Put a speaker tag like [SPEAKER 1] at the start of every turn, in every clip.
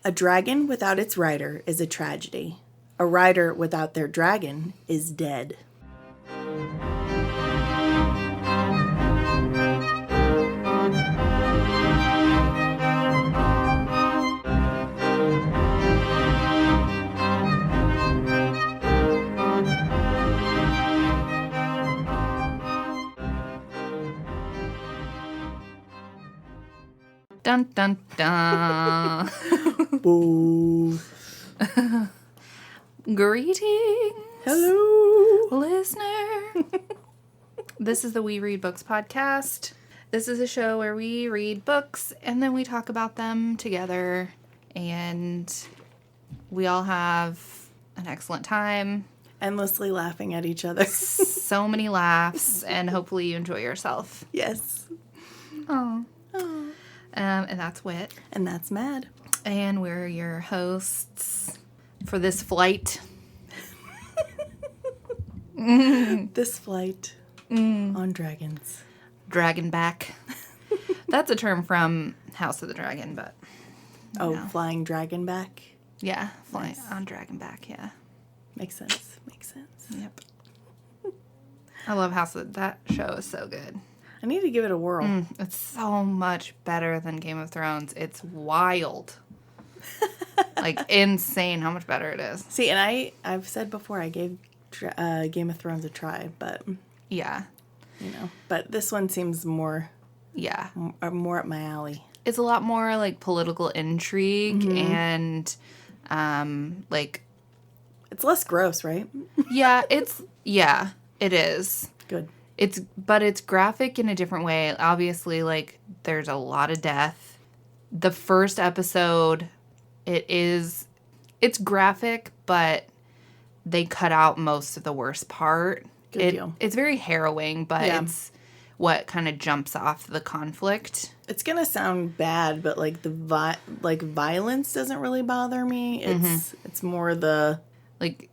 [SPEAKER 1] A dragon without its rider is a tragedy. A rider without their dragon is dead.
[SPEAKER 2] Dun, dun, dun.
[SPEAKER 1] Boo.
[SPEAKER 2] Greetings.
[SPEAKER 1] Hello.
[SPEAKER 2] Listener. This is the We Read Books podcast. This is a show where we read books and then we talk about them together. And we all have an excellent time.
[SPEAKER 1] Endlessly laughing at each other.
[SPEAKER 2] So many laughs. And hopefully you enjoy yourself.
[SPEAKER 1] Yes.
[SPEAKER 2] Oh. And that's Whit.
[SPEAKER 1] And that's Mad.
[SPEAKER 2] And we're your hosts for this flight.
[SPEAKER 1] This flight on dragons.
[SPEAKER 2] Dragonback. That's a term from House of the Dragon, but...
[SPEAKER 1] Flying dragon back?
[SPEAKER 2] Yeah, flying
[SPEAKER 1] Nice.
[SPEAKER 2] on Dragonback, yeah.
[SPEAKER 1] Makes sense. Makes sense.
[SPEAKER 2] Yep. I love that show is so good.
[SPEAKER 1] I need to give it a whirl.
[SPEAKER 2] It's so much better than Game of Thrones. It's wild. Like, insane how much better it is.
[SPEAKER 1] See, and I've said before I gave Game of Thrones a try, but...
[SPEAKER 2] Yeah.
[SPEAKER 1] But this one seems more
[SPEAKER 2] Yeah.
[SPEAKER 1] more up my alley.
[SPEAKER 2] It's a lot more, like, political intrigue and, like...
[SPEAKER 1] It's less gross, right?
[SPEAKER 2] Yeah, it is.
[SPEAKER 1] Good.
[SPEAKER 2] But it's graphic in a different way. Obviously, like, there's a lot of death. The first episode, it's graphic, but they cut out most of the worst part.
[SPEAKER 1] Good deal.
[SPEAKER 2] It's very harrowing, but
[SPEAKER 1] Yeah.
[SPEAKER 2] it's what kind of jumps off the conflict.
[SPEAKER 1] It's gonna sound bad, but like the violence doesn't really bother me. It's more the
[SPEAKER 2] Like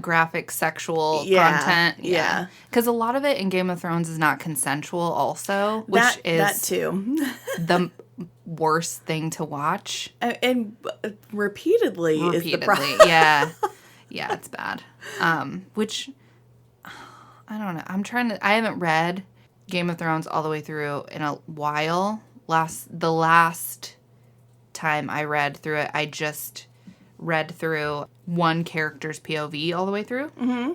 [SPEAKER 2] graphic sexual
[SPEAKER 1] Yeah,
[SPEAKER 2] content.
[SPEAKER 1] yeah.
[SPEAKER 2] Because a lot of it in Game of Thrones is not consensual also, which is
[SPEAKER 1] that too.
[SPEAKER 2] the worst thing to watch.
[SPEAKER 1] And repeatedly is the problem.
[SPEAKER 2] Yeah. Yeah, it's bad. Which, I don't know. I haven't read Game of Thrones all the way through in a while. The last time I read through it, I just read through one character's POV all the way through. Mm-hmm.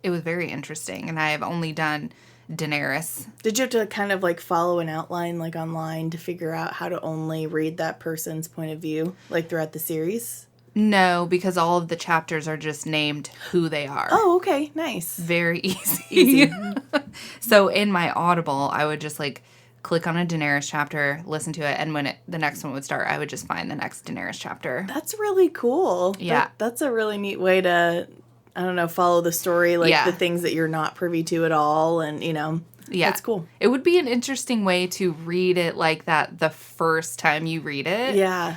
[SPEAKER 2] It was very interesting, and I have only done Daenerys.
[SPEAKER 1] Did you have to kind of like follow an outline like online to figure out how to only read that person's point of view like throughout the series?
[SPEAKER 2] No, because all of the chapters are just named who they are.
[SPEAKER 1] Oh, okay. Nice.
[SPEAKER 2] Very easy. So in my Audible, I would just like click on a Daenerys chapter, listen to it, and when the next one would start, I would just find the next Daenerys chapter.
[SPEAKER 1] That's really cool.
[SPEAKER 2] Yeah.
[SPEAKER 1] That's a really neat way to, I don't know, follow the story, like the things that you're not privy to at all, and,
[SPEAKER 2] Yeah.
[SPEAKER 1] That's cool.
[SPEAKER 2] It would be an interesting way to read it like that the first time you read it.
[SPEAKER 1] Yeah.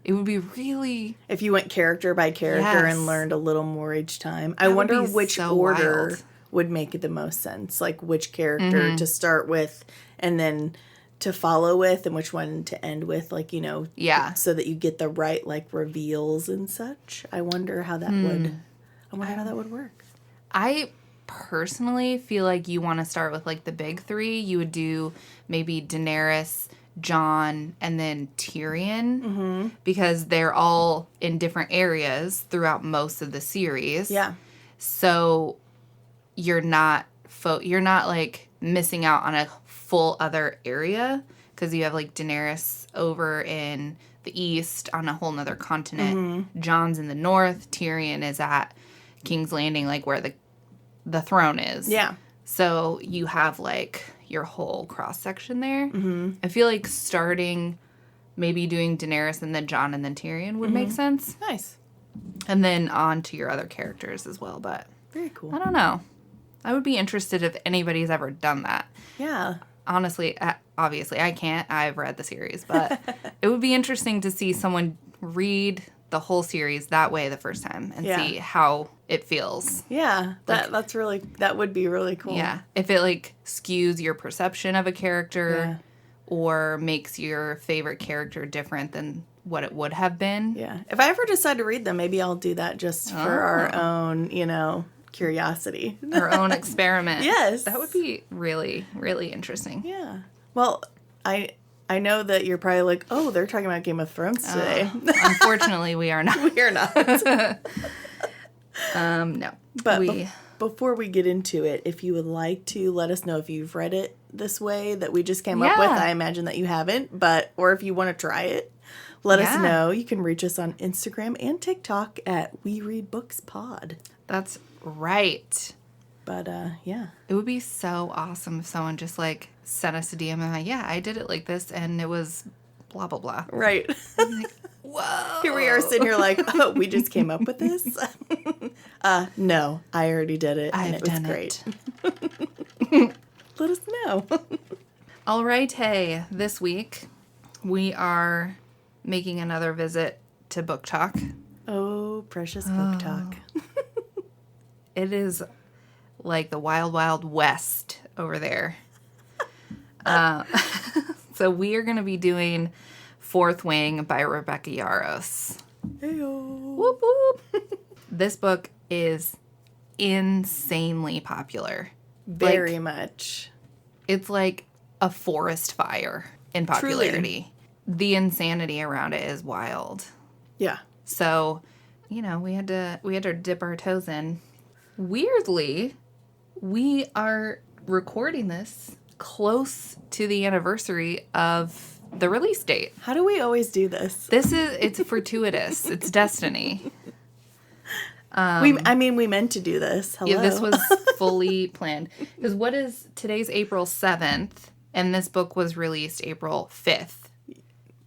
[SPEAKER 2] It would be really...
[SPEAKER 1] If you went character by character
[SPEAKER 2] Yes.
[SPEAKER 1] and learned a little more each time. I
[SPEAKER 2] That would
[SPEAKER 1] wonder
[SPEAKER 2] be
[SPEAKER 1] which
[SPEAKER 2] so
[SPEAKER 1] order
[SPEAKER 2] wild.
[SPEAKER 1] would make the most sense. Like which character to start with and then to follow with and which one to end with. Like,
[SPEAKER 2] Yeah.
[SPEAKER 1] so that you get the right like reveals and such. I wonder how that would work.
[SPEAKER 2] I personally feel like you want to start with like the big three. You would do maybe Daenerys, Jon, and then Tyrion because they're all in different areas throughout most of the series.
[SPEAKER 1] Yeah.
[SPEAKER 2] So you're not like missing out on a full other area because you have like Daenerys over in the east on a whole nother continent. Jon's in the north. Tyrion is at King's Landing, like where the throne is.
[SPEAKER 1] Yeah.
[SPEAKER 2] So you have like your whole cross section there. I feel like starting maybe doing Daenerys and then Jon and then Tyrion would make sense.
[SPEAKER 1] Nice.
[SPEAKER 2] And then on to your other characters as well. But
[SPEAKER 1] Very cool.
[SPEAKER 2] I don't know. I would be interested if anybody's ever done that.
[SPEAKER 1] Yeah.
[SPEAKER 2] Honestly, obviously I can't. I've read the series. But it would be interesting to see someone read the whole series that way the first time and see how it feels.
[SPEAKER 1] Yeah. That would be really cool.
[SPEAKER 2] Yeah. If it like skews your perception of a character or makes your favorite character different than what it would have been.
[SPEAKER 1] Yeah. If I ever decide to read them, maybe I'll do that just for our own, curiosity.
[SPEAKER 2] Our own experiment.
[SPEAKER 1] Yes.
[SPEAKER 2] That would be really, really interesting.
[SPEAKER 1] Yeah. Well, I know that you're probably like, oh, they're talking about Game of Thrones today.
[SPEAKER 2] Unfortunately, we are not.
[SPEAKER 1] We are not.
[SPEAKER 2] No.
[SPEAKER 1] But before we get into it, if you would like to let us know if you've read it this way that we just came up with. I imagine that you haven't, or if you want to try it, let us know. You can reach us on Instagram and TikTok at We Read Books Pod.
[SPEAKER 2] That's right.
[SPEAKER 1] But, yeah.
[SPEAKER 2] It would be so awesome if someone just, like, sent us a DM and like, yeah, I did it like this, and it was blah, blah, blah.
[SPEAKER 1] Right.
[SPEAKER 2] Like, whoa.
[SPEAKER 1] Here we are sitting here like, oh, we just came up with this? No, I already did it, and it was great. Let us know.
[SPEAKER 2] All right, hey, this week we are making another visit to Book Talk.
[SPEAKER 1] Oh, precious Book Talk.
[SPEAKER 2] It is like the wild, wild west over there. So we are going to be doing Fourth Wing by Rebecca Yarros.
[SPEAKER 1] Heyo.
[SPEAKER 2] Whoop, whoop. This book is insanely popular.
[SPEAKER 1] Very much.
[SPEAKER 2] It's like a forest fire in popularity. Truly. The insanity around it is wild.
[SPEAKER 1] Yeah.
[SPEAKER 2] So, we had to dip our toes in. Weirdly, we are recording this close to the anniversary of the release date.
[SPEAKER 1] How do we always do this?
[SPEAKER 2] It's fortuitous. It's destiny.
[SPEAKER 1] We meant to do this. Hello.
[SPEAKER 2] Yeah, this was fully planned. Because today's April 7th, and this book was released April 5th,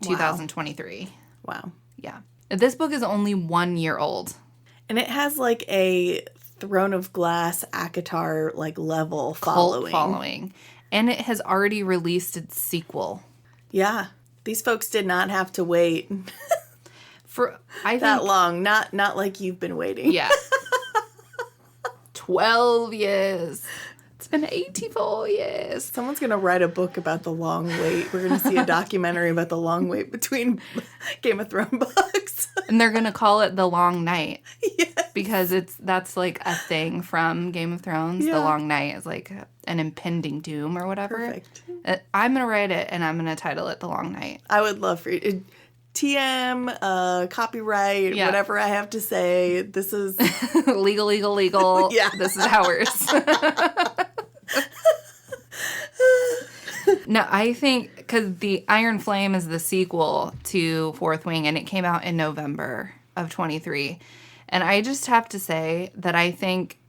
[SPEAKER 2] 2023.
[SPEAKER 1] Wow.
[SPEAKER 2] Yeah. This book is only 1 year old.
[SPEAKER 1] And it has like a Throne of Glass ACOTAR level following.
[SPEAKER 2] Cult following. And it has already released its sequel.
[SPEAKER 1] Yeah. These folks did not have to wait that long. Not like you've been waiting.
[SPEAKER 2] Yeah. 12 years. It's been 84 years.
[SPEAKER 1] Someone's going to write a book about the long wait. We're going to see a documentary about the long wait between Game of Thrones books.
[SPEAKER 2] And they're going to call it The Long Night.
[SPEAKER 1] Yes.
[SPEAKER 2] Because that's like a thing from Game of Thrones. Yeah. The Long Night is like an impending doom or whatever.
[SPEAKER 1] Perfect.
[SPEAKER 2] I'm going to write it and I'm going to title it The Long Night.
[SPEAKER 1] I would love for you. TM, copyright, whatever I have to say. This is...
[SPEAKER 2] legal.
[SPEAKER 1] Yeah.
[SPEAKER 2] This is ours. No, I think... Because the Iron Flame is the sequel to Fourth Wing, and it came out in November of 23. And I just have to say that I think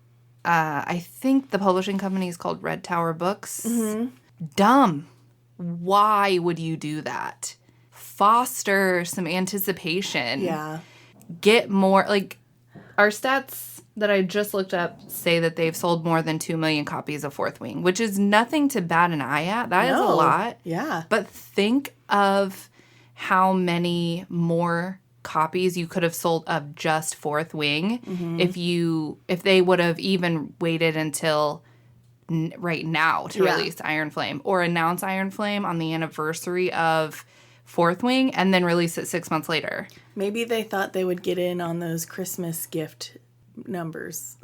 [SPEAKER 2] the publishing company is called Red Tower Books.
[SPEAKER 1] Mm-hmm.
[SPEAKER 2] Dumb. Why would you do that? Foster some anticipation.
[SPEAKER 1] Yeah.
[SPEAKER 2] Get more, our stats that I just looked up say that they've sold more than 2 million copies of Fourth Wing, which is nothing to bat an eye at. That is a lot.
[SPEAKER 1] Yeah.
[SPEAKER 2] But think of how many more copies you could have sold of just Fourth Wing if they would have even waited until right now to release Iron Flame or announce Iron Flame on the anniversary of Fourth Wing and then release it 6 months later.
[SPEAKER 1] Maybe they thought they would get in on those Christmas gift numbers.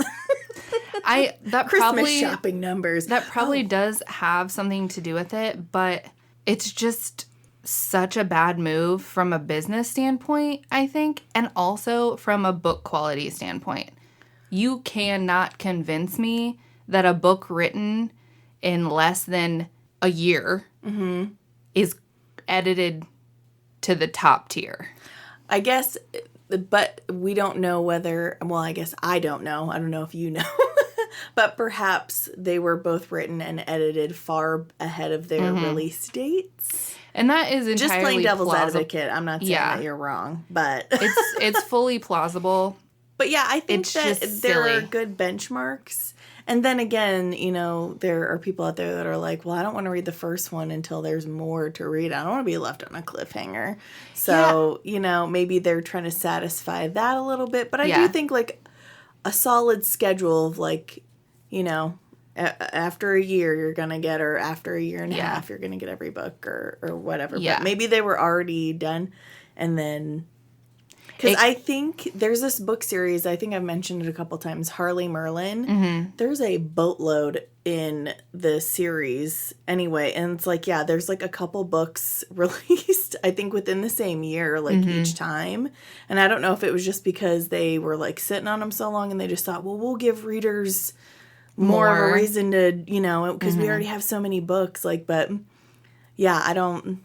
[SPEAKER 1] Christmas shopping numbers.
[SPEAKER 2] That probably does have something to do with it, but it's just such a bad move from a business standpoint, I think, and also from a book quality standpoint. You cannot convince me that a book written in less than a year is edited to the top tier.
[SPEAKER 1] I guess, but we don't know whether, well, I guess I don't know. I don't know if you know. But perhaps they were both written and edited far ahead of their release dates.
[SPEAKER 2] And that is entirely
[SPEAKER 1] just plain devil's
[SPEAKER 2] plausible.
[SPEAKER 1] Advocate. I'm not saying that you're wrong, but
[SPEAKER 2] it's fully plausible.
[SPEAKER 1] But yeah, I think that there
[SPEAKER 2] silly.
[SPEAKER 1] are good benchmarks. And then again, there are people out there that are like, well, I don't want to read the first one until there's more to read. I don't want to be left on a cliffhanger. So, maybe they're trying to satisfy that a little bit. But I do think a solid schedule of after a year you're going to get, or after a year and a half you're going to get every book or whatever.
[SPEAKER 2] Yeah.
[SPEAKER 1] But maybe they were already done. and then... Because I think there's this book series, I think I've mentioned it a couple times, Harley Merlin.
[SPEAKER 2] Mm-hmm.
[SPEAKER 1] There's a boatload in the series anyway. And it's like, yeah, there's like a couple books released, I think within the same year, like each time. And I don't know if it was just because they were like sitting on them so long and they just thought, well, we'll give readers more of a reason to, you know, because we already have so many books. Like, but yeah, I don't,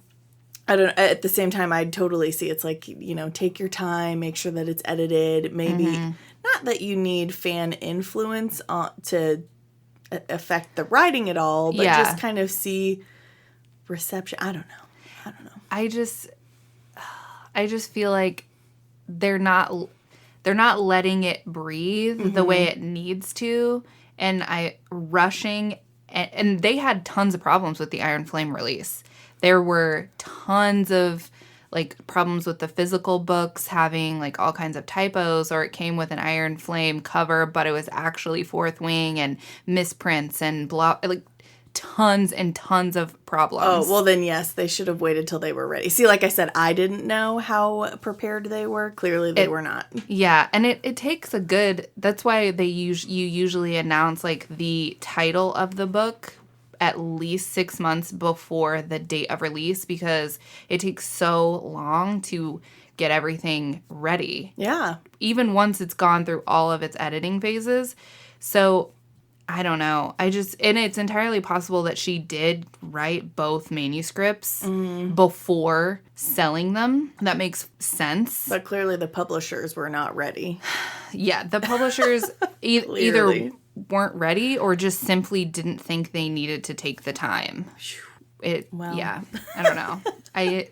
[SPEAKER 1] at the same time, I'd totally see it's like, you know, take your time, make sure that it's edited. Maybe not that you need fan influence to affect the writing at all, but just kind of see reception. I don't know.
[SPEAKER 2] I just feel like they're not letting it breathe the way it needs to, and rushing, and they had tons of problems with the Iron Flame release. There were tons of like problems with the physical books having like all kinds of typos, or it came with an Iron Flame cover, but it was actually Fourth Wing, and misprints and blah, like tons and tons of problems.
[SPEAKER 1] Oh, well then yes, they should have waited till they were ready. See, like I said, I didn't know how prepared they were. Clearly they were not.
[SPEAKER 2] Yeah, and it takes a good, that's why you usually announce like the title of the book at least 6 months before the date of release, because it takes so long to get everything ready.
[SPEAKER 1] Yeah.
[SPEAKER 2] Even once it's gone through all of its editing phases. So I don't know. And it's entirely possible that she did write both manuscripts before selling them. That makes sense.
[SPEAKER 1] But clearly the publishers were not ready.
[SPEAKER 2] Yeah, the publishers either weren't ready or just simply didn't think they needed to take the time. Yeah, I don't know. I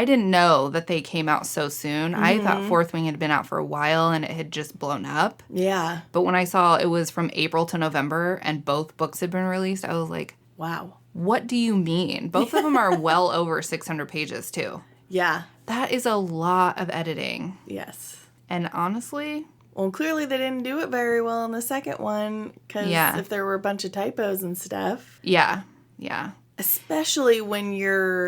[SPEAKER 2] didn't know that they came out so soon. I thought Fourth Wing had been out for a while and it had just blown up.
[SPEAKER 1] Yeah.
[SPEAKER 2] But when I saw it was from April to November and both books had been released, I was like,
[SPEAKER 1] wow.
[SPEAKER 2] What do you mean? Both of them are well over 600 pages too.
[SPEAKER 1] Yeah.
[SPEAKER 2] That is a lot of editing.
[SPEAKER 1] Yes.
[SPEAKER 2] And honestly...
[SPEAKER 1] Well, clearly they didn't do it very well in the second one, because if there were a bunch of typos and stuff.
[SPEAKER 2] Yeah.
[SPEAKER 1] Especially when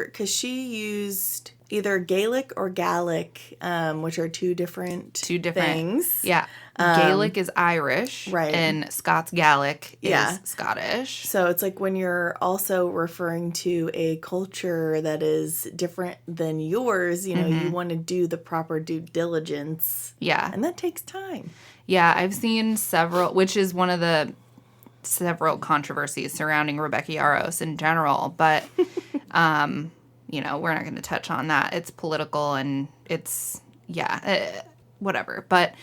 [SPEAKER 1] because she used either Gaelic or Gallic, which are two different things.
[SPEAKER 2] Yeah. Gaelic is Irish.
[SPEAKER 1] Right.
[SPEAKER 2] And Scots Gaelic is Scottish.
[SPEAKER 1] So it's like when you're also referring to a culture that is different than yours, you know, you want to do the proper due diligence.
[SPEAKER 2] Yeah.
[SPEAKER 1] And that takes time.
[SPEAKER 2] Yeah. I've seen several, which is one of the several controversies surrounding Rebecca Yarros in general. But, you know, we're not going to touch on that. It's political and it's, whatever. But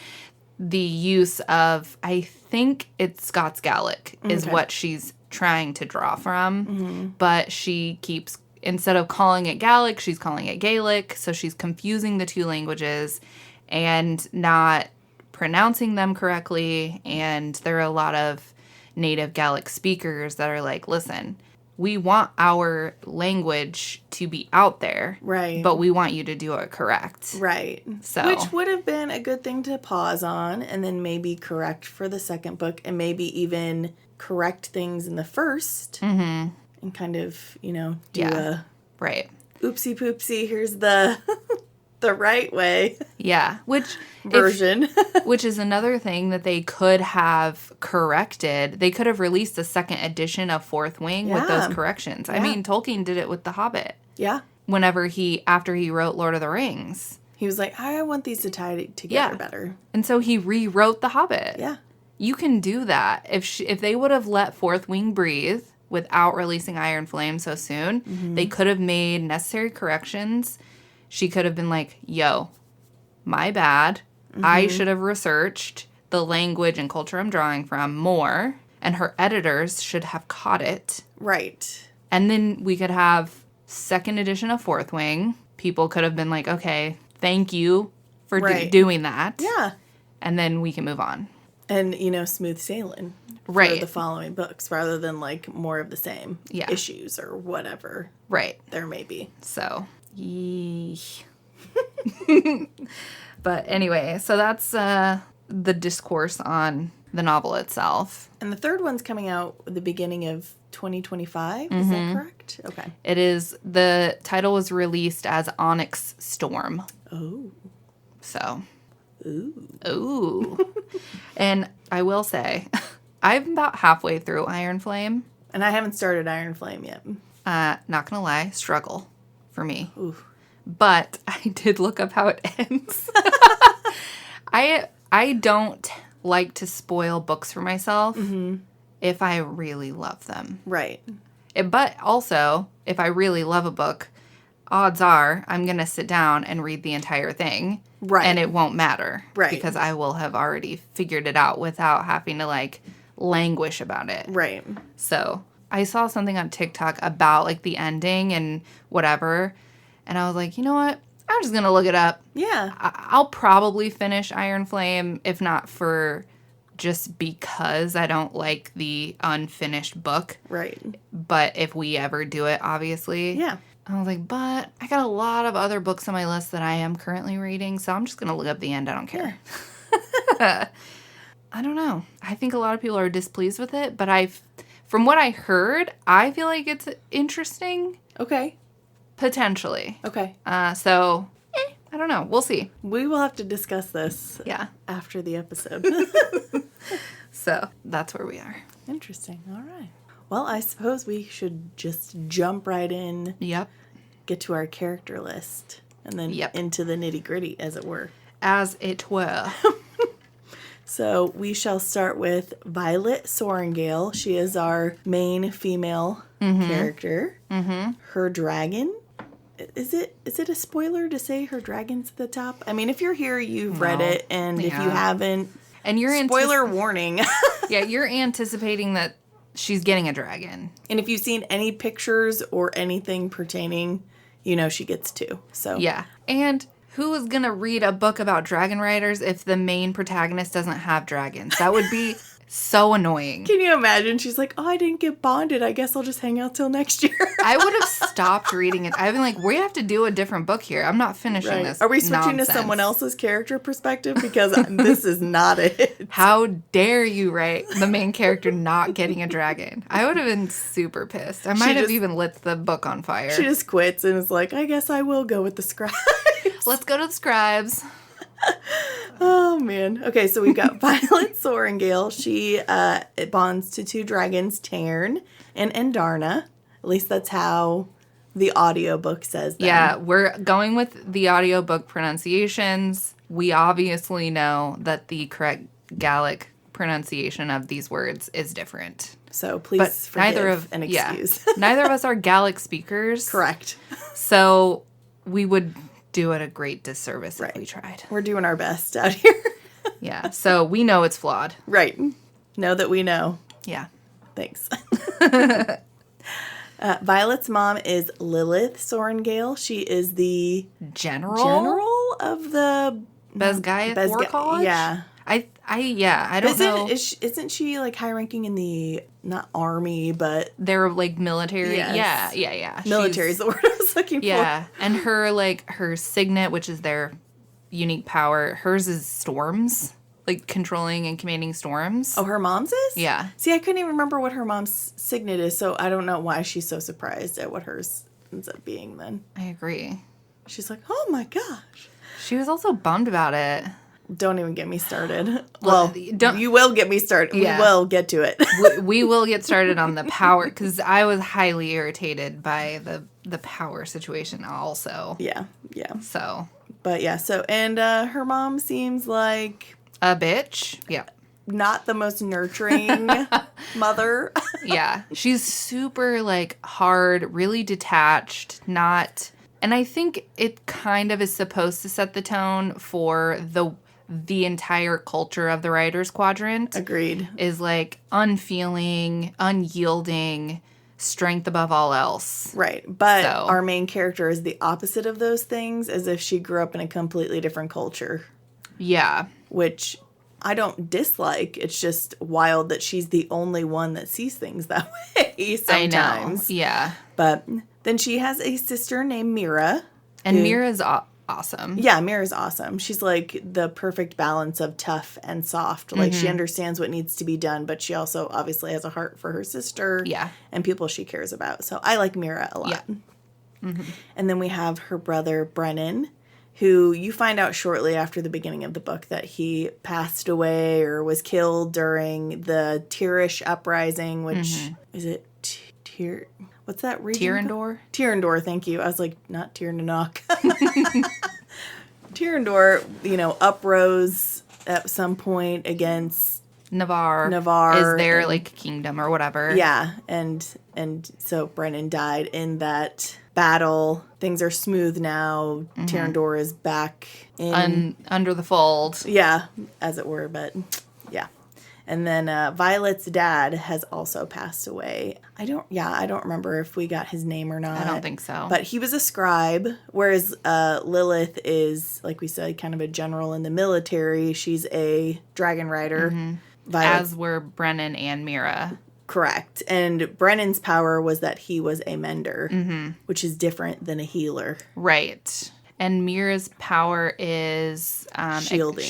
[SPEAKER 2] the use of, I think it's Scots Gaelic is what she's trying to draw from. But she keeps, instead of calling it Gaelic, she's calling it Gaelic. So she's confusing the two languages and not pronouncing them correctly. And there are a lot of native Gaelic speakers that are like, listen, we want our language to be out there.
[SPEAKER 1] Right.
[SPEAKER 2] But we want you to do it correct.
[SPEAKER 1] Right.
[SPEAKER 2] So,
[SPEAKER 1] which would have been a good thing to pause on and then maybe correct for the second book, and maybe even correct things in the first and kind of, you know, do a oopsie poopsie, here's the the right way.
[SPEAKER 2] Yeah.
[SPEAKER 1] Version.
[SPEAKER 2] Which is another thing that they could have corrected. They could have released a second edition of Fourth Wing with those corrections. Yeah. I mean, Tolkien did it with The Hobbit.
[SPEAKER 1] Yeah.
[SPEAKER 2] After he wrote Lord of the Rings.
[SPEAKER 1] He was like, I want these to tie together better.
[SPEAKER 2] And so he rewrote The Hobbit.
[SPEAKER 1] Yeah.
[SPEAKER 2] You can do that. If they would have let Fourth Wing breathe without releasing Iron Flame so soon, they could have made necessary corrections. She could have been like, yo, my bad. I should have researched the language and culture I'm drawing from more, and her editors should have caught it.
[SPEAKER 1] Right.
[SPEAKER 2] And then we could have second edition of Fourth Wing. People could have been like, okay, thank you for doing that.
[SPEAKER 1] Yeah.
[SPEAKER 2] And then we can move on.
[SPEAKER 1] And, you know, smooth sailing for the following books rather than, like, more of the same issues or whatever.
[SPEAKER 2] Right.
[SPEAKER 1] There may be.
[SPEAKER 2] So, But anyway, so that's the discourse on the novel itself.
[SPEAKER 1] And the third one's coming out at the beginning of 2025. Is that correct? Okay.
[SPEAKER 2] It is, the title was released as Onyx Storm.
[SPEAKER 1] Oh.
[SPEAKER 2] So.
[SPEAKER 1] Ooh.
[SPEAKER 2] Ooh. And I will say, I'm about halfway through Iron Flame.
[SPEAKER 1] And I haven't started Iron Flame yet.
[SPEAKER 2] Not gonna lie, struggle for me.
[SPEAKER 1] Ooh.
[SPEAKER 2] But I did look up how it ends. I don't like to spoil books for myself if I really love them.
[SPEAKER 1] Right.
[SPEAKER 2] But also, if I really love a book, odds are I'm going to sit down and read the entire thing.
[SPEAKER 1] Right.
[SPEAKER 2] And it won't matter.
[SPEAKER 1] Right.
[SPEAKER 2] Because I will have already figured it out without having to, like, languish about it.
[SPEAKER 1] Right.
[SPEAKER 2] So, I saw something on TikTok about, like, the ending and whatever. And I was like, you know what? I'm just going to look it up.
[SPEAKER 1] Yeah.
[SPEAKER 2] I'll probably finish Iron Flame, if not for just because I don't like the unfinished book.
[SPEAKER 1] Right.
[SPEAKER 2] But if we ever do it, obviously.
[SPEAKER 1] Yeah.
[SPEAKER 2] I was like, but I got a lot of other books on my list that I am currently reading, so I'm just going to look up the end. I don't care. Yeah. I don't know. I think a lot of people are displeased with it, but from what I heard, I feel like it's interesting.
[SPEAKER 1] Okay.
[SPEAKER 2] Potentially.
[SPEAKER 1] Okay.
[SPEAKER 2] So, I don't know. We'll see.
[SPEAKER 1] We will have to discuss this after the episode.
[SPEAKER 2] So, that's where we are.
[SPEAKER 1] Interesting. All right. Well, I suppose we should just jump right in.
[SPEAKER 2] Yep.
[SPEAKER 1] Get to our character list. And then into the nitty-gritty, as it were.
[SPEAKER 2] As it were.
[SPEAKER 1] So, we shall start with Violet Sorrengail. She is our main female character. Mm-hmm. Her dragon. Is it a spoiler to say her dragon's at the top? I mean, if you're here, you've read it, and if you haven't,
[SPEAKER 2] and you're
[SPEAKER 1] spoiler warning.
[SPEAKER 2] Yeah, you're anticipating that she's getting a dragon.
[SPEAKER 1] And if you've seen any pictures or anything pertaining, you know she gets two. So
[SPEAKER 2] yeah, and who is gonna read a book about dragon riders if the main protagonist doesn't have dragons? That would be so annoying.
[SPEAKER 1] Can you imagine? She's like, oh, I didn't get bonded. I guess I'll just hang out till next year.
[SPEAKER 2] I would have stopped reading it. I've been like, we have to do a different book here. I'm not finishing this.
[SPEAKER 1] Are we switching to someone else's character perspective? Because this is not it.
[SPEAKER 2] How dare you write the main character not getting a dragon? I would have been super pissed. I might have even lit the book on fire.
[SPEAKER 1] She just quits and is like, I guess I will go with the scribes.
[SPEAKER 2] Let's go to the scribes.
[SPEAKER 1] Oh, man. Okay, so we've got Violet Sorrengail. She it bonds to two dragons, Tairn and Andarna. At least that's how the audiobook says them.
[SPEAKER 2] Yeah, we're going with the audiobook pronunciations. We obviously know that the correct Gallic pronunciation of these words is different.
[SPEAKER 1] So please forgive an excuse.
[SPEAKER 2] Yeah, neither of us are Gallic speakers.
[SPEAKER 1] Correct.
[SPEAKER 2] So we would do it a great disservice if we tried.
[SPEAKER 1] We're doing our best out here.
[SPEAKER 2] Yeah, so we know it's flawed.
[SPEAKER 1] Right. Know that we know.
[SPEAKER 2] Yeah.
[SPEAKER 1] Thanks. Violet's mom is Lilith Sorrengail. She is the general of the
[SPEAKER 2] Besgaiath War College?
[SPEAKER 1] Yeah.
[SPEAKER 2] I don't know.
[SPEAKER 1] Isn't she like high ranking in the, not army, but
[SPEAKER 2] they're like military?
[SPEAKER 1] Yes.
[SPEAKER 2] Yeah.
[SPEAKER 1] Military is the word I was looking for.
[SPEAKER 2] Yeah. And her signet, which is their unique power, hers is storms. Like controlling and commanding storms.
[SPEAKER 1] Oh, her mom's is?
[SPEAKER 2] Yeah.
[SPEAKER 1] See, I couldn't even remember what her mom's signet is, so I don't know why she's so surprised at what hers ends up being then.
[SPEAKER 2] I agree.
[SPEAKER 1] She's like, oh my gosh.
[SPEAKER 2] She was also bummed about it.
[SPEAKER 1] Don't even get me started. Well,
[SPEAKER 2] you
[SPEAKER 1] will get me started.
[SPEAKER 2] Yeah.
[SPEAKER 1] We will get to it.
[SPEAKER 2] we will get started on the power, because I was highly irritated by the power situation also.
[SPEAKER 1] Yeah.
[SPEAKER 2] So.
[SPEAKER 1] But yeah, and her mom seems like
[SPEAKER 2] a bitch. Yeah.
[SPEAKER 1] Not the most nurturing mother.
[SPEAKER 2] Yeah. She's super like hard, really detached, not. And I think it kind of is supposed to set the tone for the entire culture of the Writers' Quadrant.
[SPEAKER 1] Agreed.
[SPEAKER 2] Is like unfeeling, unyielding, strength above all else.
[SPEAKER 1] Right. But our main character is the opposite of those things, as if she grew up in a completely different culture.
[SPEAKER 2] Yeah.
[SPEAKER 1] Which I don't dislike. It's just wild that she's the only one that sees things that way sometimes.
[SPEAKER 2] I know. Yeah.
[SPEAKER 1] But then she has a sister named Mira.
[SPEAKER 2] And Mira's awesome.
[SPEAKER 1] Yeah, Mira's awesome. She's like the perfect balance of tough and soft. Like she understands what needs to be done, but she also obviously has a heart for her sister and people she cares about. So I like Mira a lot.
[SPEAKER 2] Yeah.
[SPEAKER 1] And then we have her brother Brennan, who you find out shortly after the beginning of the book that he passed away or was killed during the Tyrish uprising, which is it what's that region? Tyrrendor, thank you. I was like, not Tyrannok. Tyrrendor, uprose at some point against
[SPEAKER 2] Navarre is their like kingdom or whatever.
[SPEAKER 1] Yeah, and so Brennan died in that battle. Things are smooth now. Tyrrendor is back in
[SPEAKER 2] under the fold.
[SPEAKER 1] Yeah, as it were, but yeah. And then Violet's dad has also passed away. I don't remember if we got his name or not.
[SPEAKER 2] I don't think so.
[SPEAKER 1] But he was a scribe, whereas Lilith is, like we said, kind of a general in the military. She's a dragon rider.
[SPEAKER 2] As were Brennan and Mira.
[SPEAKER 1] Correct. And Brennan's power was that he was a mender, which is different than a healer.
[SPEAKER 2] Right. And Mira's power is
[SPEAKER 1] shielding.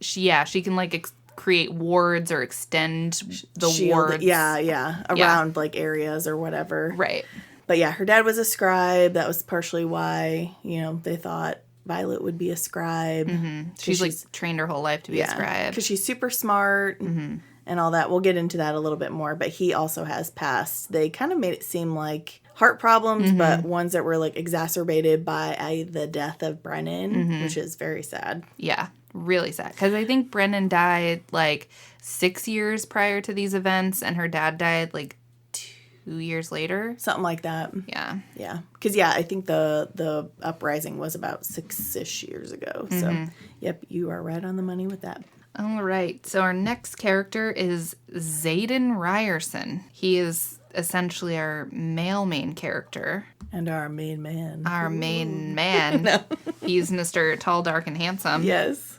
[SPEAKER 2] She can like create wards or extend the wards.
[SPEAKER 1] Around like areas or whatever.
[SPEAKER 2] Right.
[SPEAKER 1] But yeah, her dad was a scribe. That was partially why, they thought Violet would be a scribe.
[SPEAKER 2] She's like trained her whole life to be a scribe.
[SPEAKER 1] Because she's super smart and all that. We'll get into that a little bit more. But he also has passed. They kind of made it seem like heart problems, but ones that were like exacerbated by the death of Brennan, which is very sad.
[SPEAKER 2] Yeah, really sad. Because I think Brennan died like 6 years prior to these events, and her dad died like 2 years later.
[SPEAKER 1] Something like that.
[SPEAKER 2] Yeah.
[SPEAKER 1] Yeah. Because, I think the uprising was about 6-ish years ago. So, yep, you are right on the money with that.
[SPEAKER 2] All right. So our next character is Xaden Ryerson. He is essentially our male main character.
[SPEAKER 1] And our main man.
[SPEAKER 2] Our main man.
[SPEAKER 1] No.
[SPEAKER 2] He's Mr. Tall, Dark, and Handsome.
[SPEAKER 1] Yes.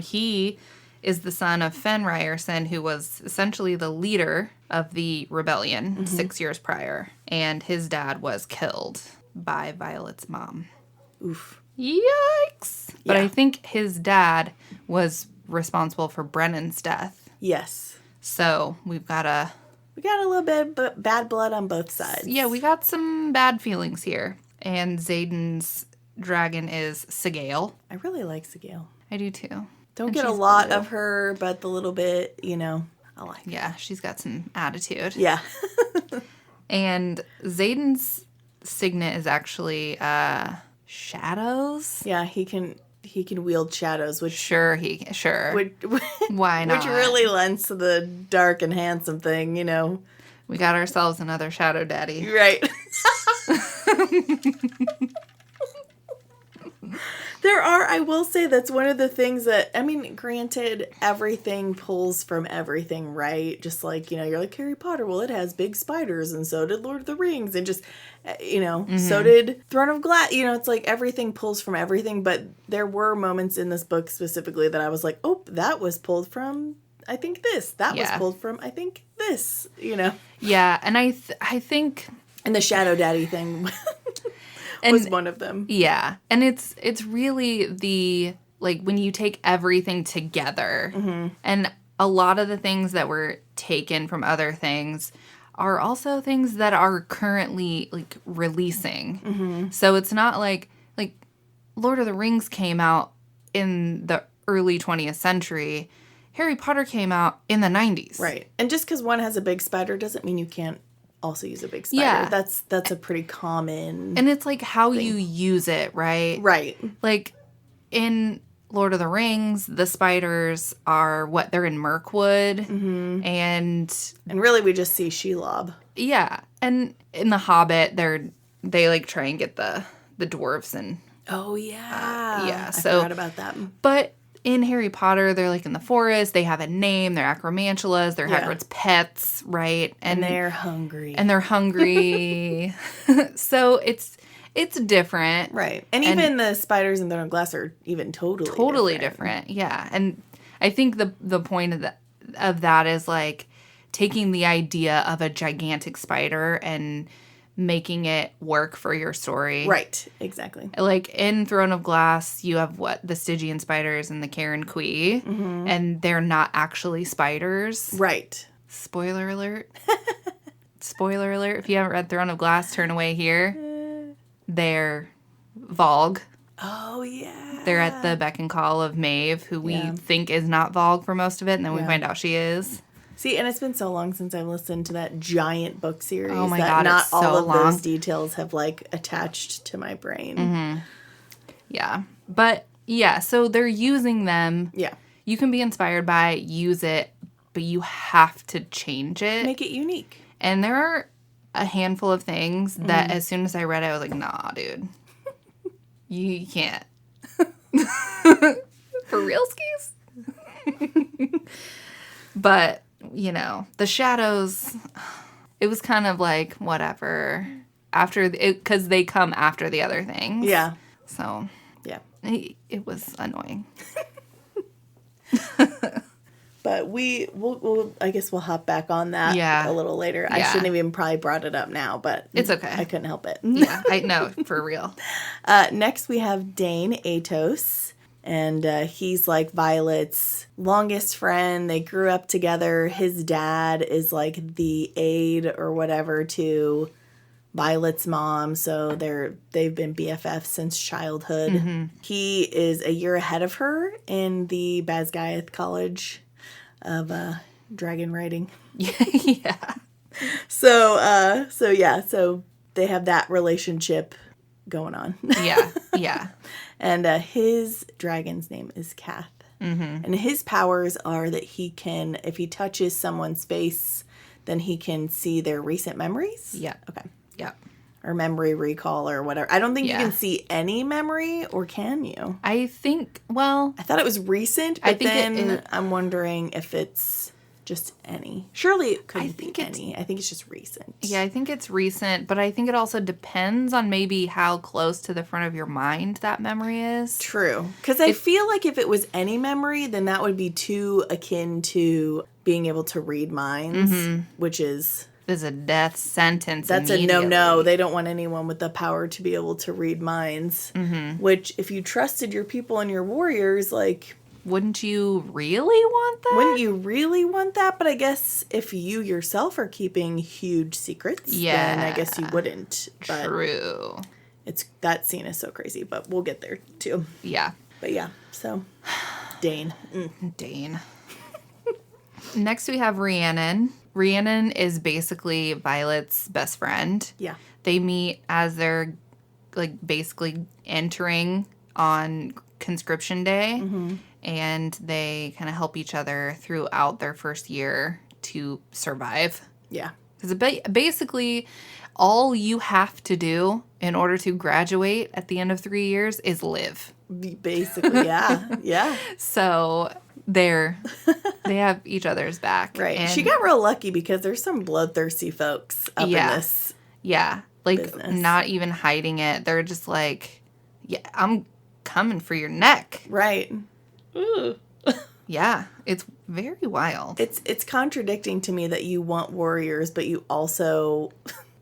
[SPEAKER 2] He is the son of Fen Ryerson, who was essentially the leader of the rebellion 6 years prior. And his dad was killed by Violet's mom.
[SPEAKER 1] Oof.
[SPEAKER 2] Yikes. But I think his dad was responsible for Brennan's death.
[SPEAKER 1] Yes.
[SPEAKER 2] So we got a
[SPEAKER 1] little bit of bad blood on both sides.
[SPEAKER 2] Yeah, we got some bad feelings here. And Xaden's dragon is Sigale.
[SPEAKER 1] I really like Sigale.
[SPEAKER 2] I do too.
[SPEAKER 1] Don't get a lot of her, but the little bit, I like her.
[SPEAKER 2] Yeah, she's got some attitude.
[SPEAKER 1] Yeah.
[SPEAKER 2] And Xaden's signet is actually shadows.
[SPEAKER 1] Yeah, he can wield shadows, which
[SPEAKER 2] Sure. Why not?
[SPEAKER 1] Which really lends to the dark and handsome thing,
[SPEAKER 2] We got ourselves another shadow daddy.
[SPEAKER 1] Right. I will say that's one of the things that, granted, everything pulls from everything, right? Just like, you're like Harry Potter, well, it has big spiders, and so did Lord of the Rings, and just, so did Throne of Glass. It's like everything pulls from everything, but there were moments in this book specifically that I was like, oh, that was pulled from, I think this. That was pulled from, I think this,
[SPEAKER 2] Yeah, and I think...
[SPEAKER 1] And the Shadow Daddy thing was one of them.
[SPEAKER 2] Yeah, and it's really the, like, when you take everything together, and a lot of the things that were taken from other things are also things that are currently, like, releasing. So it's not like Lord of the Rings came out in the early 20th century. Harry Potter came out in the 90s.
[SPEAKER 1] Right. And just because one has a big spider doesn't mean you can't also use a big spider.
[SPEAKER 2] Yeah.
[SPEAKER 1] That's a pretty common
[SPEAKER 2] And it's like how you use it, right?
[SPEAKER 1] Right.
[SPEAKER 2] Like in Lord of the Rings, the spiders are they're in Mirkwood and
[SPEAKER 1] really we just see Shelob.
[SPEAKER 2] Yeah. And in The Hobbit they like try and get the dwarves and
[SPEAKER 1] oh yeah.
[SPEAKER 2] I
[SPEAKER 1] forgot about that.
[SPEAKER 2] But in Harry Potter, they're like in the forest. They have a name. They're acromantulas. They're Hagrid's pets, right?
[SPEAKER 1] And they're hungry.
[SPEAKER 2] So it's different,
[SPEAKER 1] right? And even the spiders in Throne of Glass are even totally
[SPEAKER 2] different. Yeah, and I think the point of that is like taking the idea of a gigantic spider and making it work for your story.
[SPEAKER 1] Right. Exactly.
[SPEAKER 2] Like in Throne of Glass, you have the Stygian spiders and the Karen Quee, and they're not actually spiders.
[SPEAKER 1] Right.
[SPEAKER 2] Spoiler alert. Spoiler alert. If you haven't read Throne of Glass, turn away here. They're Vogue.
[SPEAKER 1] Oh, yeah.
[SPEAKER 2] They're at the beck and call of Maeve, who we think is not Vogue for most of it, and then we find out she is.
[SPEAKER 1] See, and it's been so long since I've listened to that giant book series
[SPEAKER 2] Oh my
[SPEAKER 1] that
[SPEAKER 2] God,
[SPEAKER 1] not
[SPEAKER 2] it's so
[SPEAKER 1] all of
[SPEAKER 2] long.
[SPEAKER 1] those details have, like, attached to my brain.
[SPEAKER 2] Mm-hmm. Yeah. But, yeah, so they're using them.
[SPEAKER 1] Yeah.
[SPEAKER 2] You can be inspired by it, use it, but you have to change it.
[SPEAKER 1] Make it unique.
[SPEAKER 2] And there are a handful of things that as soon as I read it, I was like, nah, dude. You can't. For real skis? But, you know, the shadows, it was kind of like, whatever. After it, because they come after the other things.
[SPEAKER 1] Yeah.
[SPEAKER 2] So,
[SPEAKER 1] Yeah.
[SPEAKER 2] it was annoying.
[SPEAKER 1] But we'll I guess we'll hop back on that a little later. I shouldn't have even probably brought it up now, but
[SPEAKER 2] it's okay.
[SPEAKER 1] I couldn't help it.
[SPEAKER 2] Yeah, I know, for real.
[SPEAKER 1] Next we have Dane Atos, and he's like Violet's longest friend. They grew up together. His dad is like the aide or whatever to Violet's mom, so they've been BFFs since childhood. Mm-hmm. He is a year ahead of her in the Basgiath College of dragon writing.
[SPEAKER 2] Yeah.
[SPEAKER 1] So they have that relationship going on.
[SPEAKER 2] Yeah.
[SPEAKER 1] And his dragon's name is Kath. Mm-hmm. And his powers are that he can, if he touches someone's face, then he can see their recent memories.
[SPEAKER 2] Yeah.
[SPEAKER 1] Okay.
[SPEAKER 2] Yeah.
[SPEAKER 1] Or memory recall or whatever. I don't think you can see any memory, or can you?
[SPEAKER 2] I think, well...
[SPEAKER 1] I thought it was recent, but
[SPEAKER 2] then
[SPEAKER 1] I'm wondering if it's just any. Surely it couldn't be any. I think it's just recent.
[SPEAKER 2] Yeah, I think it's recent, but I think it also depends on maybe how close to the front of your mind that memory is.
[SPEAKER 1] True. Because I feel like if it was any memory, then that would be too akin to being able to read minds, which is...
[SPEAKER 2] Is a death sentence.
[SPEAKER 1] That's a no. They don't want anyone with the power to be able to read minds. Mm-hmm. Which, if you trusted your people and your warriors, like...
[SPEAKER 2] Wouldn't you really want that?
[SPEAKER 1] Wouldn't you really want that? But I guess if you yourself are keeping huge secrets, then I guess you wouldn't. But
[SPEAKER 2] true.
[SPEAKER 1] That scene is so crazy, but we'll get there too.
[SPEAKER 2] Yeah.
[SPEAKER 1] But yeah, so Dane.
[SPEAKER 2] Dane. Next we have Rhiannon. Rhiannon is basically Violet's best friend.
[SPEAKER 1] Yeah.
[SPEAKER 2] They meet as they're like basically entering on conscription day, and they kind of help each other throughout their first year to survive.
[SPEAKER 1] Yeah.
[SPEAKER 2] Because basically all you have to do in order to graduate at the end of 3 years is live.
[SPEAKER 1] Basically, yeah. Yeah.
[SPEAKER 2] So... they have each other's back.
[SPEAKER 1] Right.
[SPEAKER 2] And
[SPEAKER 1] she got real lucky because there's some bloodthirsty folks up in this.
[SPEAKER 2] Yeah. Like,
[SPEAKER 1] business.
[SPEAKER 2] Not even hiding it. They're just like, yeah, I'm coming for your neck.
[SPEAKER 1] Right. Ooh.
[SPEAKER 2] Yeah. It's very wild.
[SPEAKER 1] It's contradicting to me that you want warriors, but you also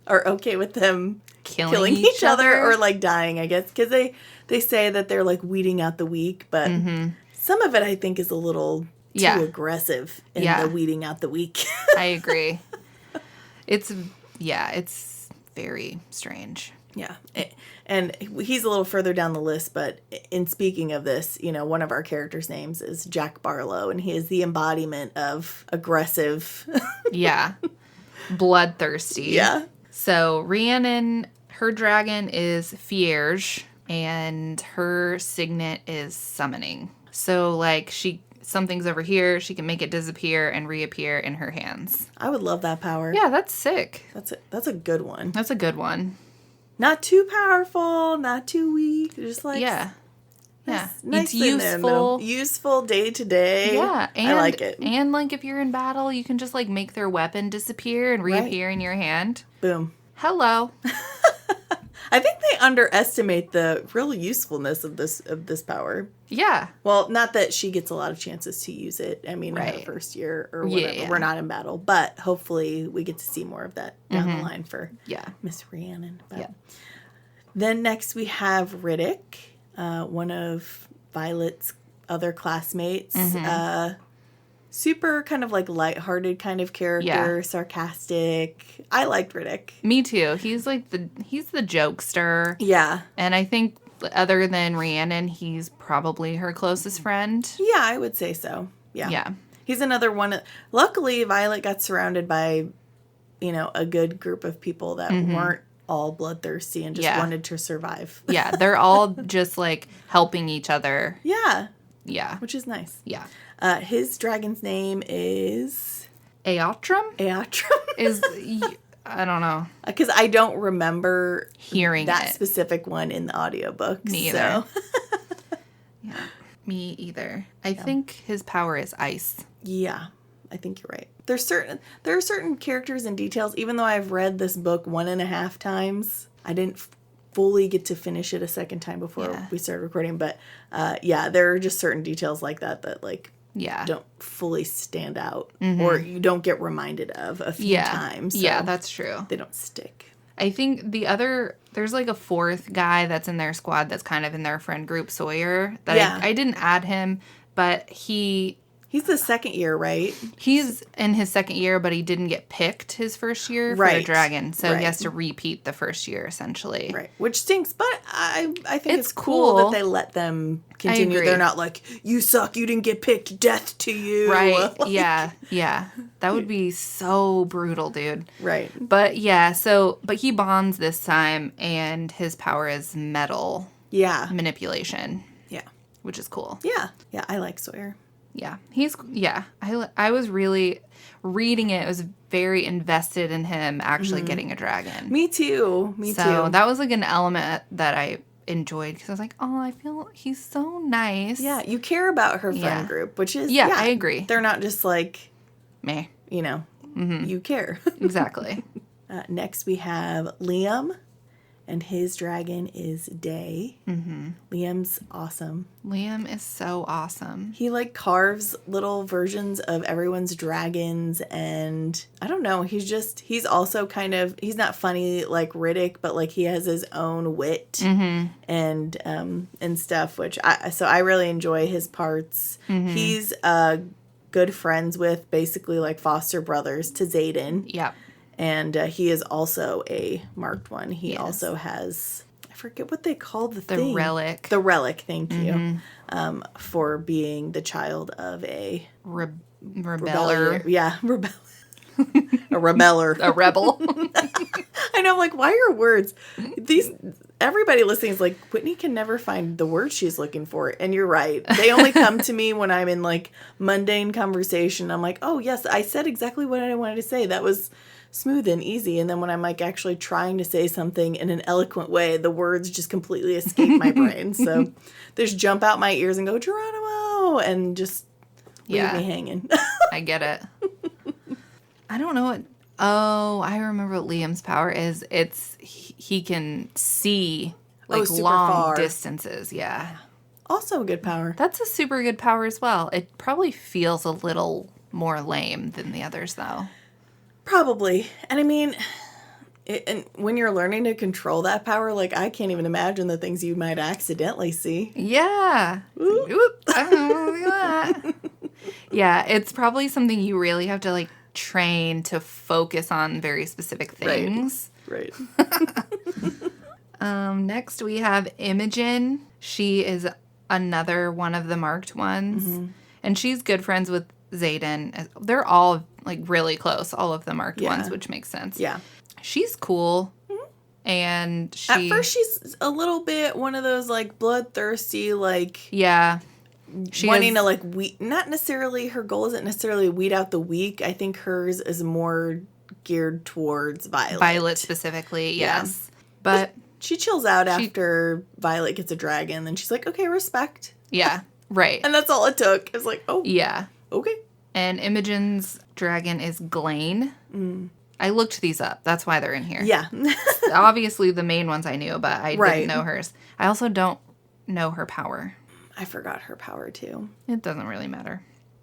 [SPEAKER 1] are okay with them killing each other or, like, dying, I guess. Because they say that they're, like, weeding out the weak, but... Some of it, I think, is a little too aggressive in the weeding out the weak.
[SPEAKER 2] I agree. It's very strange.
[SPEAKER 1] Yeah. And he's a little further down the list, but in speaking of this, you know, one of our characters' names is Jack Barlow, and he is the embodiment of aggressive.
[SPEAKER 2] Yeah. Bloodthirsty.
[SPEAKER 1] Yeah.
[SPEAKER 2] So Rhiannon, her dragon is Fierge, and her signet is summoning. So, like, something's over here, she can make it disappear and reappear in her hands.
[SPEAKER 1] I would love that power.
[SPEAKER 2] Yeah, that's sick.
[SPEAKER 1] That's a good one.
[SPEAKER 2] That's a good one.
[SPEAKER 1] Not too powerful, not too weak. Just like...
[SPEAKER 2] Yeah.
[SPEAKER 1] Nice
[SPEAKER 2] It's useful.
[SPEAKER 1] Useful day to day.
[SPEAKER 2] Yeah. And,
[SPEAKER 1] I like it.
[SPEAKER 2] And, like, if you're in battle, you can just, like, make their weapon disappear and reappear in your hand.
[SPEAKER 1] Boom.
[SPEAKER 2] Hello.
[SPEAKER 1] I think they underestimate the real usefulness of this power.
[SPEAKER 2] Yeah.
[SPEAKER 1] Well, not that she gets a lot of chances to use it. I mean, in her first year or whatever.
[SPEAKER 2] Yeah.
[SPEAKER 1] We're not in battle, but hopefully we get to see more of that down the line for Miss Rhiannon. But then next we have Riddick, one of Violet's other classmates. Super kind of like lighthearted kind of character, sarcastic. I liked Riddick.
[SPEAKER 2] Me too. He's like he's the jokester.
[SPEAKER 1] Yeah.
[SPEAKER 2] And I think other than Rhiannon, he's probably her closest friend.
[SPEAKER 1] Yeah, I would say so. Yeah.
[SPEAKER 2] Yeah.
[SPEAKER 1] He's another one. Luckily, Violet got surrounded by, a good group of people that weren't all bloodthirsty and just wanted to survive.
[SPEAKER 2] Yeah, they're all just like helping each other.
[SPEAKER 1] Yeah.
[SPEAKER 2] Yeah.
[SPEAKER 1] Which is nice.
[SPEAKER 2] Yeah.
[SPEAKER 1] His dragon's name is...
[SPEAKER 2] Aotrum?
[SPEAKER 1] Aotrum?
[SPEAKER 2] I don't know.
[SPEAKER 1] Because I don't remember
[SPEAKER 2] hearing
[SPEAKER 1] that specific one in the audiobook.
[SPEAKER 2] Me either. So. Yeah. Me either. I think his power is ice.
[SPEAKER 1] Yeah. I think you're right. There are certain characters and details, even though I've read this book 1.5 times, I didn't fully get to finish it a second time before we started recording. But there are just certain details like that don't fully stand out or you don't get reminded of a few times. So
[SPEAKER 2] yeah, that's true.
[SPEAKER 1] They don't stick.
[SPEAKER 2] I think there's like a fourth guy that's in their squad that's kind of in their friend group, Sawyer. I didn't add him, but he's
[SPEAKER 1] the second year, right?
[SPEAKER 2] He's in his second year, but he didn't get picked his first year for the dragon. So he has to repeat the first year, essentially.
[SPEAKER 1] Right. Which stinks, but I think it's cool that they let them continue. They're not like, you suck, you didn't get picked, death to you.
[SPEAKER 2] Right. Yeah. That would be so brutal, dude.
[SPEAKER 1] Right.
[SPEAKER 2] But but he bonds this time, and his power is metal manipulation. Yeah. Which is cool.
[SPEAKER 1] Yeah. Yeah, I like Sawyer.
[SPEAKER 2] Yeah, I was really reading it. I was very invested in him actually getting a dragon.
[SPEAKER 1] Me too.
[SPEAKER 2] So that was like an element that I enjoyed because I was like, oh, I feel he's so nice.
[SPEAKER 1] Yeah, you care about her friend group, which is
[SPEAKER 2] I agree.
[SPEAKER 1] They're not just like
[SPEAKER 2] meh.
[SPEAKER 1] You care.
[SPEAKER 2] Exactly.
[SPEAKER 1] Next we have Liam. And his dragon is Day. Liam's awesome.
[SPEAKER 2] Liam is so awesome.
[SPEAKER 1] He carves little versions of everyone's dragons, and I don't know. He's also kind of, he's not funny like Riddick, but he has his own wit and stuff. Which I really enjoy his parts. He's good friends with basically foster brothers to Xaden.
[SPEAKER 2] Yep.
[SPEAKER 1] And he is also a marked one. He also has, I forget what they call the thing.
[SPEAKER 2] The relic.
[SPEAKER 1] The relic, thank you. For being the child of a...
[SPEAKER 2] Rebeller.
[SPEAKER 1] Yeah, rebel. A rebeller.
[SPEAKER 2] A rebel.
[SPEAKER 1] I know, why are words... Everybody listening is like, Whitney can never find the word she's looking for. And you're right. They only come to me when I'm in, mundane conversation. I'm like, oh, yes, I said exactly what I wanted to say. That was... smooth and easy, and then when I'm actually trying to say something in an eloquent way, the words just completely escape my brain. So they just jump out my ears and go, Geronimo, and just leave me hanging.
[SPEAKER 2] I get it. I don't know what. Oh, I remember what Liam's power is. He can see long
[SPEAKER 1] far.
[SPEAKER 2] distances. Yeah.
[SPEAKER 1] Also a good power.
[SPEAKER 2] That's a super good power as well. It probably feels a little more lame than the others, though.
[SPEAKER 1] Probably. And I mean, and when you're learning to control that power, I can't even imagine the things you might accidentally see.
[SPEAKER 2] Yeah. Oop. I don't know that. Yeah, it's probably something you really have to train to focus on very specific things.
[SPEAKER 1] Right.
[SPEAKER 2] Next we have Imogen. She is another one of the marked ones. And she's good friends with Xaden. They're all really close, all of the marked ones, which makes sense. Yeah. She's cool. And
[SPEAKER 1] at first she's a little bit one of those bloodthirsty
[SPEAKER 2] she
[SPEAKER 1] wanting to weed, not necessarily, her goal isn't necessarily weed out the weak. I think hers is more geared towards Violet.
[SPEAKER 2] Violet specifically, yes. But
[SPEAKER 1] she chills out after Violet gets a dragon, and she's like, okay, respect.
[SPEAKER 2] Yeah, right.
[SPEAKER 1] And that's all it took. It was like, oh.
[SPEAKER 2] Yeah.
[SPEAKER 1] Okay.
[SPEAKER 2] And Imogen's dragon is Glane. I looked these up. That's why they're in here.
[SPEAKER 1] Yeah.
[SPEAKER 2] Obviously, the main ones I knew, but I
[SPEAKER 1] Right.
[SPEAKER 2] didn't know hers. I also don't know her power.
[SPEAKER 1] I forgot her power, too.
[SPEAKER 2] It doesn't really matter.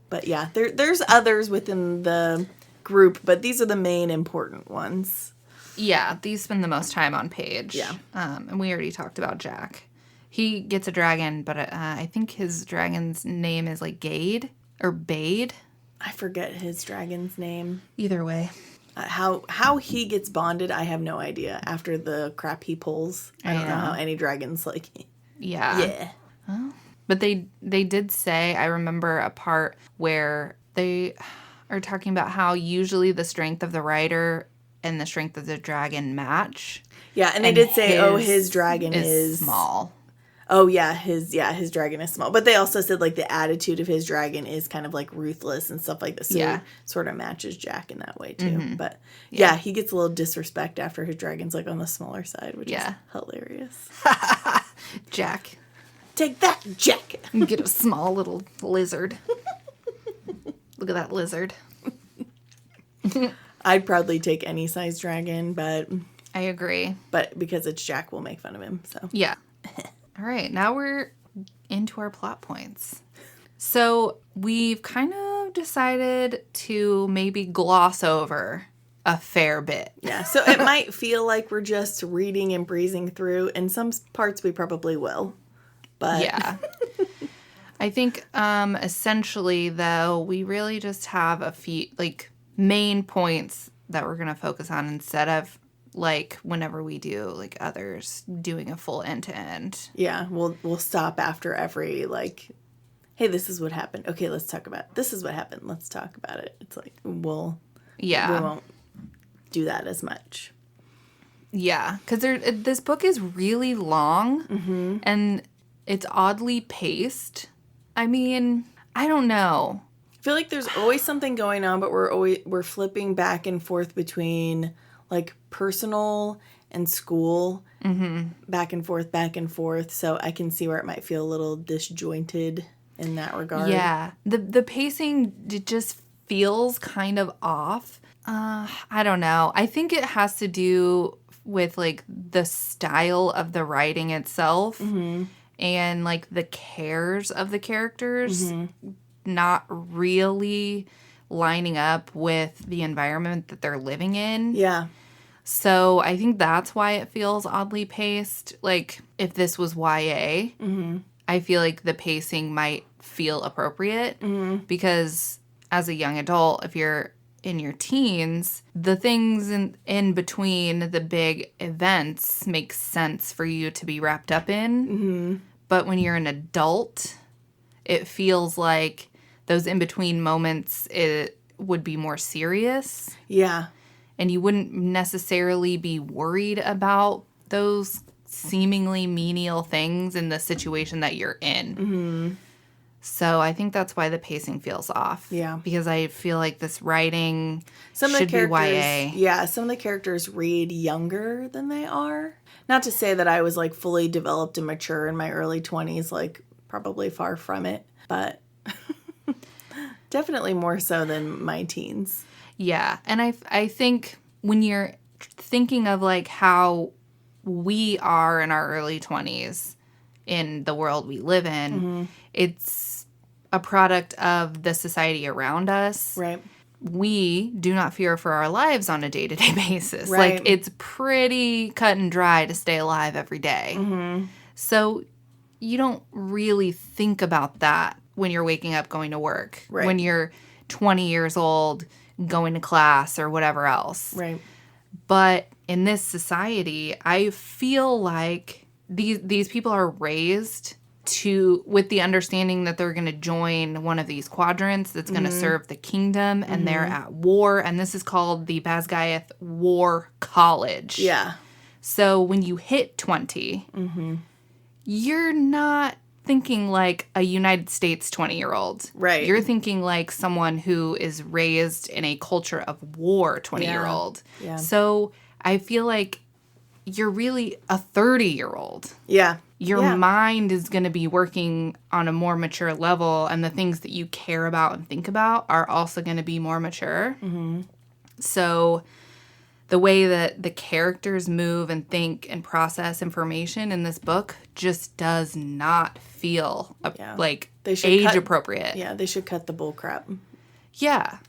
[SPEAKER 1] But yeah, there's others within the group, but these are the main important ones.
[SPEAKER 2] Yeah, these spend the most time on page.
[SPEAKER 1] Yeah.
[SPEAKER 2] And we already talked about Jack. He gets a dragon, but I think his dragon's name is like Gade or Bade.
[SPEAKER 1] I forget his dragon's name.
[SPEAKER 2] Either way.
[SPEAKER 1] How he gets bonded, I have no idea. After the crap he pulls, I don't know how any dragons like.
[SPEAKER 2] Yeah.
[SPEAKER 1] Yeah.
[SPEAKER 2] Oh. But they did say, I remember a part where they are talking about how usually the strength of the rider and the strength of the dragon match.
[SPEAKER 1] Yeah, and they did say, his dragon is
[SPEAKER 2] small.
[SPEAKER 1] Oh yeah, his dragon is small. But they also said like the attitude of his dragon is kind of like ruthless and stuff like this. So it sort of matches Jack in that way too. Mm-hmm. But yeah, he gets a little disrespect after his dragon's like on the smaller side, which is hilarious.
[SPEAKER 2] Jack.
[SPEAKER 1] Take that, Jack.
[SPEAKER 2] Get a small little lizard. Look at that lizard.
[SPEAKER 1] I'd probably take any size dragon, but
[SPEAKER 2] I agree.
[SPEAKER 1] But because it's Jack, we'll make fun of him. So
[SPEAKER 2] yeah. All right, now we're into our plot points. So we've kind of decided to maybe gloss over a fair bit.
[SPEAKER 1] Yeah, so it might feel like we're just reading and breezing through. In some parts, we probably will. But
[SPEAKER 2] yeah. I think essentially, though, we really just have a few, like, main points that we're going to focus on instead of, like, whenever we do, like, others doing a full end-to-end.
[SPEAKER 1] Yeah, we'll stop after every, like, hey, this is what happened. Okay, let's talk about it. This is what happened. Let's talk about it. It's like, we won't do that as much.
[SPEAKER 2] Yeah, because this book is really long, and it's oddly paced. I mean, I don't know.
[SPEAKER 1] I feel like there's always something going on, but we're flipping back and forth between like personal and school, back and forth. So I can see where it might feel a little disjointed in that regard.
[SPEAKER 2] Yeah, the pacing just feels kind of off. I don't know. I think it has to do with like the style of the writing itself. And, like, the cares of the characters not really lining up with the environment that they're living in.
[SPEAKER 1] Yeah.
[SPEAKER 2] So I think that's why it feels oddly paced. Like, if this was YA, I feel like the pacing might feel appropriate. Because as a young adult, if you're in your teens, the things in between the big events make sense for you to be wrapped up in. But when you're an adult, it feels like those in-between moments, it would be more serious.
[SPEAKER 1] Yeah.
[SPEAKER 2] And you wouldn't necessarily be worried about those seemingly menial things in the situation that you're in. So I think that's why the pacing feels off.
[SPEAKER 1] Yeah.
[SPEAKER 2] Because I feel like this writing should be YA.
[SPEAKER 1] Yeah, some of the characters read younger than they are. Not to say that I was, like, fully developed and mature in my early 20s, like, probably far from it. But definitely more so than my teens.
[SPEAKER 2] Yeah, and I think when you're thinking of, like, how we are in our early 20s in the world we live in, it's a product of the society around us.
[SPEAKER 1] Right.
[SPEAKER 2] We do not fear for our lives on a day-to-day basis.
[SPEAKER 1] Right.
[SPEAKER 2] Like, it's pretty cut and dry to stay alive every day. So you don't really think about that when you're waking up going to work.
[SPEAKER 1] Right.
[SPEAKER 2] When you're 20 years old going to class or whatever else.
[SPEAKER 1] Right.
[SPEAKER 2] But in this society, I feel like these people are raised with the understanding that they're going to join one of these quadrants that's going to serve the kingdom, and they're at war, and this is called the Basgiath War College.
[SPEAKER 1] Yeah.
[SPEAKER 2] So when you hit 20, you're not thinking like a United States 20-year-old.
[SPEAKER 1] Right.
[SPEAKER 2] You're thinking like someone who is raised in a culture of war 20-year-old.
[SPEAKER 1] Yeah.
[SPEAKER 2] So I feel like you're really a 30-year-old.
[SPEAKER 1] Yeah.
[SPEAKER 2] Your mind is going to be working on a more mature level, and the things that you care about and think about are also going to be more mature. So the way that the characters move and think and process information in this book just does not feel like age appropriate.
[SPEAKER 1] Yeah, they should cut the bull crap.
[SPEAKER 2] Yeah.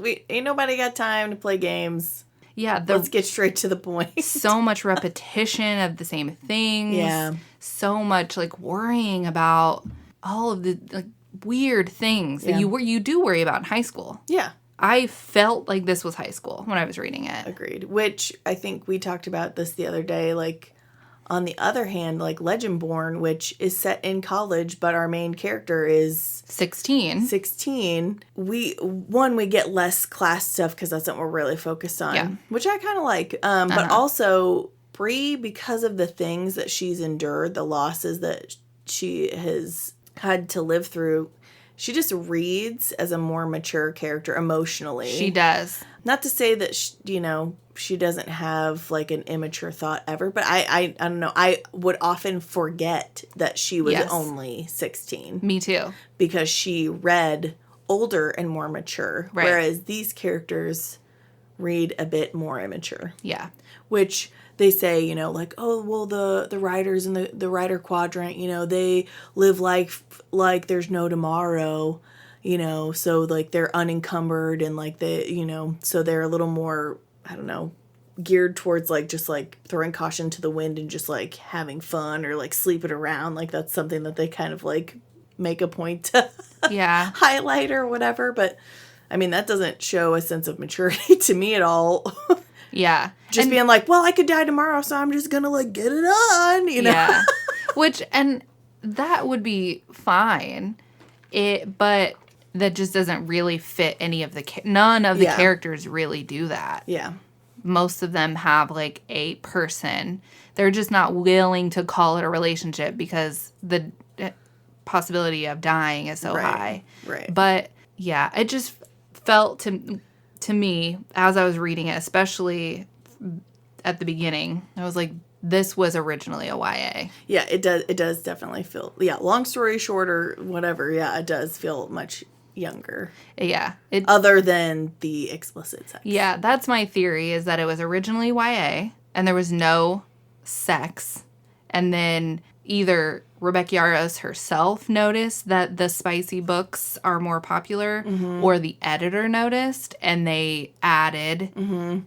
[SPEAKER 1] Ain't nobody got time to play games.
[SPEAKER 2] Yeah.
[SPEAKER 1] Let's get straight to the point.
[SPEAKER 2] So much repetition of the same things.
[SPEAKER 1] Yeah.
[SPEAKER 2] So much like worrying about all of the like weird things that you do worry about in high school.
[SPEAKER 1] Yeah.
[SPEAKER 2] I felt like this was high school when I was reading it.
[SPEAKER 1] Agreed. Which I think we talked about this the other day. Like, on the other hand, like Legendborn, which is set in college, but our main character is
[SPEAKER 2] 16.
[SPEAKER 1] We get less class stuff because that's what we're really focused on, which I kind of like. But also, Bree, because of the things that she's endured, the losses that she has had to live through, she just reads as a more mature character emotionally.
[SPEAKER 2] She does.
[SPEAKER 1] Not to say that, she doesn't have, like, an immature thought ever, but I don't know. I would often forget that she was only 16.
[SPEAKER 2] Me too.
[SPEAKER 1] Because she read older and more mature. Right. Whereas these characters read a bit more immature.
[SPEAKER 2] Yeah. Which
[SPEAKER 1] they say, like, oh, well, the writers in the writer quadrant, they live like there's no tomorrow, so, like, they're unencumbered and, like, so they're a little more, I don't know, geared towards, like, just, like, throwing caution to the wind and just, like, having fun or, like, sleeping around. Like, that's something that they kind of, like, make a point to highlight or whatever. But, I mean, that doesn't show a sense of maturity to me at all.
[SPEAKER 2] Yeah.
[SPEAKER 1] Just being like, well, I could die tomorrow, so I'm just going to, like, get it on,
[SPEAKER 2] Yeah. And that would be fine. But that just doesn't really fit any of the... None of the characters really do that.
[SPEAKER 1] Yeah.
[SPEAKER 2] Most of them have, like, a person. They're just not willing to call it a relationship because the possibility of dying is so high.
[SPEAKER 1] Right.
[SPEAKER 2] But, yeah, it just felt to me, as I was reading it, especially at the beginning, I was like, this was originally a YA.
[SPEAKER 1] Yeah, it does definitely feel, long story short or whatever, it does feel much younger.
[SPEAKER 2] Yeah.
[SPEAKER 1] Other than the explicit sex.
[SPEAKER 2] Yeah, that's my theory, is that it was originally YA, and there was no sex, and then either Rebecca Yarros herself noticed that the spicy books are more popular, or the editor noticed, and they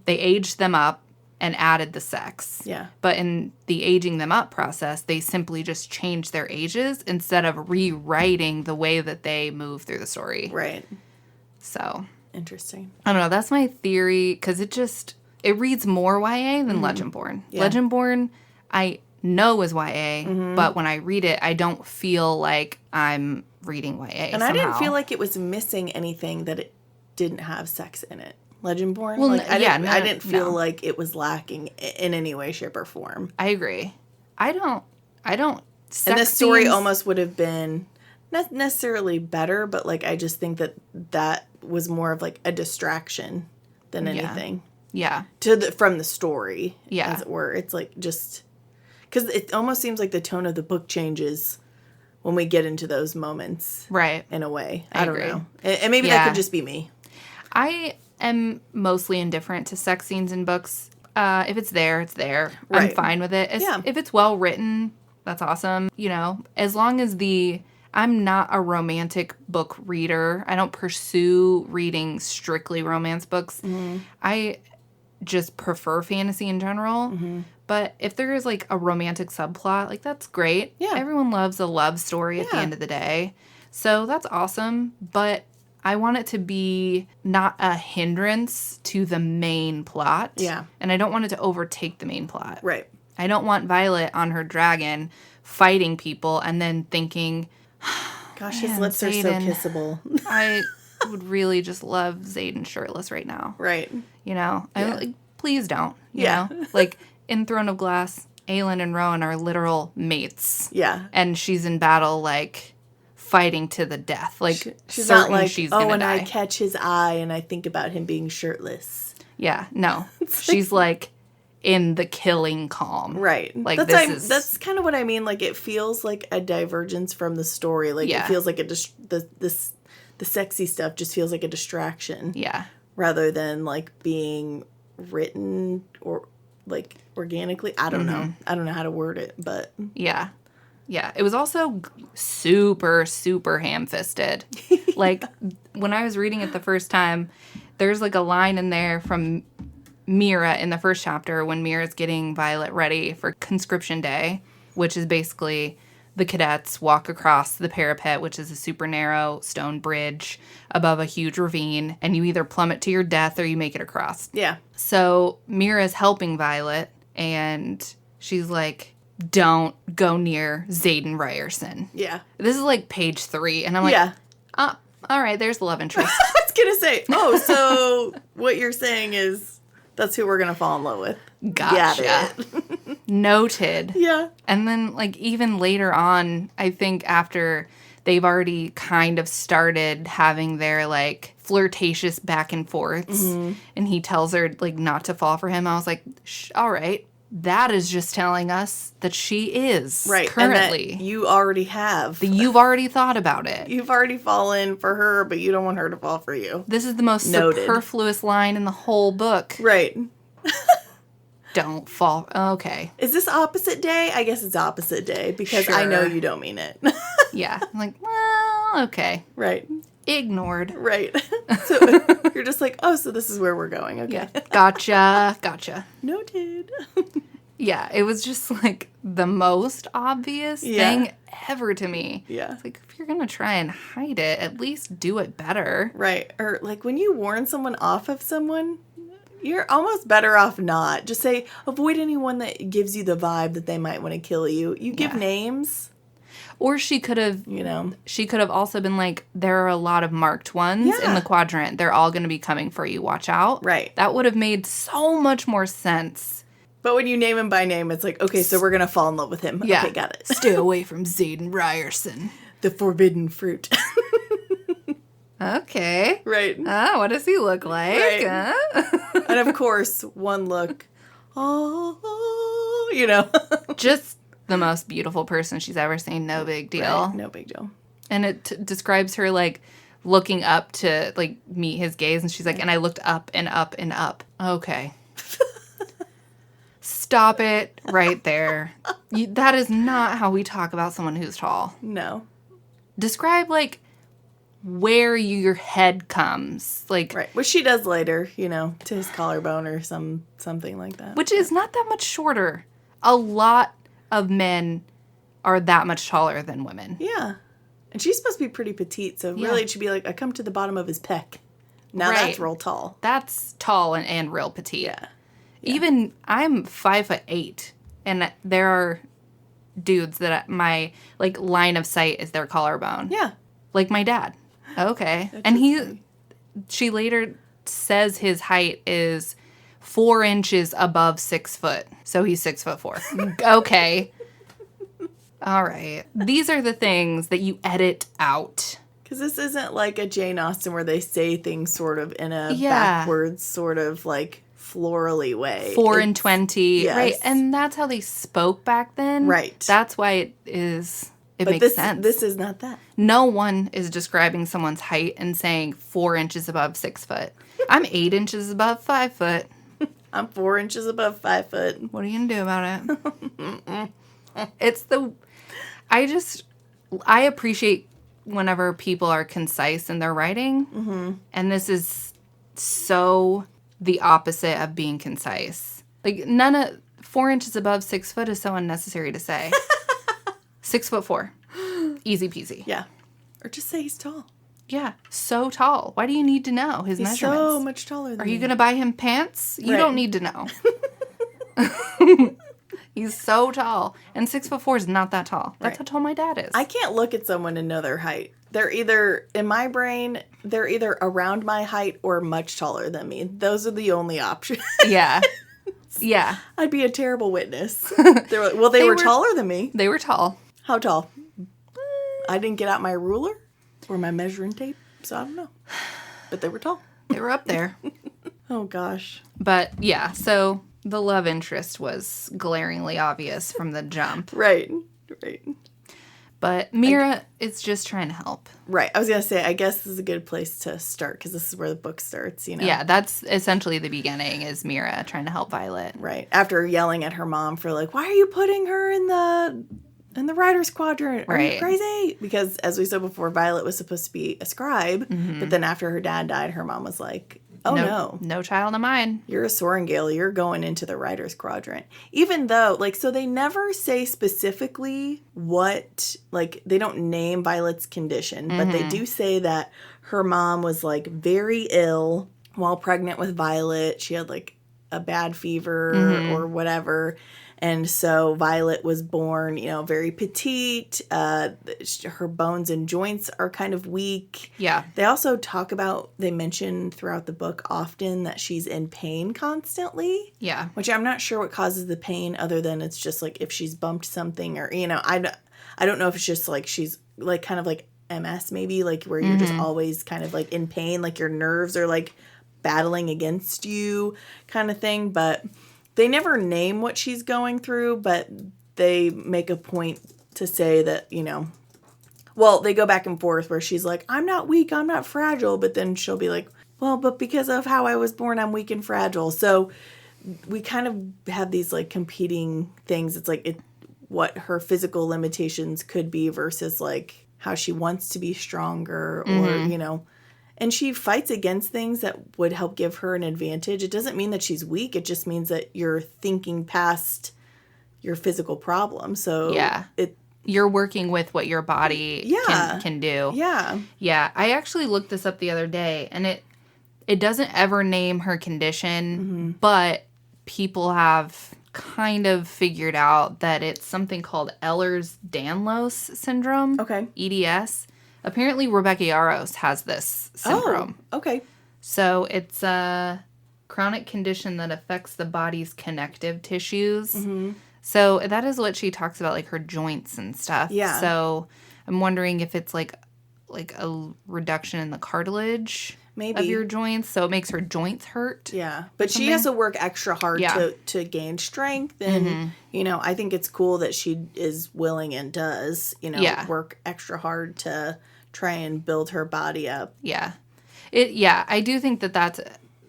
[SPEAKER 2] aged them up and added the sex.
[SPEAKER 1] Yeah.
[SPEAKER 2] But in the aging them up process, they simply just changed their ages instead of rewriting the way that they move through the story.
[SPEAKER 1] Right.
[SPEAKER 2] So.
[SPEAKER 1] Interesting.
[SPEAKER 2] I don't know. That's my theory, because it reads more YA than Legendborn. Yeah. Legendborn, I know is YA, but when I read it, I don't feel like I'm reading YA
[SPEAKER 1] And
[SPEAKER 2] somehow.
[SPEAKER 1] I didn't feel like it was missing anything that it didn't have sex in it. Legendborn?
[SPEAKER 2] Well,
[SPEAKER 1] I didn't feel like it was lacking in any way, shape, or form.
[SPEAKER 2] I agree. I don't.
[SPEAKER 1] And this story almost would have been not necessarily better, but, like, I just think that was more of, like, a distraction than anything.
[SPEAKER 2] Yeah.
[SPEAKER 1] From the story.
[SPEAKER 2] Yeah.
[SPEAKER 1] As it were. It's like just because it almost seems like the tone of the book changes when we get into those moments.
[SPEAKER 2] Right.
[SPEAKER 1] In a way.
[SPEAKER 2] I
[SPEAKER 1] don't
[SPEAKER 2] agree.
[SPEAKER 1] know. And maybe that could just be me.
[SPEAKER 2] I am mostly indifferent to sex scenes in books. If it's there, it's there.
[SPEAKER 1] Right.
[SPEAKER 2] I'm fine with it. If it's well written, that's awesome. As long as I'm not a romantic book reader. I don't pursue reading strictly romance books. I just prefer fantasy in general. But if there is, like, a romantic subplot, like, that's great.
[SPEAKER 1] Yeah.
[SPEAKER 2] Everyone loves a love story at the end of the day. So that's awesome. But I want it to be not a hindrance to the main plot.
[SPEAKER 1] Yeah.
[SPEAKER 2] And I don't want it to overtake the main plot.
[SPEAKER 1] Right.
[SPEAKER 2] I don't want Violet on her dragon fighting people and then thinking,
[SPEAKER 1] gosh, his lips are so kissable.
[SPEAKER 2] I would really just love Xaden shirtless right now.
[SPEAKER 1] Right.
[SPEAKER 2] Please don't. You know? Like, in Throne of Glass, Aelin and Rowan are literal mates.
[SPEAKER 1] Yeah.
[SPEAKER 2] And she's in battle, like, fighting to the death. Like,
[SPEAKER 1] she's not like,
[SPEAKER 2] she's gonna die.
[SPEAKER 1] I catch his eye and I think about him being shirtless.
[SPEAKER 2] Yeah, no. She's like in the killing calm.
[SPEAKER 1] Right.
[SPEAKER 2] Like,
[SPEAKER 1] that's kind of what I mean. Like, it feels like a divergence from the story. Like, it feels like the sexy stuff just feels like a distraction.
[SPEAKER 2] Yeah.
[SPEAKER 1] Rather than, like, being written or like organically. I don't know. I don't know how to word it, but
[SPEAKER 2] Yeah. Yeah. It was also super, super ham-fisted. Like, when I was reading it the first time, there's like a line in there from Mira in the first chapter when Mira's getting Violet ready for conscription day, which is basically the cadets walk across the parapet, which is a super narrow stone bridge above a huge ravine, and you either plummet to your death or you make it across.
[SPEAKER 1] yeah.
[SPEAKER 2] So Mira's helping Violet, and she's like, don't go near Xaden Ryerson.
[SPEAKER 1] Yeah.
[SPEAKER 2] This is like page 3, and I'm like,
[SPEAKER 1] Yeah.
[SPEAKER 2] All right, there's the love interest.
[SPEAKER 1] I was going to say, oh, so what you're saying is that's who we're going to fall in love with.
[SPEAKER 2] Gotcha.
[SPEAKER 1] Got it.
[SPEAKER 2] Noted.
[SPEAKER 1] Yeah.
[SPEAKER 2] And then, like, even later on, I think after they've already kind of started having their, like, flirtatious back and forths, and he tells her, like, not to fall for him, I was like, all right. That is just telling us that she is
[SPEAKER 1] Right.
[SPEAKER 2] currently.
[SPEAKER 1] And that you already have.
[SPEAKER 2] That you've already thought about it.
[SPEAKER 1] You've already fallen for her, but you don't want her to fall for you.
[SPEAKER 2] This is the most
[SPEAKER 1] Noted.
[SPEAKER 2] superfluous line in the whole book.
[SPEAKER 1] Right.
[SPEAKER 2] Don't fall. Okay.
[SPEAKER 1] Is this opposite day? I guess it's opposite day because I know
[SPEAKER 2] Sure.
[SPEAKER 1] you don't mean it.
[SPEAKER 2] Yeah. I'm like, well, okay.
[SPEAKER 1] Right.
[SPEAKER 2] Ignored.
[SPEAKER 1] Right. So you're just like, oh, so this is where we're going. Okay.
[SPEAKER 2] Yeah. Gotcha.
[SPEAKER 1] Noted.
[SPEAKER 2] Yeah. It was just like the most obvious thing ever to me.
[SPEAKER 1] Yeah.
[SPEAKER 2] It's like, if you're going to try and hide it, at least do it better.
[SPEAKER 1] Right. Or like when you warn someone off of someone, you're almost better off not. Just say, avoid anyone that gives you the vibe that they might want to kill you. You give
[SPEAKER 2] Yeah.
[SPEAKER 1] names,
[SPEAKER 2] Or she could have, she could have also been like, there are a lot of marked ones in
[SPEAKER 1] Yeah.
[SPEAKER 2] the quadrant. They're all going to be coming for you. Watch out.
[SPEAKER 1] Right.
[SPEAKER 2] That would have made so much more sense.
[SPEAKER 1] But when you name him by name, it's like, okay, so we're going to fall in love with him.
[SPEAKER 2] Yeah.
[SPEAKER 1] Okay, got it.
[SPEAKER 2] Stay away from Xaden Ryerson.
[SPEAKER 1] The forbidden fruit.
[SPEAKER 2] Okay.
[SPEAKER 1] Right.
[SPEAKER 2] What does he look like?
[SPEAKER 1] Right. And of course, one look. Oh,
[SPEAKER 2] Just the most beautiful person she's ever seen. No big deal.
[SPEAKER 1] Right. No big deal.
[SPEAKER 2] And it describes her like looking up to like meet his gaze. And she's like, and I looked up and up and up. Okay. Stop it right there. That is not how we talk about someone who's tall.
[SPEAKER 1] No.
[SPEAKER 2] Describe like where your head comes. Like,
[SPEAKER 1] Right. Which she does later, to his collarbone or something like that.
[SPEAKER 2] which is not that much shorter. A lot of men are that much taller than women.
[SPEAKER 1] Yeah. And she's supposed to be pretty petite, so
[SPEAKER 2] Yeah.
[SPEAKER 1] really it should be like, I come to the bottom of his pec. Now
[SPEAKER 2] Right.
[SPEAKER 1] that's real tall.
[SPEAKER 2] That's tall and real petite.
[SPEAKER 1] Yeah.
[SPEAKER 2] Even I'm 5'8", and there are dudes that my like line of sight is their collarbone.
[SPEAKER 1] Yeah.
[SPEAKER 2] Like my dad. Okay.
[SPEAKER 1] That's
[SPEAKER 2] And
[SPEAKER 1] just
[SPEAKER 2] she later says his height is 4 inches above 6 foot. So he's 6'4". Okay. All right. These are the things that you edit out.
[SPEAKER 1] Because this isn't like a Jane Austen where they say things sort of in a
[SPEAKER 2] Yeah.
[SPEAKER 1] backwards sort of like florally way.
[SPEAKER 2] 4 and 20.
[SPEAKER 1] yes.
[SPEAKER 2] Right. And that's how they spoke back then.
[SPEAKER 1] Right.
[SPEAKER 2] That's why it is. It
[SPEAKER 1] But
[SPEAKER 2] makes sense.
[SPEAKER 1] this is not that.
[SPEAKER 2] No one is describing someone's height and saying 4 inches above 6 foot. I'm 8 inches above 5 foot.
[SPEAKER 1] I'm 4 inches above 5 foot.
[SPEAKER 2] What are you going to do about it? I appreciate whenever people are concise in their writing. Mm-hmm. And this is so the opposite of being concise. Like 4 inches above 6 foot is so unnecessary to say. 6'4". Easy peasy.
[SPEAKER 1] Yeah. Or just say he's tall.
[SPEAKER 2] Yeah. So tall. Why do you need to know his
[SPEAKER 1] He's
[SPEAKER 2] measurements?
[SPEAKER 1] so much taller than
[SPEAKER 2] Are you
[SPEAKER 1] me.
[SPEAKER 2] going to buy him pants? You
[SPEAKER 1] Right.
[SPEAKER 2] don't need to know. He's so tall. And 6'4" is not that tall. That's
[SPEAKER 1] Right.
[SPEAKER 2] how tall my dad is.
[SPEAKER 1] I can't look at someone and know their height. They're either, in my brain, they're either around my height or much taller than me. Those are the only options.
[SPEAKER 2] Yeah. Yeah.
[SPEAKER 1] I'd be a terrible witness. They were like, well, they were taller than me.
[SPEAKER 2] They were tall.
[SPEAKER 1] How tall? I didn't get out my ruler or my measuring tape, so I don't know. But they were tall.
[SPEAKER 2] They were up there.
[SPEAKER 1] Oh, gosh.
[SPEAKER 2] But yeah, so the love interest was glaringly obvious from the jump.
[SPEAKER 1] Right.
[SPEAKER 2] But Mira is just trying to help.
[SPEAKER 1] Right. I was going to say, I guess this is a good place to start because this is where the book starts, you know?
[SPEAKER 2] Yeah, that's essentially the beginning is Mira trying to help Violet.
[SPEAKER 1] Right. After yelling at her mom for like, why are you putting her in the writer's quadrant? Are you crazy? Because as we said before, Violet was supposed to be a scribe. But then after her dad died, her mom was like, oh, no.
[SPEAKER 2] No child of mine.
[SPEAKER 1] You're a Sorengale. You're going into the writer's quadrant. Even though, like, so they never say specifically what, like, they don't name Violet's condition. But they do say that her mom was, like, very ill while pregnant with Violet. She had, like, a bad fever or whatever. And so Violet was born, you know, very petite. Her bones and joints are kind of weak.
[SPEAKER 2] Yeah.
[SPEAKER 1] They also they mention throughout the book often that she's in pain constantly.
[SPEAKER 2] Yeah.
[SPEAKER 1] Which I'm not sure what causes the pain other than it's just like if she's bumped something or, you know, I don't know if it's just like she's like kind of like MS maybe, like where you're just always kind of like in pain, like your nerves are like battling against you kind of thing. But they never name what she's going through, but they make a point to say that, you know, well, they go back and forth where she's like, I'm not weak, I'm not fragile. But then she'll be like, well, but because of how I was born, I'm weak and fragile. So we kind of have these like competing things. It's like what her physical limitations could be versus like how she wants to be stronger or, you know. And she fights against things that would help give her an advantage. It doesn't mean that she's weak. It just means that you're thinking past your physical problem. So
[SPEAKER 2] you're working with what your body can do.
[SPEAKER 1] Yeah.
[SPEAKER 2] Yeah. I actually looked this up the other day, and it doesn't ever name her condition, but people have kind of figured out that it's something called Ehlers-Danlos syndrome.
[SPEAKER 1] Okay.
[SPEAKER 2] EDS. Apparently, Rebecca Yarros has this syndrome.
[SPEAKER 1] Oh, okay.
[SPEAKER 2] So it's a chronic condition that affects the body's connective tissues. So that is what she talks about, like her joints and stuff.
[SPEAKER 1] Yeah.
[SPEAKER 2] So I'm wondering if it's like a reduction in the cartilage of your joints, so it makes her joints hurt.
[SPEAKER 1] Yeah, but she has to work extra hard to gain strength, and you know, I think it's cool that she is willing and does, you know, work extra hard to try and build her body up.
[SPEAKER 2] Yeah, I do think that that's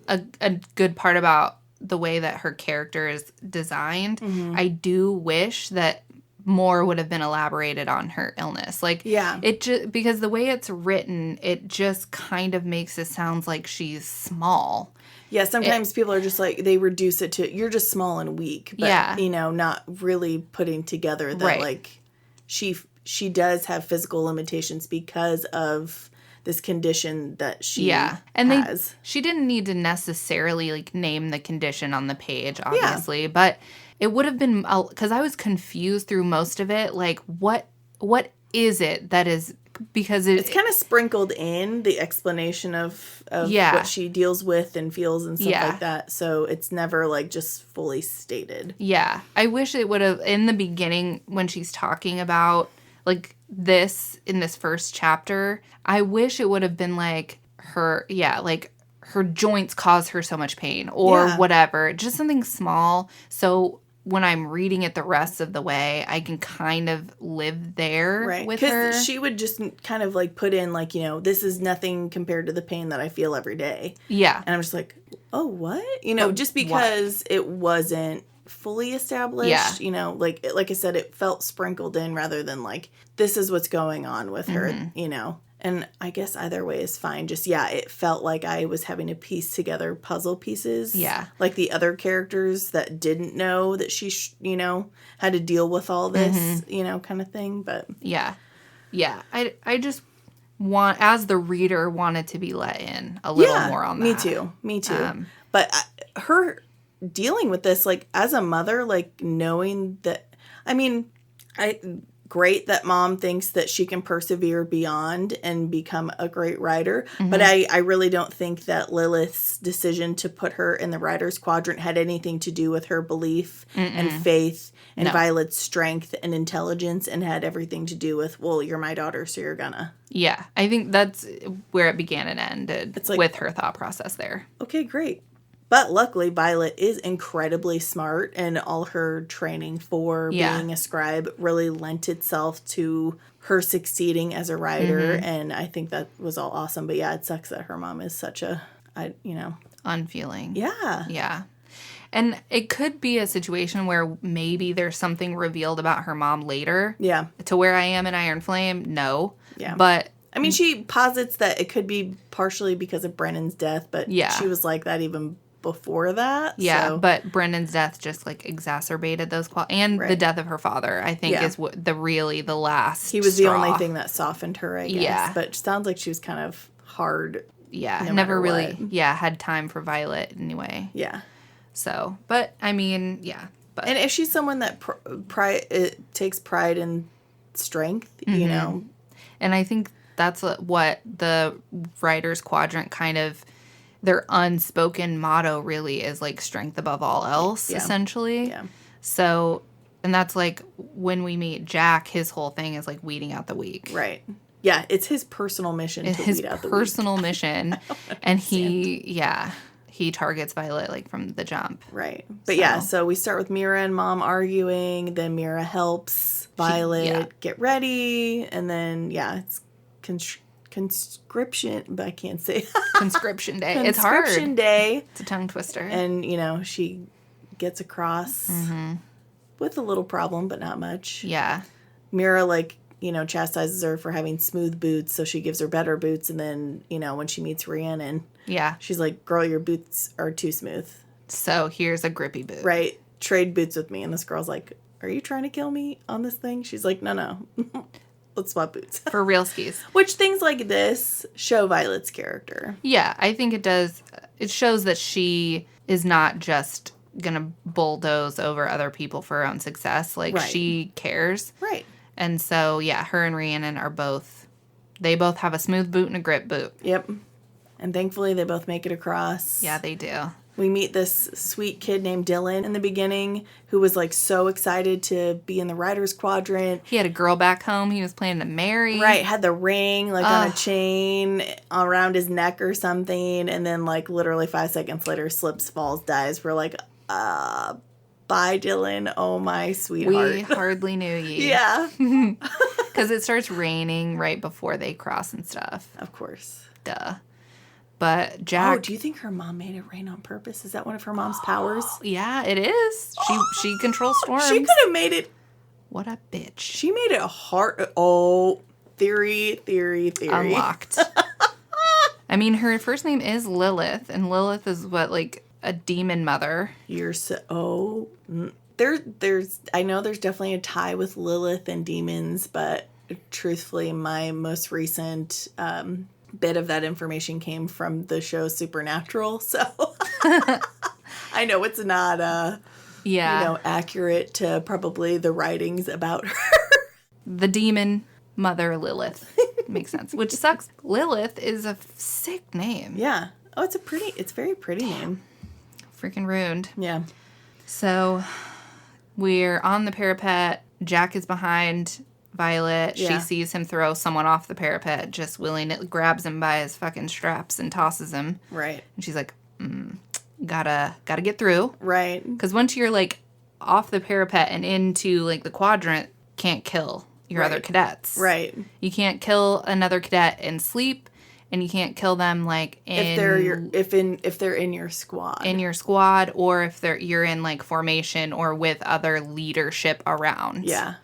[SPEAKER 2] a good part about the way that her character is designed. I do wish that more would have been elaborated on her illness. Like, it just, because the way it's written, it just kind of makes it sound like she's small.
[SPEAKER 1] Yeah, sometimes people are just like, they reduce it to, you're just small and weak. But, you know, not really putting together that, like, she does have physical limitations because of this condition that she has.
[SPEAKER 2] She didn't need to necessarily, like, name the condition on the page, obviously, but it would have been, because I was confused through most of it, like, what is it that is, because it's
[SPEAKER 1] kind of sprinkled in the explanation of what she deals with and feels and stuff like that, so it's never, like, just fully stated.
[SPEAKER 2] Yeah. I wish it would have, in the beginning, when she's talking about, like, this, in this first chapter, I wish it would have been, like, her joints cause her so much pain, or whatever. Just something small, so when I'm reading it the rest of the way, I can kind of live there with her.
[SPEAKER 1] Because she would just kind of, like, put in, like, you know, this is nothing compared to the pain that I feel every day.
[SPEAKER 2] Yeah.
[SPEAKER 1] And I'm just like, oh, what? You know, just because it wasn't fully established, you know, like I said, it felt sprinkled in rather than, like, this is what's going on with her, you know. And I guess either way is fine. Just, it felt like I was having to piece together puzzle pieces. Yeah. Like the other characters that didn't know that she, you know, had to deal with all this, you know, kind of thing. But
[SPEAKER 2] yeah. I just want, as the reader, wanted to be let in a little more on that.
[SPEAKER 1] Me too. But her dealing with this, like, as a mother, like, knowing that, I mean, great that mom thinks that she can persevere beyond and become a great writer. But I really don't think that Lilith's decision to put her in the writer's quadrant had anything to do with her belief and faith and Violet's strength and intelligence, and had everything to do with, well, you're my daughter, so you're gonna.
[SPEAKER 2] Yeah, I think that's where it began and ended, it's like, with her thought process there.
[SPEAKER 1] Okay, great. But luckily, Violet is incredibly smart, and all her training for being a scribe really lent itself to her succeeding as a writer, and I think that was all awesome. But yeah, it sucks that her mom is such a,
[SPEAKER 2] unfeeling.
[SPEAKER 1] Yeah.
[SPEAKER 2] Yeah. And it could be a situation where maybe there's something revealed about her mom later.
[SPEAKER 1] Yeah.
[SPEAKER 2] To where I am in Iron Flame, no.
[SPEAKER 1] Yeah.
[SPEAKER 2] But
[SPEAKER 1] I mean, she posits that it could be partially because of Brennan's death, but she was like that even before that.
[SPEAKER 2] Yeah,
[SPEAKER 1] so.
[SPEAKER 2] But Brendan's death just like exacerbated those and the death of her father, I think, is what the last
[SPEAKER 1] He was
[SPEAKER 2] straw.
[SPEAKER 1] the only thing that softened her, I guess. Yeah. But it sounds like she was kind of hard.
[SPEAKER 2] Yeah, never really had time for Violet anyway.
[SPEAKER 1] Yeah.
[SPEAKER 2] So, but I mean, yeah. But.
[SPEAKER 1] And if she's someone that takes pride in strength, you know.
[SPEAKER 2] And I think that's what the writer's quadrant kind of, their unspoken motto really is like strength above all else, essentially. Yeah. So, and that's like when we meet Jack, his whole thing is like weeding out the weak.
[SPEAKER 1] Right. Yeah, it's his personal mission to weed out the weak.
[SPEAKER 2] His personal mission. And he targets Violet like from the jump.
[SPEAKER 1] Right. But so we start with Mira and Mom arguing, then Mira helps Violet get ready, and then it's conscription, but I can't say
[SPEAKER 2] conscription day. It's hard.
[SPEAKER 1] Conscription day.
[SPEAKER 2] It's a tongue twister.
[SPEAKER 1] And she gets across with a little problem, but not much.
[SPEAKER 2] Yeah.
[SPEAKER 1] Mira chastises her for having smooth boots, so she gives her better boots, and then when she meets Rhiannon, she's like, "Girl, your boots are too smooth.
[SPEAKER 2] So here's a grippy boot.
[SPEAKER 1] Right? Trade boots with me." And this girl's like, "Are you trying to kill me on this thing?" She's like, "No." Let's swap boots.
[SPEAKER 2] For real skis.
[SPEAKER 1] Which things like this show Violet's character.
[SPEAKER 2] Yeah, I think it does. It shows that she is not just going to bulldoze over other people for her own success. Like, she cares.
[SPEAKER 1] Right.
[SPEAKER 2] And so, her and Rhiannon they both have a smooth boot and a grip boot.
[SPEAKER 1] Yep. And thankfully, they both make it across.
[SPEAKER 2] Yeah, they do.
[SPEAKER 1] We meet this sweet kid named Dylan in the beginning who was like so excited to be in the writer's quadrant.
[SPEAKER 2] He had a girl back home he was planning to marry.
[SPEAKER 1] Right, had the ring like on a chain around his neck or something, and then like literally 5 seconds later slips, falls, dies. We're like, bye Dylan, oh my sweetheart.
[SPEAKER 2] We hardly knew you.
[SPEAKER 1] Yeah.
[SPEAKER 2] Because it starts raining right before they cross and stuff.
[SPEAKER 1] Of course.
[SPEAKER 2] Duh. But Jack...
[SPEAKER 1] Oh, do you think her mom made it rain on purpose? Is that one of her mom's powers?
[SPEAKER 2] Yeah, it is. She controls storms.
[SPEAKER 1] She could have made it...
[SPEAKER 2] What a bitch.
[SPEAKER 1] She made it hard... Oh, theory.
[SPEAKER 2] Unlocked. I mean, her first name is Lilith, and Lilith is what, like, a demon mother.
[SPEAKER 1] You're so... Oh... There's... I know there's definitely a tie with Lilith and demons, but truthfully, my most recent... bit of that information came from the show Supernatural, so I know it's not accurate to probably the writings about her.
[SPEAKER 2] The demon mother Lilith. Makes sense. Which sucks. Lilith is a sick name.
[SPEAKER 1] Yeah. Oh, it's a very pretty name.
[SPEAKER 2] Freaking ruined.
[SPEAKER 1] Yeah.
[SPEAKER 2] So we're on the parapet. Jack is behind Violet. She sees him throw someone off the parapet, just willingly grabs him by his fucking straps and tosses him.
[SPEAKER 1] Right.
[SPEAKER 2] And she's like, gotta get through.
[SPEAKER 1] Right.
[SPEAKER 2] Because once you're like off the parapet and into like the quadrant, can't kill your other cadets.
[SPEAKER 1] Right.
[SPEAKER 2] You can't kill another cadet in sleep, and you can't kill them like
[SPEAKER 1] if they're in your squad.
[SPEAKER 2] In your squad, or if you're in like formation or with other leadership around.
[SPEAKER 1] Yeah.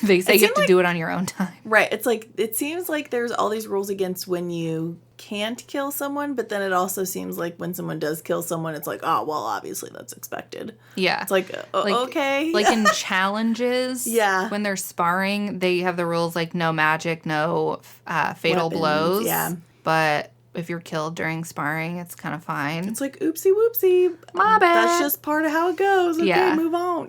[SPEAKER 2] They say you have to do it on your own time.
[SPEAKER 1] Right. It's like, it seems like there's all these rules against when you can't kill someone, but then it also seems like when someone does kill someone, it's like, oh, well, obviously that's expected.
[SPEAKER 2] Yeah.
[SPEAKER 1] It's like okay.
[SPEAKER 2] Like in challenges, when they're sparring, they have the rules like no magic, no fatal blows.
[SPEAKER 1] Yeah.
[SPEAKER 2] But if you're killed during sparring, it's kind of fine.
[SPEAKER 1] It's like, oopsie whoopsie.
[SPEAKER 2] My bad.
[SPEAKER 1] That's just part of how it goes. Okay, move on.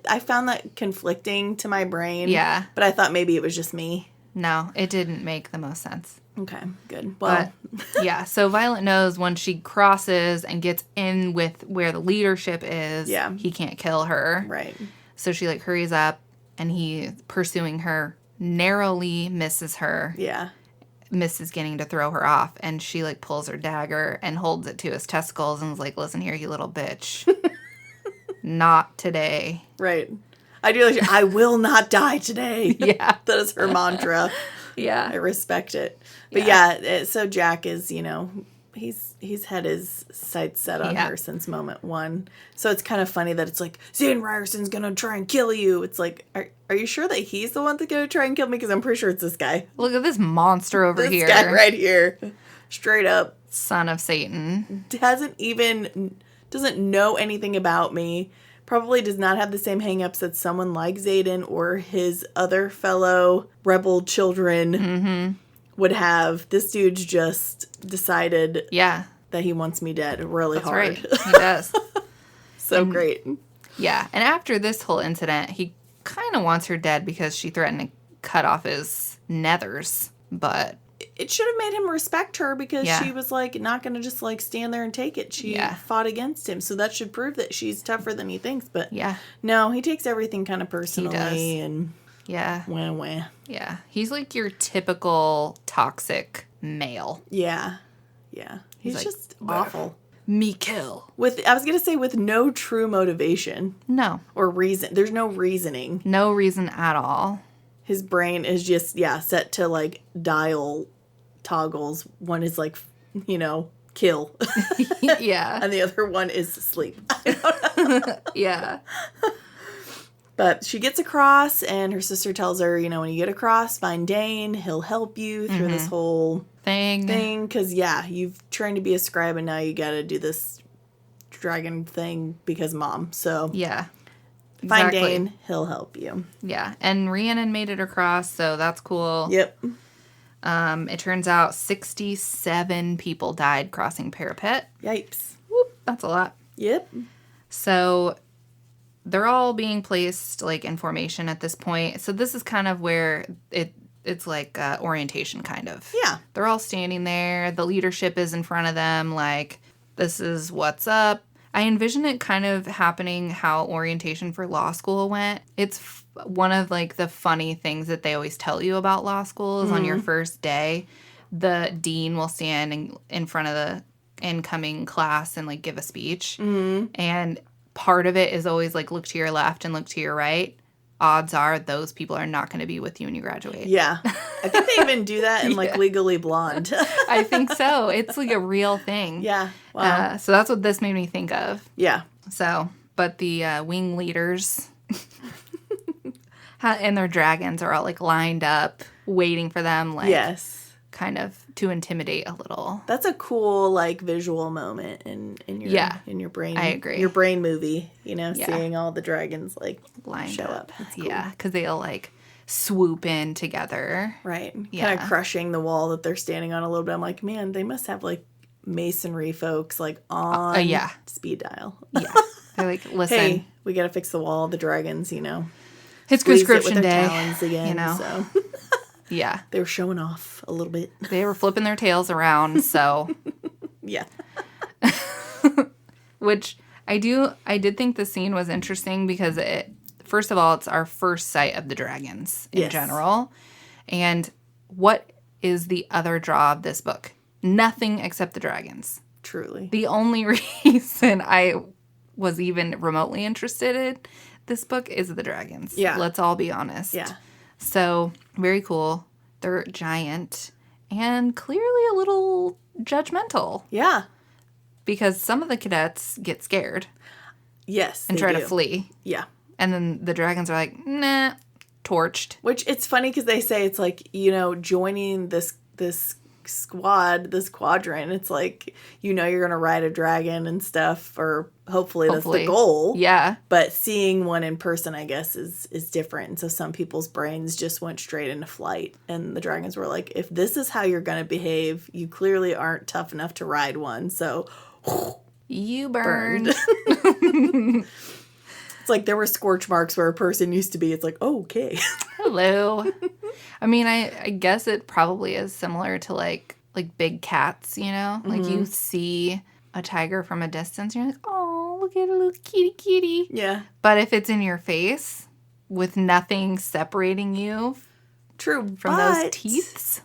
[SPEAKER 1] I found that conflicting to my brain.
[SPEAKER 2] Yeah.
[SPEAKER 1] But I thought maybe it was just me.
[SPEAKER 2] No, it didn't make the most sense.
[SPEAKER 1] Okay, good. Well.
[SPEAKER 2] But, so Violet knows when she crosses and gets in with where the leadership is, he can't kill her.
[SPEAKER 1] Right.
[SPEAKER 2] So she, like, hurries up, and he, pursuing her, narrowly misses her.
[SPEAKER 1] Yeah.
[SPEAKER 2] misses getting to throw her off, and she like pulls her dagger and holds it to his testicles and is like, listen here, you little bitch. Not today.
[SPEAKER 1] Right. I do like, I will not die today.
[SPEAKER 2] Yeah.
[SPEAKER 1] That is her mantra.
[SPEAKER 2] Yeah.
[SPEAKER 1] I respect it. But yeah, so Jack is, he's had his sights set on her since moment one. So it's kind of funny that it's like, Zane Ryerson's going to try and kill you. It's like, are you sure that he's the one that's going to try and kill me? Because I'm pretty sure it's this guy.
[SPEAKER 2] Look at this monster over here.
[SPEAKER 1] This guy right here. Straight up.
[SPEAKER 2] Son of Satan.
[SPEAKER 1] Doesn't know anything about me. Probably does not have the same hangups that someone like Zayden or his other fellow rebel children would have. This dude's just decided that he wants me dead really hard.
[SPEAKER 2] Right. He does.
[SPEAKER 1] Great.
[SPEAKER 2] Yeah. And after this whole incident, he kind of wants her dead because she threatened to cut off his nethers. But
[SPEAKER 1] it should have made him respect her because she was like not going to just like stand there and take it. She fought against him. So that should prove that she's tougher than he thinks. But no, he takes everything kind of personally and wah.
[SPEAKER 2] Yeah. He's like your typical toxic male.
[SPEAKER 1] Yeah. Yeah. He's like, just awful.
[SPEAKER 2] Me kill.
[SPEAKER 1] I was going to say with no true motivation.
[SPEAKER 2] No.
[SPEAKER 1] Or reason. There's no reasoning.
[SPEAKER 2] No reason at all.
[SPEAKER 1] His brain is just, set to, like, dial toggles. One is, like, kill.
[SPEAKER 2] Yeah.
[SPEAKER 1] And the other one is sleep.
[SPEAKER 2] Yeah.
[SPEAKER 1] But she gets across, and her sister tells her, when you get across, find Dane. He'll help you through this whole thing. Because, you've trained to be a scribe, and now you got to do this dragon thing because mom. So,
[SPEAKER 2] yeah.
[SPEAKER 1] Find Dane, he'll help you.
[SPEAKER 2] Yeah, and Rhiannon made it across, so that's cool.
[SPEAKER 1] Yep.
[SPEAKER 2] It turns out 67 people died crossing parapet.
[SPEAKER 1] Yipes.
[SPEAKER 2] Whoop, that's a lot.
[SPEAKER 1] Yep.
[SPEAKER 2] So they're all being placed like in formation at this point. So this is kind of where it's like orientation kind of.
[SPEAKER 1] Yeah.
[SPEAKER 2] They're all standing there. The leadership is in front of them like, this is what's up. I envision it kind of happening how orientation for law school went. It's one of, like, the funny things that they always tell you about law school is on your first day, the dean will stand in front of the incoming class and, like, give a speech. Mm-hmm. And part of it is always, like, look to your left and look to your right. Odds are those people are not going to be with you when you graduate.
[SPEAKER 1] Yeah. I think they even do that in, like, Legally Blonde.
[SPEAKER 2] I think so. It's, like, a real thing.
[SPEAKER 1] Yeah. Wow.
[SPEAKER 2] So that's what this made me think of.
[SPEAKER 1] Yeah.
[SPEAKER 2] So, but the wing leaders and their dragons are all, like, lined up, waiting for them, like, kind of to intimidate a little.
[SPEAKER 1] That's a cool, like, visual moment in your brain.
[SPEAKER 2] I agree.
[SPEAKER 1] Your brain movie, seeing all the dragons, like,
[SPEAKER 2] lined
[SPEAKER 1] show up.
[SPEAKER 2] Cool. Yeah, because they'll, like, swoop in together.
[SPEAKER 1] Right. Kind of crushing the wall that they're standing on a little bit. I'm like, man, they must have, like, masonry folks, like, on speed dial.
[SPEAKER 2] Yeah. They're like, listen.
[SPEAKER 1] Hey, we got to fix the wall. The dragons,
[SPEAKER 2] It's conscription
[SPEAKER 1] it with
[SPEAKER 2] day.
[SPEAKER 1] Their talons again, so.
[SPEAKER 2] Yeah.
[SPEAKER 1] They were showing off a little bit.
[SPEAKER 2] They were flipping their tails around, so.
[SPEAKER 1] Yeah.
[SPEAKER 2] Which I did think the scene was interesting because first of all, it's our first sight of the dragons in general. And what is the other draw of this book? Nothing except the dragons.
[SPEAKER 1] Truly.
[SPEAKER 2] The only reason I was even remotely interested in this book is the dragons.
[SPEAKER 1] Yeah.
[SPEAKER 2] Let's all be honest.
[SPEAKER 1] Yeah.
[SPEAKER 2] So, very cool. They're giant and clearly a little judgmental.
[SPEAKER 1] Yeah.
[SPEAKER 2] Because some of the cadets get scared.
[SPEAKER 1] Yes,
[SPEAKER 2] and try to flee.
[SPEAKER 1] Yeah.
[SPEAKER 2] And then the dragons are like, nah, torched.
[SPEAKER 1] Which it's funny because they say it's like, joining this squad, this quadrant, it's like, you're going to ride a dragon and stuff, or hopefully that's the goal.
[SPEAKER 2] Yeah.
[SPEAKER 1] But seeing one in person, I guess, is different. And so some people's brains just went straight into flight. And the dragons were like, if this is how you're going to behave, you clearly aren't tough enough to ride one. So
[SPEAKER 2] you burned.
[SPEAKER 1] It's like there were scorch marks where a person used to be. It's like, oh, okay.
[SPEAKER 2] Hello. I mean, I guess it probably is similar to like big cats, Mm-hmm. Like you see a tiger from a distance and you're like, oh, look at a little kitty.
[SPEAKER 1] Yeah.
[SPEAKER 2] But if it's in your face with nothing separating you
[SPEAKER 1] from
[SPEAKER 2] those teeths.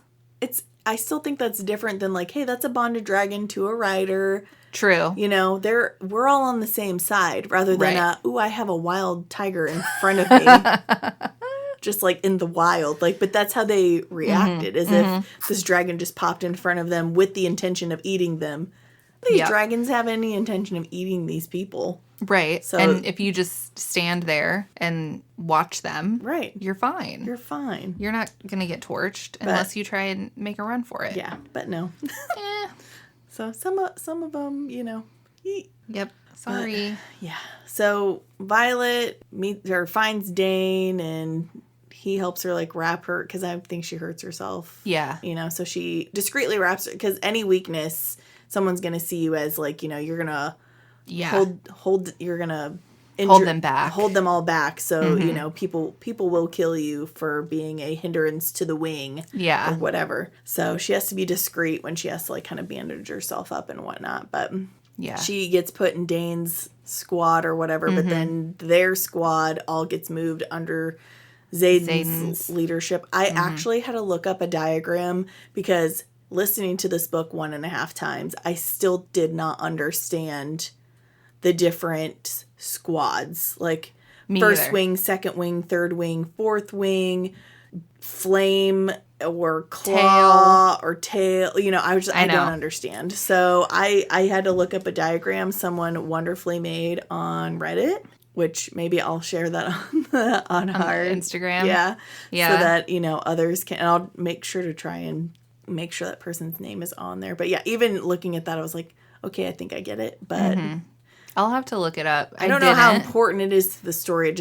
[SPEAKER 1] I still think that's different than like, hey, that's a bonded dragon to a rider.
[SPEAKER 2] True.
[SPEAKER 1] You know, we're all on the same side rather than
[SPEAKER 2] Right.
[SPEAKER 1] ooh, I have a wild tiger in front of me. Just like in the wild. Like, but that's how they reacted, as if this dragon just popped in front of them with the intention of eating them. These dragons have any intention of eating these people.
[SPEAKER 2] Right.
[SPEAKER 1] So,
[SPEAKER 2] and if you just stand there and watch them,
[SPEAKER 1] right,
[SPEAKER 2] you're fine.
[SPEAKER 1] You're fine.
[SPEAKER 2] You're not going to get torched unless you try and make a run for it.
[SPEAKER 1] Yeah, but no.
[SPEAKER 2] Eh.
[SPEAKER 1] So some of them, you know.
[SPEAKER 2] Yep. Sorry.
[SPEAKER 1] Yeah. So Violet finds Dane, and he helps her like wrap her, because I think she hurts herself.
[SPEAKER 2] Yeah.
[SPEAKER 1] You know, so she discreetly wraps her, because any weakness, someone's gonna see you as like, you know, you're gonna you're gonna
[SPEAKER 2] hold them back,
[SPEAKER 1] hold them all back. So you know, people will kill you for being a hindrance to the wing, or whatever. So she has to be discreet when she has to like kind of bandage herself up and whatnot. But she gets put in Dane's squad or whatever. But then their squad all gets moved under Xaden's leadership. I actually had to look up a diagram, because listening to this book 1.5 times, I still did not understand the different squads, like first wing, second wing, third wing, fourth wing, flame or claw or tail. You know, I don't understand. So I had to look up a diagram someone wonderfully made on Reddit, which maybe I'll share that on our
[SPEAKER 2] Instagram.
[SPEAKER 1] Yeah. So that, you know, others can, and I'll make sure to try and make sure that person's name is on there. But yeah, even looking at that, I was like, okay, I think I get it. But
[SPEAKER 2] I'll have to look it up.
[SPEAKER 1] I don't know how important it is to the story. It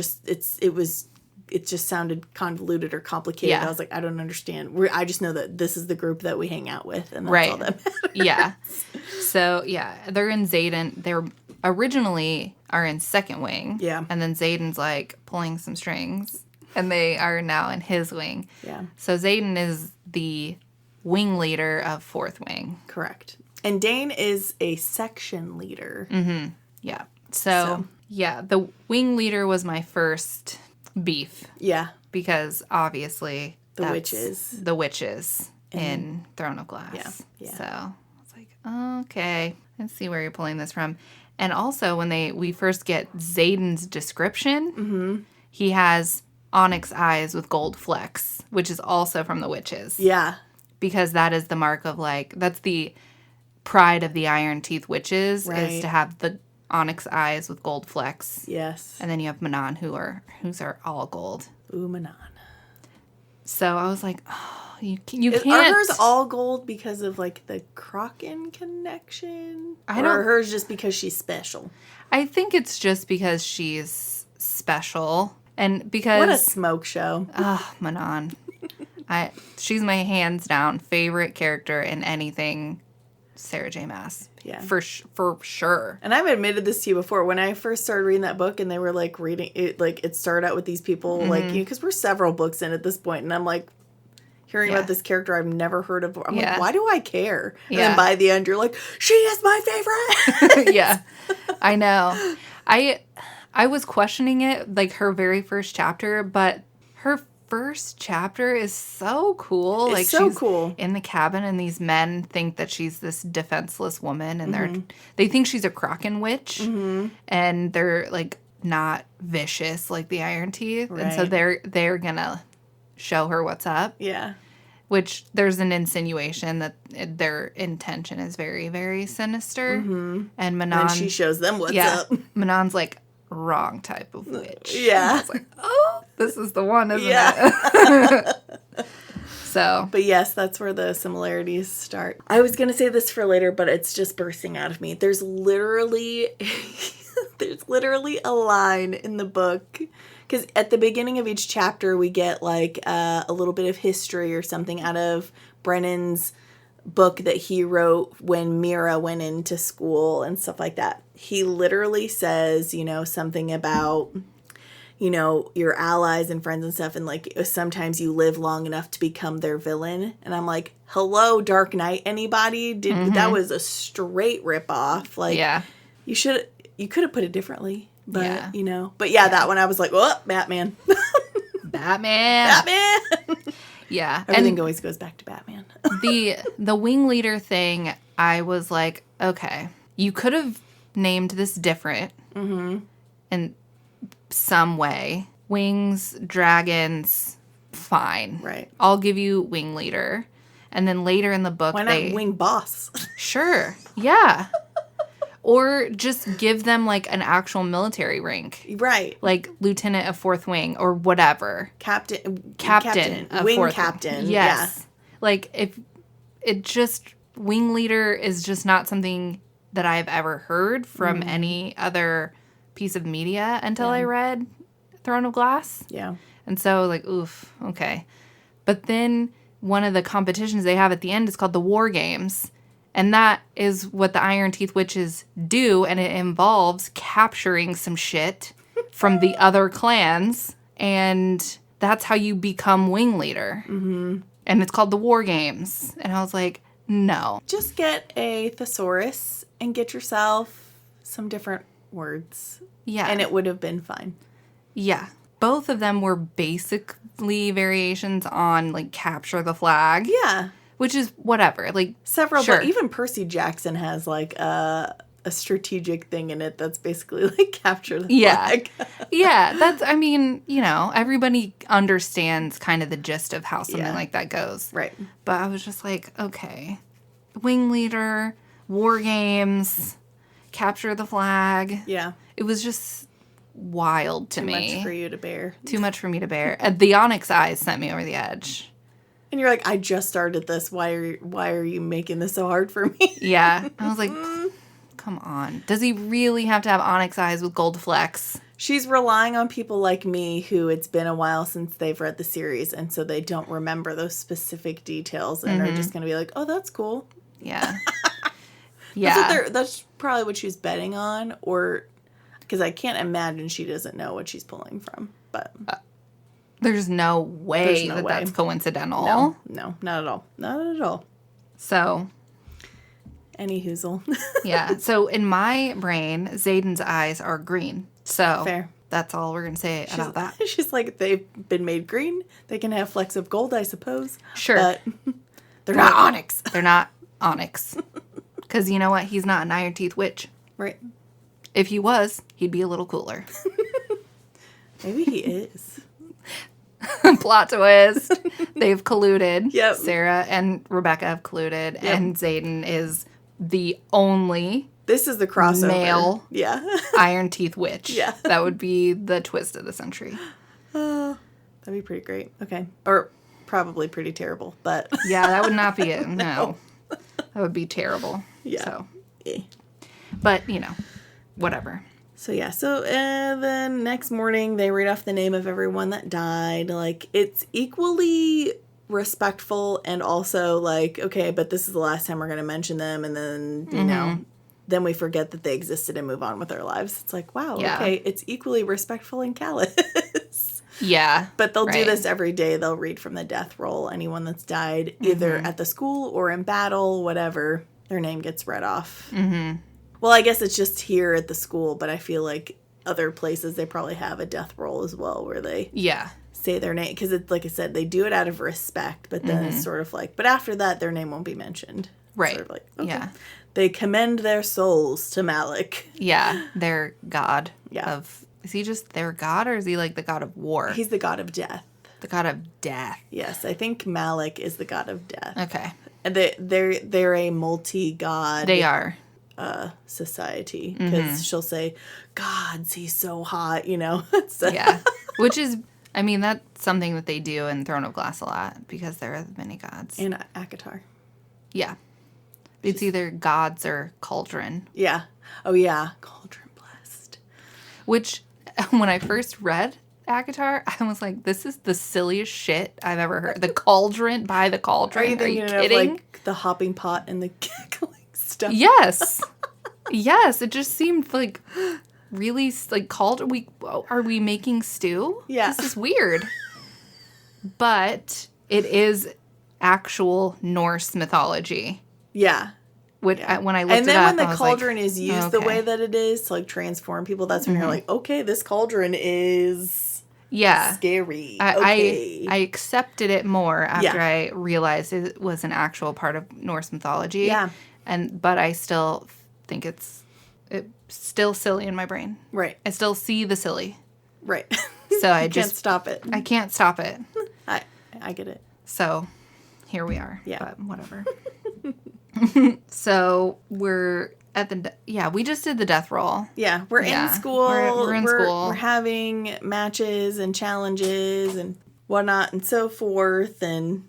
[SPEAKER 1] just sounded convoluted or complicated. I was like, I don't understand. I just know that this is the group that we hang out with, and that's all that matters.
[SPEAKER 2] Yeah. So they're in Xaden. They're originally are in second wing.
[SPEAKER 1] Yeah.
[SPEAKER 2] And then Xaden's like pulling some strings, and they are now in his wing.
[SPEAKER 1] Yeah.
[SPEAKER 2] So Xaden is the wing leader of fourth wing.
[SPEAKER 1] Correct. And Dane is a section leader.
[SPEAKER 2] Mm-hmm. Yeah. So, the wing leader was my first beef.
[SPEAKER 1] Yeah.
[SPEAKER 2] Because obviously
[SPEAKER 1] the witches
[SPEAKER 2] in Throne of Glass.
[SPEAKER 1] Yeah.
[SPEAKER 2] So I was like, okay, let's see where you're pulling this from. And also when we first get Xaden's description, he has onyx eyes with gold flecks, which is also from the witches.
[SPEAKER 1] Yeah.
[SPEAKER 2] Because that is the mark of that's the pride of the Iron Teeth witches, is to have the onyx eyes with gold flecks.
[SPEAKER 1] Yes.
[SPEAKER 2] And then you have Manon, who's are all gold.
[SPEAKER 1] Ooh, Manon.
[SPEAKER 2] So I was like, oh, you can't.
[SPEAKER 1] Are hers all gold because of like the Kraken connection? Or hers just because she's special?
[SPEAKER 2] I think it's just because she's special, and because
[SPEAKER 1] what a smoke show.
[SPEAKER 2] Manon. She's my hands down favorite character in anything Sarah J. Maas.
[SPEAKER 1] Yeah.
[SPEAKER 2] For sure.
[SPEAKER 1] And I've admitted this to you before. When I first started reading that book and they were like reading it, like it started out with these people, like, because we're several books in at this point, and I'm like hearing about this character I've never heard of. I'm like, why do I care? And then by the end, you're like, she is my favorite.
[SPEAKER 2] Yeah. I know. I was questioning it, like her very first chapter, but her first chapter is so cool.
[SPEAKER 1] It's so cool.
[SPEAKER 2] In the cabin, and these men think that she's this defenseless woman, and they think she's a Kraken witch, and they're like not vicious like the Iron Teeth, and so they're gonna show her what's up.
[SPEAKER 1] Yeah.
[SPEAKER 2] Which there's an insinuation that their intention is very, very sinister, and Manon.
[SPEAKER 1] And she shows them what's up.
[SPEAKER 2] Manon's like, wrong type of witch.
[SPEAKER 1] Yeah.
[SPEAKER 2] And I was like, oh, this is the one, isn't it? So.
[SPEAKER 1] But yes, that's where the similarities start. I was going to say this for later, but it's just bursting out of me. There's literally a line in the book, because at the beginning of each chapter, we get like a little bit of history or something out of Brennan's book that he wrote when Mira went into school and stuff like that. He literally says, you know, something about, you know, your allies and friends and stuff, and like sometimes you live long enough to become their villain. And I'm like, hello, Dark Knight, anybody? That was a straight ripoff. Like, you could have put it differently, but you know, but that one I was like, oh, Batman.
[SPEAKER 2] Batman.
[SPEAKER 1] Yeah.
[SPEAKER 2] Everything
[SPEAKER 1] always goes back to Batman.
[SPEAKER 2] The wing leader thing, I was like, okay, you could have named this different in some way. Wings, dragons, fine.
[SPEAKER 1] Right.
[SPEAKER 2] I'll give you wing leader. And then later in the book,
[SPEAKER 1] Why not wing boss?
[SPEAKER 2] Sure. Yeah. Or just give them, like, an actual military rank.
[SPEAKER 1] Right.
[SPEAKER 2] Like, lieutenant of 4th Wing or whatever.
[SPEAKER 1] Captain
[SPEAKER 2] Of
[SPEAKER 1] wing
[SPEAKER 2] 4th
[SPEAKER 1] captain.
[SPEAKER 2] Yes.
[SPEAKER 1] Yeah.
[SPEAKER 2] Like, if it just... Wing leader is just not something that I've ever heard from any other piece of media until I read Throne of Glass.
[SPEAKER 1] Yeah.
[SPEAKER 2] And so, like, oof, okay. But then one of the competitions they have at the end is called the War Games. And that is what the Iron Teeth Witches do, and it involves capturing some shit from the other clans, and that's how you become wing leader. Mm-hmm. And it's called the War Games. And I was like, no.
[SPEAKER 1] Just get a thesaurus and get yourself some different words.
[SPEAKER 2] Yeah.
[SPEAKER 1] And it would have been fine.
[SPEAKER 2] Yeah. Both of them were basically variations on, like, capture the flag.
[SPEAKER 1] Yeah.
[SPEAKER 2] Which is whatever. Like,
[SPEAKER 1] several,
[SPEAKER 2] sure.
[SPEAKER 1] But even Percy Jackson has, like, a strategic thing in it that's basically, like, capture the flag.
[SPEAKER 2] Yeah, that's, I mean, you know, everybody understands kind of the gist of how something like that goes.
[SPEAKER 1] Right.
[SPEAKER 2] But I was just like, okay, wing leader, war games, capture the flag.
[SPEAKER 1] Yeah.
[SPEAKER 2] It was just wild to me.
[SPEAKER 1] Too much for you to bear.
[SPEAKER 2] Too much for me to bear. The Onyx Eyes sent me over the edge.
[SPEAKER 1] And you're like, I just started this. Why are you making this so hard for me?
[SPEAKER 2] Yeah. I was like, come on. Does he really have to have onyx eyes with gold flecks?
[SPEAKER 1] She's relying on people like me who it's been a while since they've read the series, and so they don't remember those specific details and are just going to be like, oh, that's cool.
[SPEAKER 2] Yeah. Yeah.
[SPEAKER 1] That's probably what she's betting on, or because I can't imagine she doesn't know what she's pulling from. But
[SPEAKER 2] there's no way that's coincidental.
[SPEAKER 1] No, not at all. Not at all.
[SPEAKER 2] So,
[SPEAKER 1] any hoozle.
[SPEAKER 2] Yeah. So in my brain, Xaden's eyes are green. So
[SPEAKER 1] fair.
[SPEAKER 2] That's all we're gonna say about that.
[SPEAKER 1] She's like, they've been made green. They can have flecks of gold, I suppose.
[SPEAKER 2] Sure.
[SPEAKER 1] But they're not onyx.
[SPEAKER 2] They're not onyx. Because you know what? He's not an Iron Teeth Witch.
[SPEAKER 1] Right.
[SPEAKER 2] If he was, he'd be a little cooler.
[SPEAKER 1] Maybe he is.
[SPEAKER 2] Plot twist. They've colluded.
[SPEAKER 1] Yep.
[SPEAKER 2] Sarah and Rebecca have colluded. Yep. And Xaden is the only
[SPEAKER 1] this is the crossover.
[SPEAKER 2] Male Iron Teeth Witch.
[SPEAKER 1] Yeah.
[SPEAKER 2] That would be the twist of the century.
[SPEAKER 1] That'd be pretty great. Okay. Or probably pretty terrible, but...
[SPEAKER 2] Yeah, that would not be it. No. That would be terrible.
[SPEAKER 1] Yeah.
[SPEAKER 2] So. But, you know, whatever.
[SPEAKER 1] So, yeah. So, then next morning, they read off the name of everyone that died. Like, it's equally respectful and also like, okay, but this is the last time we're going to mention them. And then, you know, then we forget that they existed and move on with our lives. It's like, wow, okay, it's equally respectful and callous.
[SPEAKER 2] Yeah.
[SPEAKER 1] But they'll do this every day. They'll read from the death roll. Anyone that's died either at the school or in battle, whatever, their name gets read off. Mm-hmm. Well, I guess it's just here at the school, but I feel like other places they probably have a death roll as well where they say their name. Because, it's like I said, they do it out of respect, but then it's sort of like, but after that, their name won't be mentioned.
[SPEAKER 2] Right.
[SPEAKER 1] Sort of like, okay.
[SPEAKER 2] Yeah.
[SPEAKER 1] They commend their souls to Malik.
[SPEAKER 2] Yeah. Their god of... Is he just their god, or is he like the god of war?
[SPEAKER 1] He's the god of death.
[SPEAKER 2] The god of death.
[SPEAKER 1] Yes, I think Malik is the god of death.
[SPEAKER 2] Okay.
[SPEAKER 1] And they're a multi-god...
[SPEAKER 2] They are.
[SPEAKER 1] Society. Because she'll say, gods, he's so hot, you know? So.
[SPEAKER 2] Yeah. Which is... I mean, that's something that they do in Throne of Glass a lot, because there are many gods.
[SPEAKER 1] And Akatar.
[SPEAKER 2] Yeah. It's either gods or cauldron.
[SPEAKER 1] Yeah. Oh, yeah. Cauldron blessed.
[SPEAKER 2] Which, when I first read Akatar, I was like, this is the silliest shit I've ever heard. The cauldron by the cauldron. Are you kidding?
[SPEAKER 1] Of, like, the hopping pot and the cackling stuff?
[SPEAKER 2] Yes. Yes. It just seemed like really, like, cauldron. Are we making stew?
[SPEAKER 1] Yeah.
[SPEAKER 2] This is weird. But it is actual Norse mythology.
[SPEAKER 1] Yeah.
[SPEAKER 2] When I looked it up,
[SPEAKER 1] and then when the cauldron is used the way that it is to like transform people, that's when you're like, okay, this cauldron is
[SPEAKER 2] Yeah.
[SPEAKER 1] Scary.
[SPEAKER 2] I,
[SPEAKER 1] Okay.
[SPEAKER 2] I accepted it more after
[SPEAKER 1] Yeah.
[SPEAKER 2] I realized it was an actual part of Norse mythology.
[SPEAKER 1] Yeah.
[SPEAKER 2] But I still think it's still silly in my brain.
[SPEAKER 1] Right.
[SPEAKER 2] I still see the silly.
[SPEAKER 1] Right.
[SPEAKER 2] So I
[SPEAKER 1] You
[SPEAKER 2] just
[SPEAKER 1] can't stop it.
[SPEAKER 2] I can't stop it.
[SPEAKER 1] I get it.
[SPEAKER 2] So here we are.
[SPEAKER 1] Yeah.
[SPEAKER 2] But whatever. So we're at we just did the death roll.
[SPEAKER 1] Yeah, we're in school.
[SPEAKER 2] We're in school.
[SPEAKER 1] We're having matches and challenges and whatnot and so forth. And,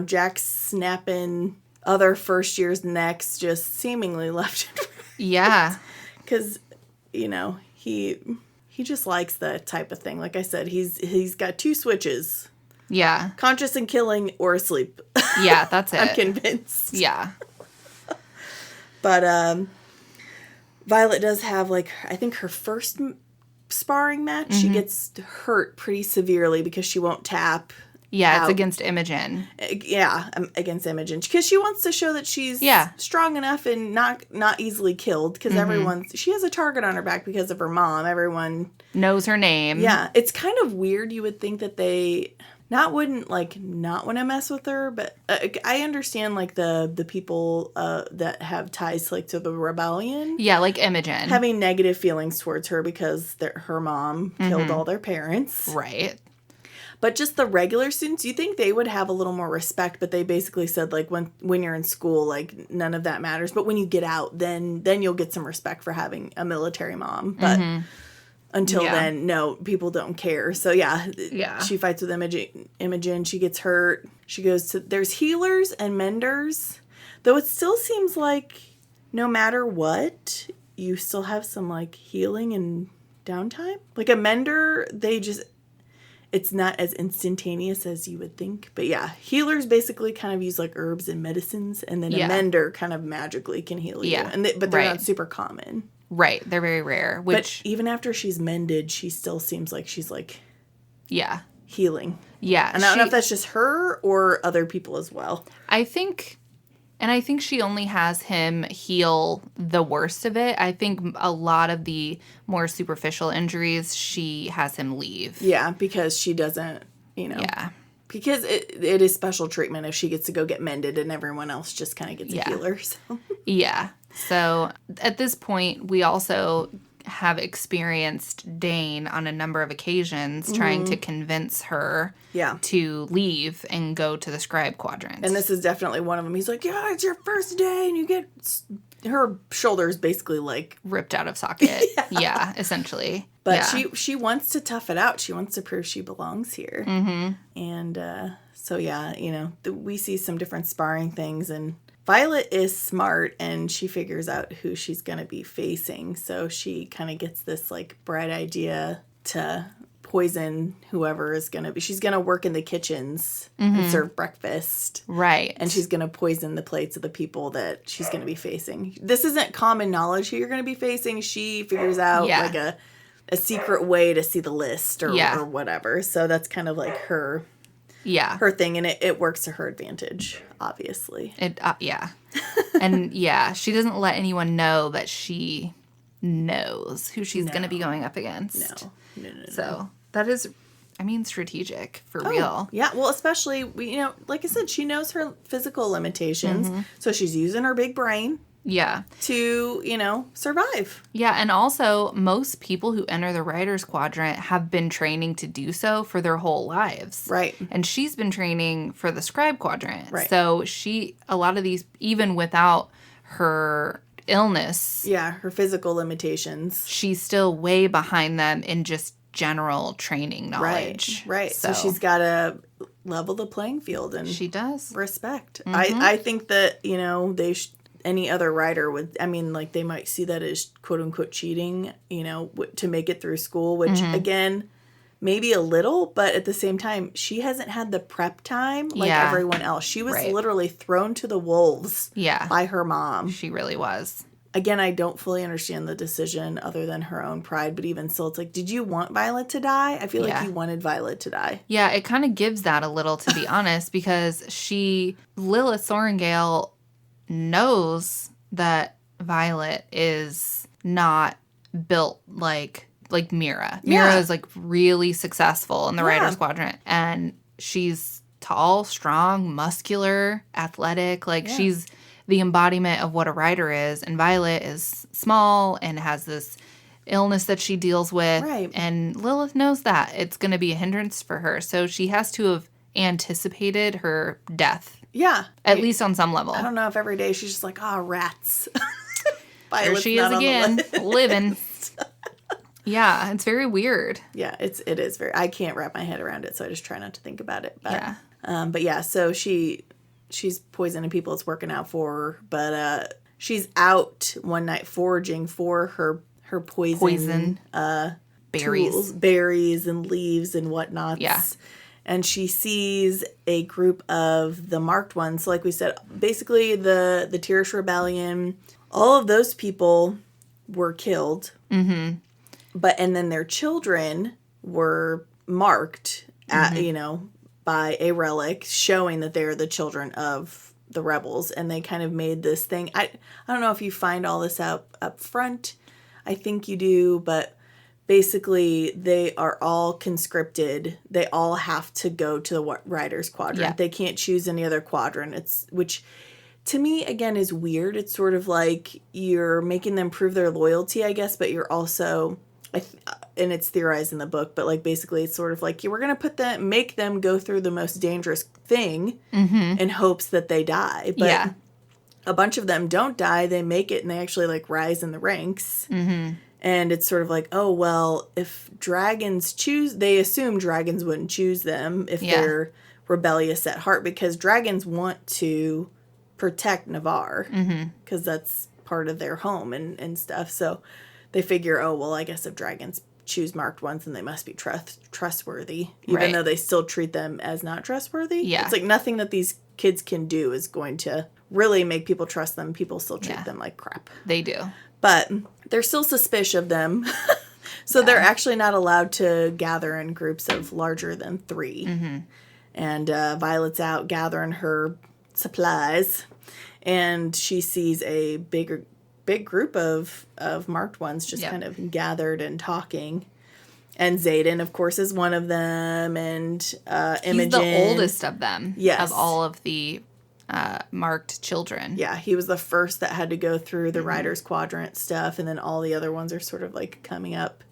[SPEAKER 1] Jack's snapping other first year's necks just seemingly left and right.
[SPEAKER 2] Yeah.
[SPEAKER 1] Because, he just likes that type of thing. Like I said, he's got 2 switches.
[SPEAKER 2] Yeah.
[SPEAKER 1] Conscious and killing or asleep.
[SPEAKER 2] Yeah, that's it.
[SPEAKER 1] I'm convinced.
[SPEAKER 2] Yeah.
[SPEAKER 1] But Violet does have, I think her first sparring match, she gets hurt pretty severely because she won't tap.
[SPEAKER 2] Yeah,
[SPEAKER 1] out.
[SPEAKER 2] it's against Imogen.
[SPEAKER 1] Yeah, against Imogen. Because she wants to show that she's strong enough and not easily killed. Because she has a target on her back because of her mom. Everyone
[SPEAKER 2] knows her name.
[SPEAKER 1] Yeah, it's kind of weird. You would think that they wouldn't not want to mess with her, but I understand the people that have ties to the rebellion.
[SPEAKER 2] Yeah, like Imogen
[SPEAKER 1] having negative feelings towards her because her mom killed all their parents.
[SPEAKER 2] Right.
[SPEAKER 1] But just the regular students, you think they would have a little more respect, but they basically said when you're in school, none of that matters. But when you get out, then you'll get some respect for having a military mom. But until then, no, people don't care. So she fights with Imogen. She gets hurt. She goes to there's healers and menders, though it still seems like no matter what, you still have some healing and downtime. Like a mender, it's not as instantaneous as you would think. But healers basically kind of use herbs and medicines, and then a mender kind of magically can heal you. But they're not super common.
[SPEAKER 2] Right. They're very rare.
[SPEAKER 1] But even after she's mended, she still seems like she's healing.
[SPEAKER 2] Yeah.
[SPEAKER 1] And I don't know if that's just her or other people as well.
[SPEAKER 2] I think she only has him heal the worst of it. I think a lot of the more superficial injuries, she has him leave.
[SPEAKER 1] Yeah, because she doesn't,
[SPEAKER 2] Yeah.
[SPEAKER 1] Because it is special treatment if she gets to go get mended and everyone else just kind of gets a healer. So.
[SPEAKER 2] Yeah. So at this point, we also have experienced Dane on a number of occasions trying to convince her to leave and go to the scribe quadrant.
[SPEAKER 1] And this is definitely one of them. He's like, yeah, it's your first day, and you get her shoulders basically
[SPEAKER 2] ripped out of socket. Yeah, essentially.
[SPEAKER 1] But she wants to tough it out. She wants to prove she belongs here. Mm-hmm. And so, we see some different sparring things, and Violet is smart, and she figures out who she's going to be facing. So she kind of gets this, bright idea to poison whoever is going to be. She's going to work in the kitchens and serve breakfast.
[SPEAKER 2] Right.
[SPEAKER 1] And she's going to poison the plates of the people that she's going to be facing. This isn't common knowledge who you're going to be facing. She figures out, a secret way to see the list or whatever. So that's kind of her...
[SPEAKER 2] Yeah.
[SPEAKER 1] her thing, and it works to her advantage, obviously.
[SPEAKER 2] And she doesn't let anyone know that she knows who she's going to be going up against.
[SPEAKER 1] No.
[SPEAKER 2] So that is, strategic for real.
[SPEAKER 1] Yeah, well, especially, like I said, she knows her physical limitations, so she's using her big brain.
[SPEAKER 2] Yeah.
[SPEAKER 1] To, survive.
[SPEAKER 2] Yeah, and also, most people who enter the writer's quadrant have been training to do so for their whole lives.
[SPEAKER 1] Right.
[SPEAKER 2] And she's been training for the scribe quadrant.
[SPEAKER 1] Right.
[SPEAKER 2] So a lot of these, even without her illness.
[SPEAKER 1] Yeah, her physical limitations.
[SPEAKER 2] She's still way behind them in just general training knowledge.
[SPEAKER 1] Right. So she's got to level the playing field. And
[SPEAKER 2] she does.
[SPEAKER 1] Respect. I think that, they any other writer would, they might see that as quote-unquote cheating, to make it through school, which, again, maybe a little, but at the same time, she hasn't had the prep time like everyone else. She was literally thrown to the wolves by her mom.
[SPEAKER 2] She really was.
[SPEAKER 1] Again, I don't fully understand the decision other than her own pride, but even still, it's did you want Violet to die? I feel like you wanted Violet to die.
[SPEAKER 2] Yeah, it kind of gives that a little, to be honest, because Lilith Sorrengail knows that Violet is not built like like Mira.
[SPEAKER 1] Yeah.
[SPEAKER 2] Mira is like really successful in the
[SPEAKER 1] Yeah.
[SPEAKER 2] writer's quadrant. And she's tall, strong, muscular, athletic. Like she's the embodiment of what a writer is. And Violet is small and has this illness that she deals with.
[SPEAKER 1] Right.
[SPEAKER 2] And Lilith knows that. It's going to be a hindrance for her. So she has to have anticipated her death.
[SPEAKER 1] Yeah.
[SPEAKER 2] At least on some level.
[SPEAKER 1] I don't know if every day she's just like, rats.
[SPEAKER 2] There she is again, living. Yeah, it's very weird.
[SPEAKER 1] Yeah, it is very. I can't wrap my head around it, so I just try not to think about it. But,
[SPEAKER 2] Yeah.
[SPEAKER 1] But yeah, so she's poisoning people. It's working out for her, but she's out one night foraging for her poison
[SPEAKER 2] berries,
[SPEAKER 1] berries and leaves and whatnot.
[SPEAKER 2] Yeah.
[SPEAKER 1] And she sees a group of the marked ones. So like we said, basically the Tirish Rebellion, all of those people were killed. Mm-hmm. And then their children were marked at, by a relic showing that they're the children of the rebels. And they kind of made this thing. I don't know if you find all this out up front. I think you do, but basically, they are all conscripted. They all have to go to the Writer's Quadrant.
[SPEAKER 2] Yeah.
[SPEAKER 1] They can't choose any other quadrant. Which, to me, again, is weird. It's sort of like you're making them prove their loyalty, I guess, but you're also, and it's theorized in the book, but like basically, it's sort of like we're going to make them go through the most dangerous thing in hopes that they die. But a bunch of them don't die. They make it, and they actually like rise in the ranks. Mm-hmm. And it's sort of like, oh, well, if dragons they assume dragons wouldn't choose them if they're rebellious at heart, because dragons want to protect Navarre because that's part of their home and stuff. So they figure, oh, well, I guess if dragons choose marked ones, then they must be trustworthy, even though they still treat them as not trustworthy.
[SPEAKER 2] Yeah.
[SPEAKER 1] It's like nothing that these kids can do is going to really make people trust them. People still treat them like crap.
[SPEAKER 2] They do.
[SPEAKER 1] But they're still suspicious of them. So they're actually not allowed to gather in groups of larger than 3. Mm-hmm. And Violet's out gathering her supplies. And she sees a big group of marked ones just kind of gathered and talking. And Xaden, of course, is one of them. And Imogen.
[SPEAKER 2] He's the oldest of them.
[SPEAKER 1] Yes.
[SPEAKER 2] Of all of the marked children.
[SPEAKER 1] Yeah, he was the first that had to go through the Writer's Quadrant stuff, and then all the other ones are sort of like coming up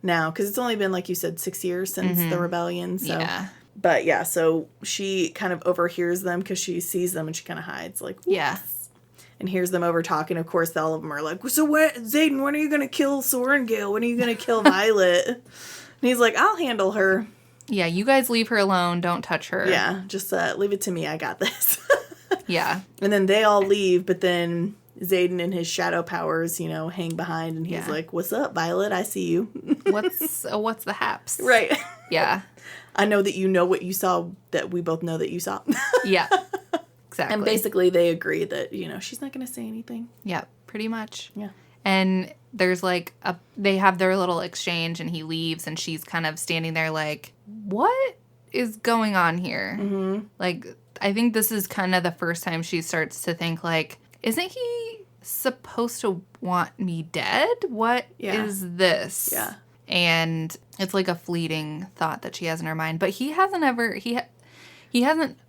[SPEAKER 1] now, because it's only been, like you said, 6 years since the rebellion. So. Yeah. But yeah, so she kind of overhears them because she sees them and she kind of hides, like, whoops.
[SPEAKER 2] Yeah.
[SPEAKER 1] And hears them over talking. Of course, all of them are like, so Xaden, when are you going to kill Sorengale? When are you going to kill Violet? And he's like, I'll handle her.
[SPEAKER 2] Yeah, you guys leave her alone. Don't touch her.
[SPEAKER 1] Yeah, just leave it to me. I got this.
[SPEAKER 2] Yeah.
[SPEAKER 1] And then they all leave, but then Xaden and his shadow powers, hang behind, and he's like, what's up, Violet? I see you.
[SPEAKER 2] What's the haps?
[SPEAKER 1] Right.
[SPEAKER 2] Yeah.
[SPEAKER 1] I know that you know what you saw, that we both know that you saw.
[SPEAKER 2] Yeah. Exactly.
[SPEAKER 1] And basically they agree that, she's not going to say anything.
[SPEAKER 2] Yeah, pretty much.
[SPEAKER 1] Yeah.
[SPEAKER 2] And there's like they have their little exchange, and he leaves, and she's kind of standing there like, what is going on here? Mm-hmm. Like, I think this is kind of the first time she starts to think, like, isn't he supposed to want me dead? What is this?
[SPEAKER 1] Yeah.
[SPEAKER 2] And it's like a fleeting thought that she has in her mind. But he hasn't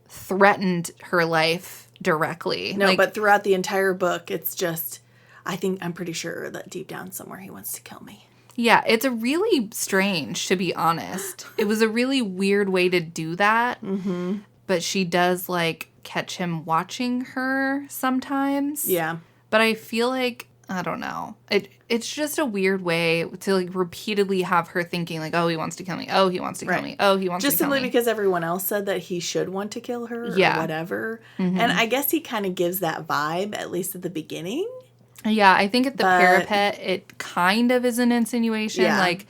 [SPEAKER 2] threatened her life directly.
[SPEAKER 1] No, but throughout the entire book, it's just, I'm pretty sure that deep down somewhere he wants to kill me.
[SPEAKER 2] Yeah, it's a really strange, to be honest. It was a really weird way to do that. Mm-hmm. But she does, like, catch him watching her sometimes.
[SPEAKER 1] Yeah.
[SPEAKER 2] But I feel like, I don't know. It's just a weird way to, like, repeatedly have her thinking, like, oh, he wants to kill me. Oh, he wants to kill me. Oh, he wants to kill me.
[SPEAKER 1] Just simply because everyone else said that he should want to kill her or whatever. Mm-hmm. And I guess he kind of gives that vibe, at least at the beginning.
[SPEAKER 2] Yeah, I think at the parapet, it kind of is an insinuation. Yeah. Like,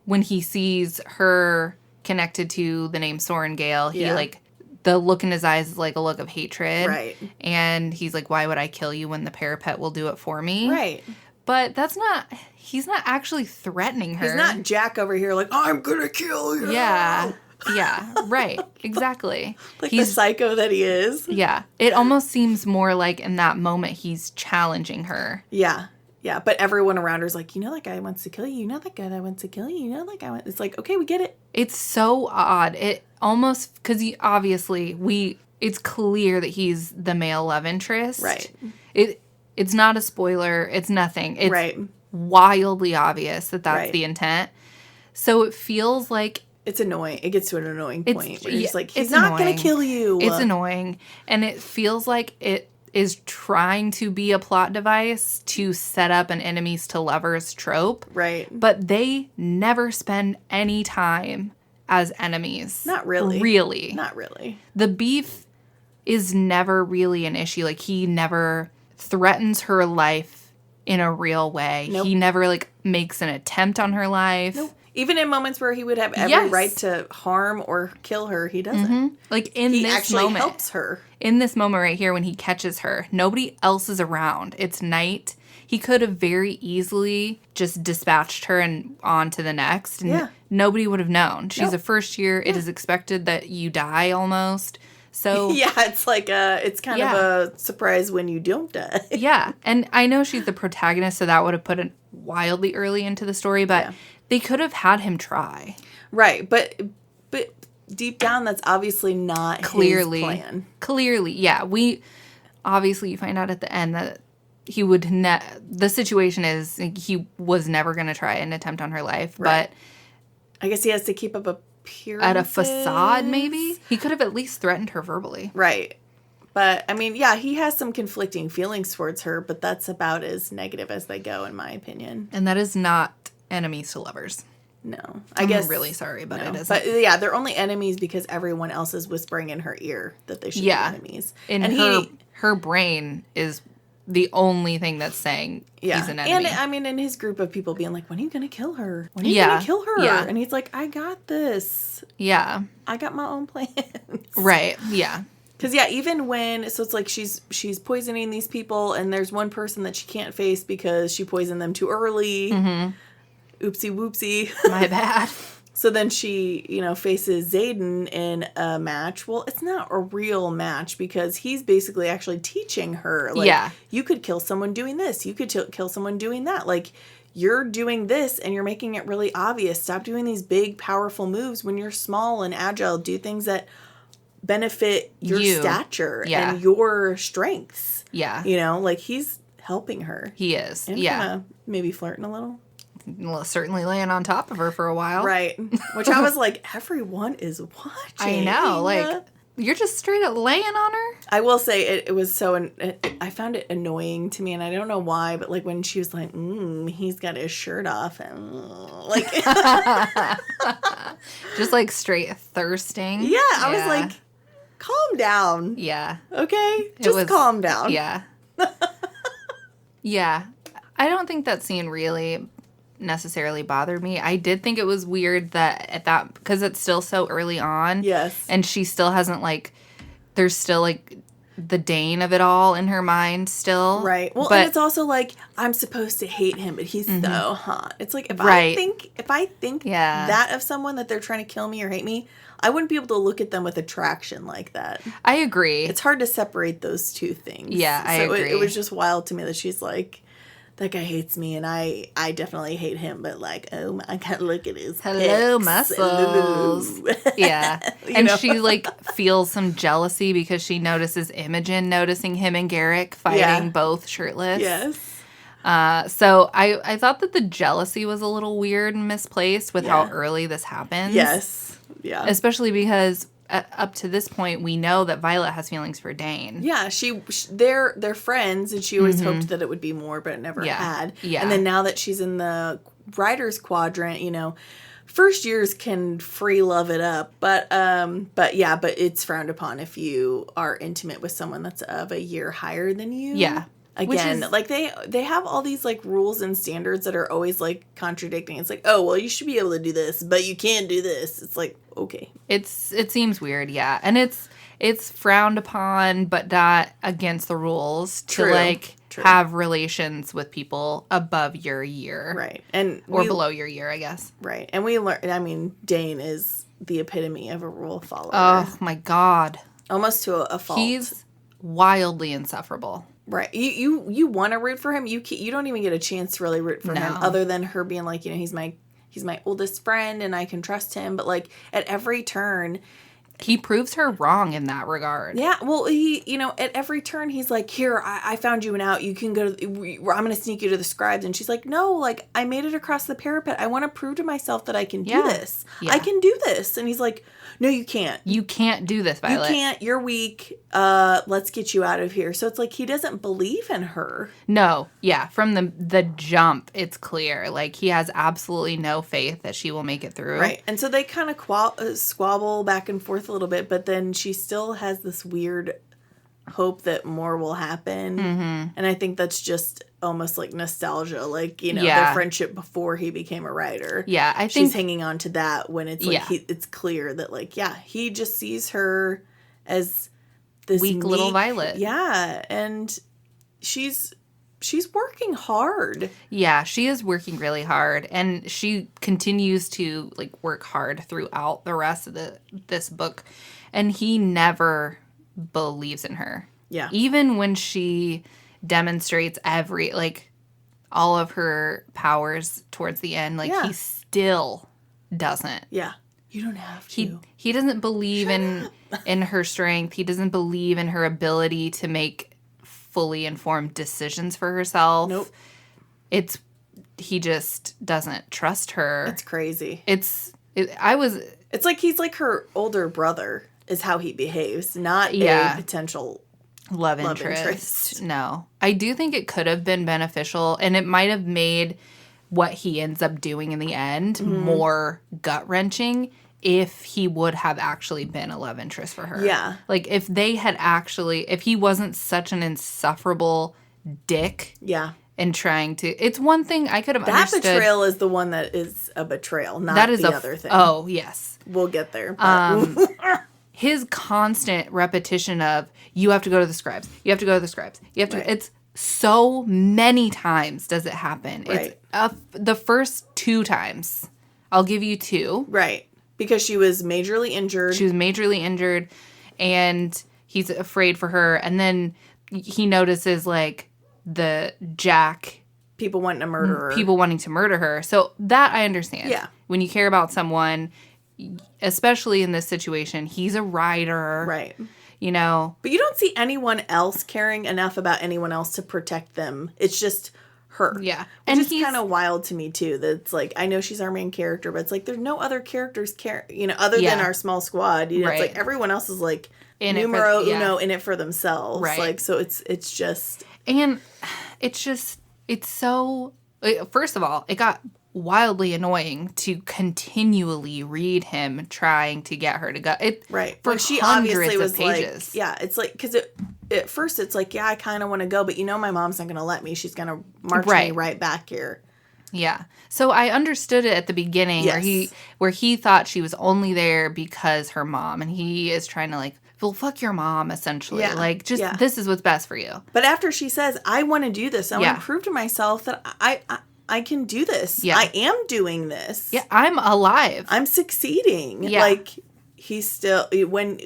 [SPEAKER 2] when he sees her connected to the name Sorengale, he, like, the look in his eyes is like a look of hatred.
[SPEAKER 1] Right.
[SPEAKER 2] And he's like, why would I kill you when the parapet will do it for me?
[SPEAKER 1] Right.
[SPEAKER 2] But he's not actually threatening her.
[SPEAKER 1] He's not Jack over here like, I'm going to kill you.
[SPEAKER 2] Yeah. Yeah, right. Exactly.
[SPEAKER 1] Like the psycho that he is.
[SPEAKER 2] Yeah. It almost seems more like in that moment he's challenging her.
[SPEAKER 1] Yeah. Yeah, but everyone around her's like, you know that guy wants to kill you. You know that guy that wants to kill you. You know that guy. It's like, okay, we get it.
[SPEAKER 2] It's so odd. It almost, because it's clear that he's the male love interest.
[SPEAKER 1] Right.
[SPEAKER 2] It's not a spoiler. It's nothing. It's
[SPEAKER 1] Right.
[SPEAKER 2] wildly obvious that that's
[SPEAKER 1] Right.
[SPEAKER 2] the intent. So it feels like
[SPEAKER 1] it's annoying. It gets to an annoying point where you're just like, he's
[SPEAKER 2] it's
[SPEAKER 1] not going
[SPEAKER 2] annoying.
[SPEAKER 1] to kill you.
[SPEAKER 2] It's annoying. And it feels like it is trying to be a plot device to set up an enemies to lovers trope.
[SPEAKER 1] Right.
[SPEAKER 2] But they never spend any time as enemies.
[SPEAKER 1] Not really.
[SPEAKER 2] Really.
[SPEAKER 1] Not really.
[SPEAKER 2] The beef is never really an issue. Like, he never threatens her life in a real way.
[SPEAKER 1] Nope.
[SPEAKER 2] He never, like, makes an attempt on her life.
[SPEAKER 1] Nope. Even in moments where he would have every
[SPEAKER 2] Yes.
[SPEAKER 1] right to harm or kill her, he doesn't.
[SPEAKER 2] Mm-hmm. Like,
[SPEAKER 1] he actually helps her.
[SPEAKER 2] In this moment right here when he catches her, nobody else is around. It's night. He could have very easily just dispatched her and on to the next. And nobody would have known. She's a first year. It is expected that you die almost. So
[SPEAKER 1] yeah, it's like it's kind of a surprise when you don't die.
[SPEAKER 2] Yeah. And I know she's the protagonist, so that would have put it wildly early into the story, but they could have had him try.
[SPEAKER 1] Right. But deep down, that's obviously not his plan.
[SPEAKER 2] Clearly, yeah. Obviously, you find out at the end that he would the situation is he was never going to try an attempt on her life, but
[SPEAKER 1] I guess he has to keep up appearances.
[SPEAKER 2] At a facade, maybe? He could have at least threatened her verbally.
[SPEAKER 1] Right. But, I mean, yeah, he has some conflicting feelings towards her, but that's about as negative as they go, in my opinion.
[SPEAKER 2] And that is not enemies to lovers.
[SPEAKER 1] No.
[SPEAKER 2] I'm really sorry, but it isn't.
[SPEAKER 1] But, yeah, they're only enemies because everyone else is whispering in her ear that they should be enemies.
[SPEAKER 2] And her brain is the only thing that's saying he's an enemy.
[SPEAKER 1] And, I mean, in his group of people being like, when are you going to kill her? When are you going to kill her?
[SPEAKER 2] Yeah.
[SPEAKER 1] And he's like, I got this.
[SPEAKER 2] Yeah.
[SPEAKER 1] I got my own plans.
[SPEAKER 2] Right. Yeah.
[SPEAKER 1] Because, even when, so it's like she's poisoning these people, and there's one person that she can't face because she poisoned them too early. Mm-hmm. Oopsie whoopsie.
[SPEAKER 2] My bad.
[SPEAKER 1] So then she, faces Xaden in a match. Well, it's not a real match because he's basically actually teaching her. Like, you could kill someone doing this. You could kill someone doing that. Like, you're doing this and you're making it really obvious. Stop doing these big, powerful moves when you're small and agile. Do things that benefit your stature and your strengths.
[SPEAKER 2] Yeah.
[SPEAKER 1] Like, he's helping her.
[SPEAKER 2] He is.
[SPEAKER 1] And kinda maybe flirting a little.
[SPEAKER 2] Well, certainly laying on top of her for a while.
[SPEAKER 1] Right. Which I was like, everyone is watching.
[SPEAKER 2] I know. Like, you're just straight up laying on her?
[SPEAKER 1] I will say it was so... I found it annoying to me, and I don't know why, but, like, when she was like, he's got his shirt off, and, like...
[SPEAKER 2] just, like, straight thirsting.
[SPEAKER 1] Yeah, I was like, calm down.
[SPEAKER 2] Yeah.
[SPEAKER 1] Okay? Just calm down.
[SPEAKER 2] Yeah. Yeah. I don't think that scene really necessarily bothered me. I did think it was weird that because it's still so early on.
[SPEAKER 1] Yes.
[SPEAKER 2] And she still hasn't, like, there's still, like, the Dane of it all in her mind still.
[SPEAKER 1] Right. Well, and it's also like, I'm supposed to hate him, but he's so hot. It's like, if I think that of someone, that they're trying to kill me or hate me, I wouldn't be able to look at them with attraction like that.
[SPEAKER 2] I agree.
[SPEAKER 1] It's hard to separate those two things.
[SPEAKER 2] Yeah, I agree.
[SPEAKER 1] It was just wild to me that she's like, that guy hates me, and I definitely hate him, but, like, oh my God, look at his
[SPEAKER 2] hello
[SPEAKER 1] pecs.
[SPEAKER 2] Muscles. Yeah. And she, like, feels some jealousy because she notices Imogen noticing him and Garrick fighting both shirtless.
[SPEAKER 1] Yes.
[SPEAKER 2] So I thought that the jealousy was a little weird and misplaced with how early this happens.
[SPEAKER 1] Yes. Yeah.
[SPEAKER 2] Especially because up to this point, we know that Violet has feelings for Dane.
[SPEAKER 1] Yeah, they're friends, and she always hoped that it would be more, but it never had.
[SPEAKER 2] Yeah.
[SPEAKER 1] And then now that she's in the writer's quadrant, first years can free love it up, but it's frowned upon if you are intimate with someone that's of a year higher than you.
[SPEAKER 2] Yeah.
[SPEAKER 1] Again, like they have all these like rules and standards that are always like contradicting. It's like, oh, well, you should be able to do this, but you can't do this. It's like, okay.
[SPEAKER 2] It seems weird, yeah. And it's frowned upon, but not against the rules to have relations with people above your year.
[SPEAKER 1] Right.
[SPEAKER 2] Or below your year, I guess.
[SPEAKER 1] Right. And we learn, I mean, Dane is the epitome of a rule follower.
[SPEAKER 2] Oh my God.
[SPEAKER 1] Almost to a fault.
[SPEAKER 2] He's wildly insufferable.
[SPEAKER 1] Right. You want to root for him. You don't even get a chance to really root for him other than her being like, he's my oldest friend and I can trust him. But like at every turn,
[SPEAKER 2] he proves her wrong in that regard.
[SPEAKER 1] Yeah. Well, he, at every turn he's like, here, I found you an out. You can go I'm going to sneak you to the scribes. And she's like, no, like I made it across the parapet. I want to prove to myself that I can do this. Yeah. I can do this. And he's like, no, you can't.
[SPEAKER 2] You can't do this, Violet.
[SPEAKER 1] You can't. You're weak. Let's get you out of here. So it's like he doesn't believe in her.
[SPEAKER 2] No. Yeah. From the jump, it's clear. Like he has absolutely no faith that she will make it through.
[SPEAKER 1] Right. And so they kind of squabble back and forth a little bit, but then she still has this weird hope that more will happen. Mm-hmm. And I think that's just almost like nostalgia, like, their friendship before he became a writer.
[SPEAKER 2] Yeah, I think
[SPEAKER 1] she's hanging on to that when it's like it's clear that like, he just sees her as this
[SPEAKER 2] weak little Violet.
[SPEAKER 1] Yeah, and she's working hard.
[SPEAKER 2] Yeah, she is working really hard, and she continues to like work hard throughout the rest of this book, and he never believes in her.
[SPEAKER 1] Yeah.
[SPEAKER 2] Even when she demonstrates all of her powers towards the end, he still doesn't.
[SPEAKER 1] Yeah. You don't have to.
[SPEAKER 2] He doesn't believe in her strength. He doesn't believe in her ability to make fully informed decisions for herself.
[SPEAKER 1] Nope.
[SPEAKER 2] He just doesn't trust her.
[SPEAKER 1] It's crazy.
[SPEAKER 2] It's
[SPEAKER 1] like he's like her older brother is how he behaves, not a potential
[SPEAKER 2] love interest. No. I do think it could have been beneficial, and it might have made what he ends up doing in the end more gut-wrenching if he would have actually been a love interest for her.
[SPEAKER 1] Yeah.
[SPEAKER 2] Like, if he wasn't such an insufferable dick.
[SPEAKER 1] Yeah.
[SPEAKER 2] And trying to... It's one thing I could have understood.
[SPEAKER 1] That betrayal is the one that is a betrayal, not the other thing.
[SPEAKER 2] Oh, yes.
[SPEAKER 1] We'll get there.
[SPEAKER 2] His constant repetition of, you have to go to the scribes. You have to go to the scribes. You have to... Right. It's so many times does it happen. Right. It's the first 2 times. I'll give you 2.
[SPEAKER 1] Right. Because she was majorly injured.
[SPEAKER 2] She was majorly injured, and he's afraid for her. And then he notices, like, the Jack...
[SPEAKER 1] People wanting to murder her.
[SPEAKER 2] People wanting to murder her. So that I understand.
[SPEAKER 1] Yeah.
[SPEAKER 2] When you care about someone, especially in this situation, he's a writer.
[SPEAKER 1] Right.
[SPEAKER 2] But
[SPEAKER 1] you don't see anyone else caring enough about anyone else to protect them. It's just her.
[SPEAKER 2] Yeah.
[SPEAKER 1] And it's kind of wild to me, too. That it's like, I know she's our main character, but it's like there's no other characters other than our small squad. It's like everyone else is like numero uno in it for themselves.
[SPEAKER 2] Right.
[SPEAKER 1] Like, so it's just...
[SPEAKER 2] And it's so... First of all, it got wildly annoying to continually read him trying to get her to go. For
[SPEAKER 1] she
[SPEAKER 2] hundreds
[SPEAKER 1] obviously was
[SPEAKER 2] of pages.
[SPEAKER 1] Like, it's like, because at first it's like, I kind of want to go, but my mom's not going to let me. She's going to march me right back here.
[SPEAKER 2] Yeah. So I understood it at the beginning where he thought she was only there because her mom, and he is trying to well, fuck your mom, essentially. Yeah. This is what's best for you.
[SPEAKER 1] But after she says, I want to do this, I want to prove to myself that I can do this. Yeah. I am doing this.
[SPEAKER 2] Yeah, I'm alive.
[SPEAKER 1] I'm succeeding. Yeah. Like, he's still, when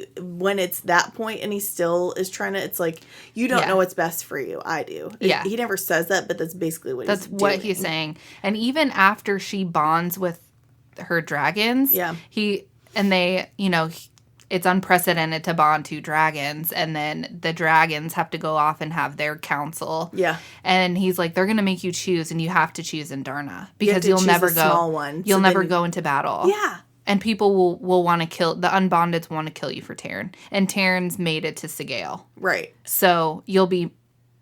[SPEAKER 1] it's that point and he still is trying to, it's like, you don't know what's best for you. I do.
[SPEAKER 2] Yeah.
[SPEAKER 1] He never says that, but that's basically what he's doing.
[SPEAKER 2] That's what he's saying. And even after she bonds with her dragons, it's unprecedented to bond 2 dragons, and then the dragons have to go off and have their council.
[SPEAKER 1] Yeah.
[SPEAKER 2] And he's like, they're going to make you choose, and you have to choose Indarna because you'll never go.
[SPEAKER 1] Small one.
[SPEAKER 2] You'll never go into battle.
[SPEAKER 1] Yeah.
[SPEAKER 2] And people will want to kill, the unbondeds want to kill you for Taryn. And Taryn's made it to Sigale.
[SPEAKER 1] Right.
[SPEAKER 2] So you'll be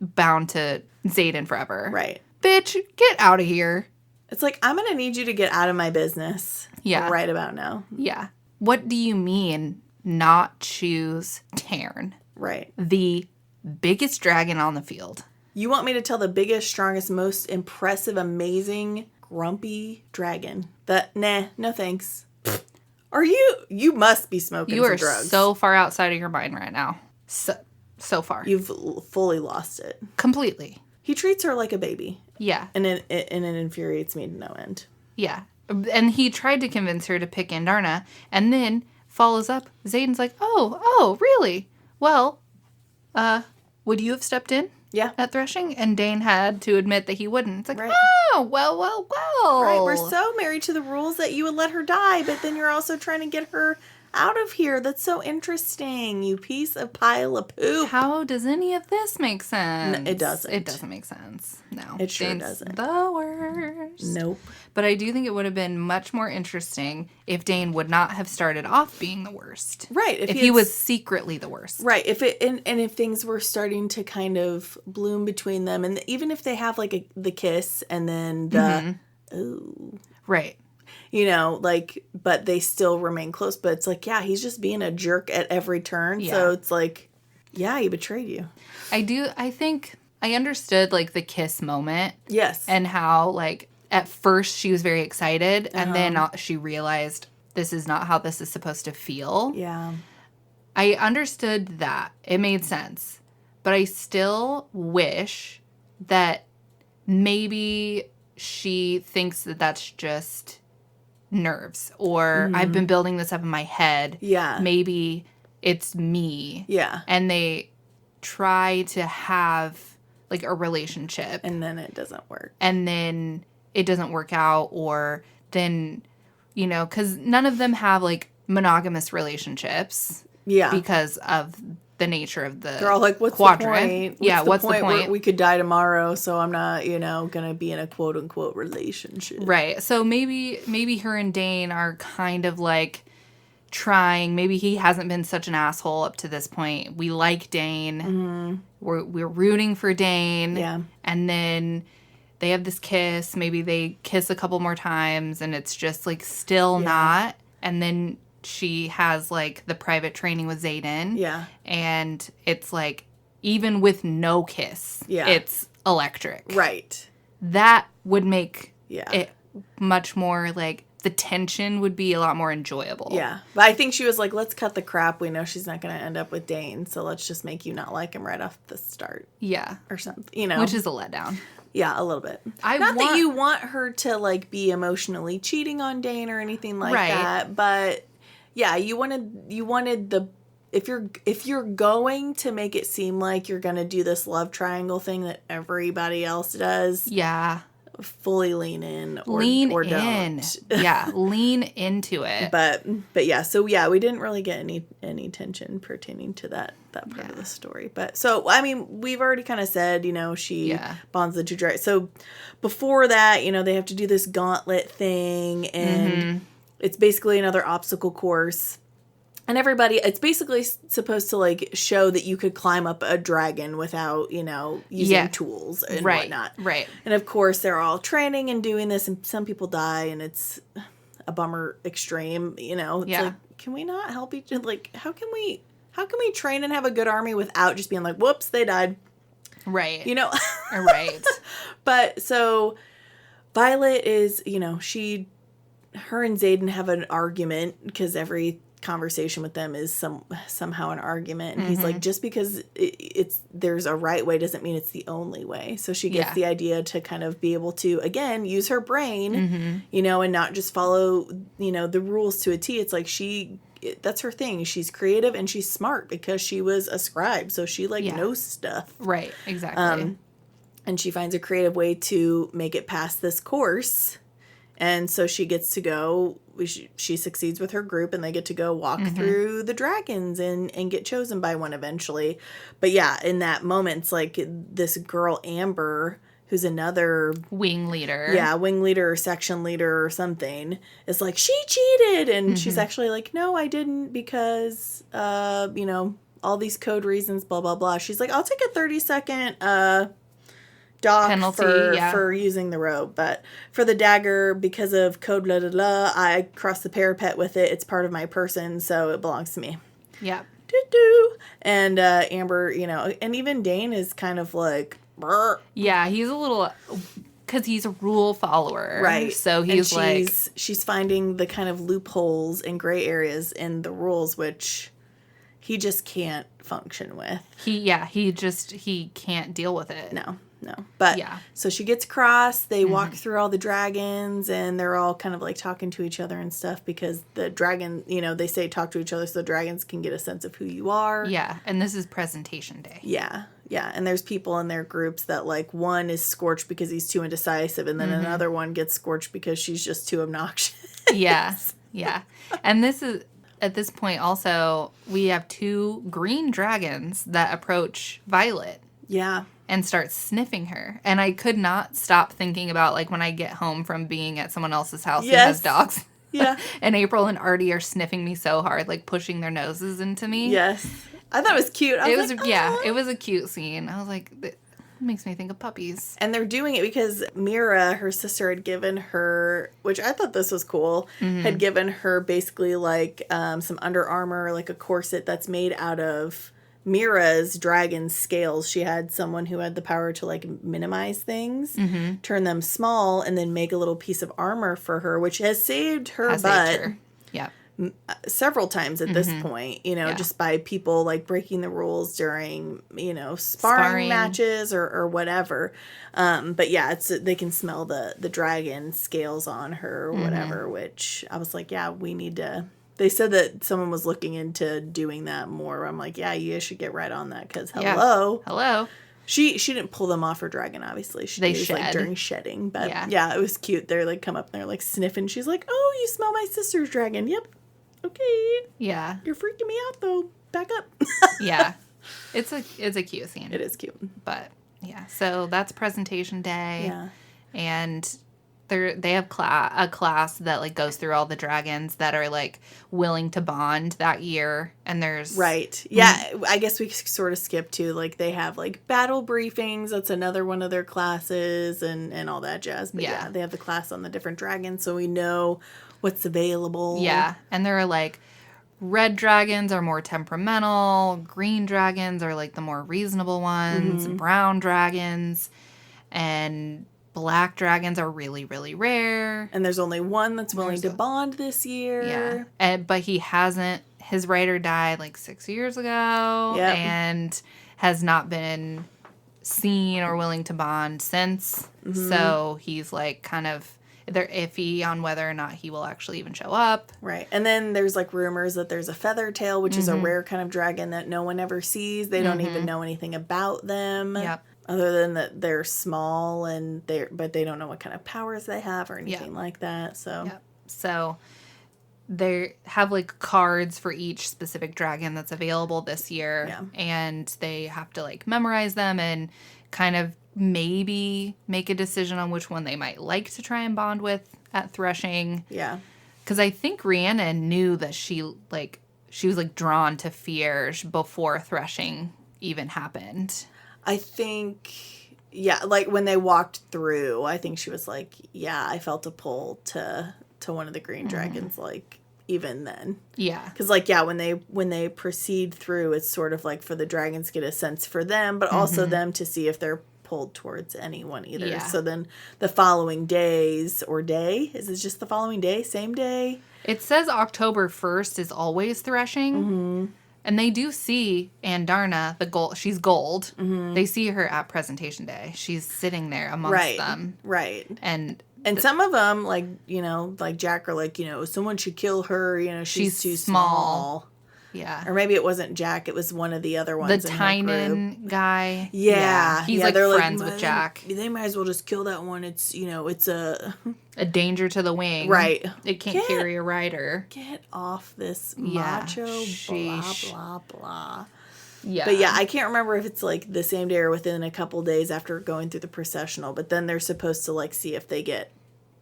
[SPEAKER 2] bound to Xaden forever.
[SPEAKER 1] Right.
[SPEAKER 2] Bitch, get out of here.
[SPEAKER 1] It's like, I'm going to need you to get out of my business.
[SPEAKER 2] Yeah.
[SPEAKER 1] Right about now.
[SPEAKER 2] Yeah. What do you mean not choose Taryn?
[SPEAKER 1] Right.
[SPEAKER 2] The biggest dragon on the field.
[SPEAKER 1] You want me to tell the biggest, strongest, most impressive, amazing, grumpy dragon that, no thanks. You must be smoking some drugs.
[SPEAKER 2] You are so far outside of your mind right now. So far.
[SPEAKER 1] You've fully lost it.
[SPEAKER 2] Completely.
[SPEAKER 1] He treats her like a baby.
[SPEAKER 2] Yeah.
[SPEAKER 1] And it infuriates me to no end.
[SPEAKER 2] Yeah. And he tried to convince her to pick Indarna, and then follows up. Xaden's like, oh, really? Well, would you have stepped in?
[SPEAKER 1] Yeah.
[SPEAKER 2] at threshing, and Dane had to admit that he wouldn't. It's like,
[SPEAKER 1] Right.
[SPEAKER 2] oh, well.
[SPEAKER 1] Right, we're so married to the rules that you would let her die, but then you're also trying to get her out of here. That's so interesting, you piece of pile of poop.
[SPEAKER 2] How does any of this make sense?
[SPEAKER 1] It doesn't.
[SPEAKER 2] It doesn't make sense. No.
[SPEAKER 1] It sure
[SPEAKER 2] Dane's
[SPEAKER 1] doesn't.
[SPEAKER 2] the worst.
[SPEAKER 1] Nope.
[SPEAKER 2] But I do think it would have been much more interesting if Dane would not have started off being the worst.
[SPEAKER 1] Right.
[SPEAKER 2] If he was secretly the worst.
[SPEAKER 1] Right. If it and if things were starting to kind of bloom between them, and even if they have like the kiss and then the ooh.
[SPEAKER 2] Right.
[SPEAKER 1] You know, like, but they still remain close. But it's like, yeah, he's just being a jerk at every turn. Yeah. So it's like, yeah, he betrayed you.
[SPEAKER 2] I think I understood, like, the kiss moment.
[SPEAKER 1] Yes.
[SPEAKER 2] And how, like, at first she was very excited. And then she realized this is not how this is supposed to feel.
[SPEAKER 1] Yeah.
[SPEAKER 2] I understood that. It made sense. But I still wish that maybe she thinks that that's just nerves, or I've been building this up in my head.
[SPEAKER 1] Yeah.
[SPEAKER 2] Maybe it's me.
[SPEAKER 1] Yeah.
[SPEAKER 2] And they try to have like a relationship.
[SPEAKER 1] And then it doesn't work.
[SPEAKER 2] And then it doesn't work out, or then, you know, because none of them have like monogamous relationships.
[SPEAKER 1] Yeah.
[SPEAKER 2] Because of the nature of the
[SPEAKER 1] They're all like, what's
[SPEAKER 2] Quadrant.
[SPEAKER 1] the point?
[SPEAKER 2] What's the point?
[SPEAKER 1] We could die tomorrow, so I'm not, you know, going to be in a quote unquote relationship.
[SPEAKER 2] Right. So maybe her and Dane are kind of like trying. Maybe he hasn't been such an asshole up to this point. We like Dane. Mm-hmm. We're rooting for Dane.
[SPEAKER 1] Yeah.
[SPEAKER 2] And then they have this kiss. Maybe they kiss a couple more times, and it's just like still not. And then she has like the private training with Xaden.
[SPEAKER 1] Yeah.
[SPEAKER 2] And it's like, even with no kiss, it's electric.
[SPEAKER 1] Right.
[SPEAKER 2] That would make it much more like, the tension would be a lot more enjoyable.
[SPEAKER 1] Yeah. But I think she was like, let's cut the crap. We know she's not going to end up with Dane, so let's just make you not like him right off the start.
[SPEAKER 2] Yeah.
[SPEAKER 1] Or something, you know.
[SPEAKER 2] Which is a letdown.
[SPEAKER 1] Yeah, a little bit. Not that you want her to like be emotionally cheating on Dane or anything like that, but yeah, you wanted the if you're going to make it seem like you're going to do this love triangle thing that everybody else does.
[SPEAKER 2] Yeah.
[SPEAKER 1] Fully lean in or don't.
[SPEAKER 2] Yeah, lean into it.
[SPEAKER 1] But yeah, so yeah, we didn't really get any tension pertaining to that part of the story. But so I mean, we've already kind of said, you know, she bonds the two dragons. So before that, you know, they have to do this gauntlet thing, and it's basically another obstacle course. And it's basically supposed to, like, show that you could climb up a dragon without, you know, using tools and whatnot.
[SPEAKER 2] Right.
[SPEAKER 1] And, of course, they're all training and doing this, and some people die, and it's a bummer extreme, you know. It's like, can we not help each other? Like, how can we train and have a good army without just being like, whoops, they died.
[SPEAKER 2] Right.
[SPEAKER 1] You know?
[SPEAKER 2] Right.
[SPEAKER 1] But, so, Violet is, you know, her and Xaden have an argument, because every conversation with them is somehow an argument, and he's like, just because there's a right way doesn't mean it's the only way. So she gets the idea to kind of be able to, again, use her brain, you know, and not just follow, you know, the rules to a T. It's like that's her thing. She's creative and she's smart because she was a scribe, so she knows stuff.
[SPEAKER 2] Right, exactly.
[SPEAKER 1] And she finds a creative way to make it past this course. And so she gets to go, she succeeds with her group, and they get to go walk through the dragons and get chosen by one eventually. But yeah, in that moment, it's like this girl, Amber, who's another
[SPEAKER 2] wing leader.
[SPEAKER 1] Yeah, wing leader or section leader or something, is like, she cheated. And she's actually like, no, I didn't, because, you know, all these code reasons, blah, blah, blah. She's like, I'll take a 30-second, dock
[SPEAKER 2] penalty,
[SPEAKER 1] for using the robe, but for the dagger, because of code blah blah blah, I crossed the parapet with it. It's part of my person, so it belongs to me.
[SPEAKER 2] Yeah.
[SPEAKER 1] Doo-doo. And Amber, you know, and even Dane is kind of like, brr.
[SPEAKER 2] Yeah, he's a little, because he's a rule follower,
[SPEAKER 1] right?
[SPEAKER 2] So he's
[SPEAKER 1] she's finding the kind of loopholes and gray areas in the rules, which he just can't function with.
[SPEAKER 2] He can't deal with it.
[SPEAKER 1] No. No. But,
[SPEAKER 2] Yeah.
[SPEAKER 1] so she gets across, they walk through all the dragons, and they're all kind of, like, talking to each other and stuff, because the dragon, you know, they say talk to each other so the dragons can get a sense of who you are.
[SPEAKER 2] Yeah, and this is presentation day.
[SPEAKER 1] Yeah. Yeah, and there's people in their groups that, like, one is scorched because he's too indecisive, and then another one gets scorched because she's just too obnoxious.
[SPEAKER 2] Yeah, yeah. And this is, at this point also, we have 2 green dragons that approach Violet
[SPEAKER 1] Yeah.
[SPEAKER 2] and start sniffing her. And I could not stop thinking about, like, when I get home from being at someone else's house who has dogs.
[SPEAKER 1] Yeah.
[SPEAKER 2] And April and Artie are sniffing me so hard, like, pushing their noses into me.
[SPEAKER 1] Yes. I thought it was cute. I was like,
[SPEAKER 2] yeah,
[SPEAKER 1] "Aw."
[SPEAKER 2] it was a cute scene. I was like, it makes me think of puppies.
[SPEAKER 1] And they're doing it because Mira, her sister, had given her, which I thought this was cool, had given her basically like some Under Armour, like a corset that's made out of Mira's dragon scales. She had someone who had the power to like minimize things, turn them small, and then make a little piece of armor for her, which has saved her butt
[SPEAKER 2] Yeah.
[SPEAKER 1] several times at this point, you know, just by people like breaking the rules during, you know, sparring matches or whatever. But yeah, they can smell the dragon scales on her or whatever, which I was like, yeah, we need to. They said that someone was looking into doing that more. I'm like, yeah, you should get right on that because
[SPEAKER 2] Hello.
[SPEAKER 1] She didn't pull them off her dragon, obviously. They was like during shedding, but yeah, it was cute. They're like come up and they're like sniffing. She's like, oh, you smell my sister's dragon. Yep. Okay.
[SPEAKER 2] Yeah.
[SPEAKER 1] You're freaking me out though. Back up.
[SPEAKER 2] Yeah. It's a cute scene.
[SPEAKER 1] It is cute.
[SPEAKER 2] But yeah, so that's presentation day.
[SPEAKER 1] Yeah.
[SPEAKER 2] And they have a class that like goes through all the dragons that are like willing to bond that year, and there's
[SPEAKER 1] right. Yeah, I guess we sort of skipped to like they have like battle briefings. That's another one of their classes and all that jazz. But yeah, they have the class on the different dragons, so we know what's available.
[SPEAKER 2] Yeah, and there are like red dragons are more temperamental, green dragons are like the more reasonable ones, brown dragons, and black dragons are really, really rare.
[SPEAKER 1] And there's only one that's willing to bond this year.
[SPEAKER 2] Yeah. But he hasn't, his writer died like 6 years ago.
[SPEAKER 1] Yep.
[SPEAKER 2] And has not been seen or willing to bond since. So he's like kind of, they're iffy on whether or not he will actually even show up.
[SPEAKER 1] Right. And then there's like rumors that there's a feather tail, which is a rare kind of dragon that no one ever sees. They don't even know anything about them.
[SPEAKER 2] Yep.
[SPEAKER 1] Other than that they're small and but they don't know what kind of powers they have or anything like that. So
[SPEAKER 2] So they have like cards for each specific dragon that's available this year.
[SPEAKER 1] Yeah.
[SPEAKER 2] And they have to like memorize them and kind of maybe make a decision on which one they might like to try and bond with at threshing.
[SPEAKER 1] Yeah.
[SPEAKER 2] Because I think Rhiannon knew that she was like drawn to Fierge before threshing even happened.
[SPEAKER 1] I think, yeah, like when they walked through, I think she was like, yeah, I felt a pull to one of the green dragons, like, even then.
[SPEAKER 2] Yeah.
[SPEAKER 1] Because, like, yeah, when they proceed through, it's sort of like for the dragons to get a sense for them, but also them to see if they're pulled towards anyone either.
[SPEAKER 2] Yeah.
[SPEAKER 1] So then the following days, or day? Is it just the following day? Same day?
[SPEAKER 2] It says October 1st is always threshing. And they do see Andarna, the gold. She's gold. They see her at presentation day. She's sitting there amongst them.
[SPEAKER 1] Right.
[SPEAKER 2] And
[SPEAKER 1] some of them, like, you know, like Jack are like, you know, someone should kill her. You know, she's too small.
[SPEAKER 2] Yeah.
[SPEAKER 1] Or maybe it wasn't Jack. It was one of the other ones.
[SPEAKER 2] The Tynan guy.
[SPEAKER 1] Yeah.
[SPEAKER 2] He's like friends with Jack.
[SPEAKER 1] They might as well just kill that one. It's, you know, it's a
[SPEAKER 2] danger to the wing.
[SPEAKER 1] Right.
[SPEAKER 2] It can't carry a rider.
[SPEAKER 1] Get off this macho
[SPEAKER 2] Sheesh.
[SPEAKER 1] blah, blah, blah.
[SPEAKER 2] Yeah.
[SPEAKER 1] But yeah, I can't remember if it's like the same day or within a couple days after going through the processional. But then they're supposed to like see if they get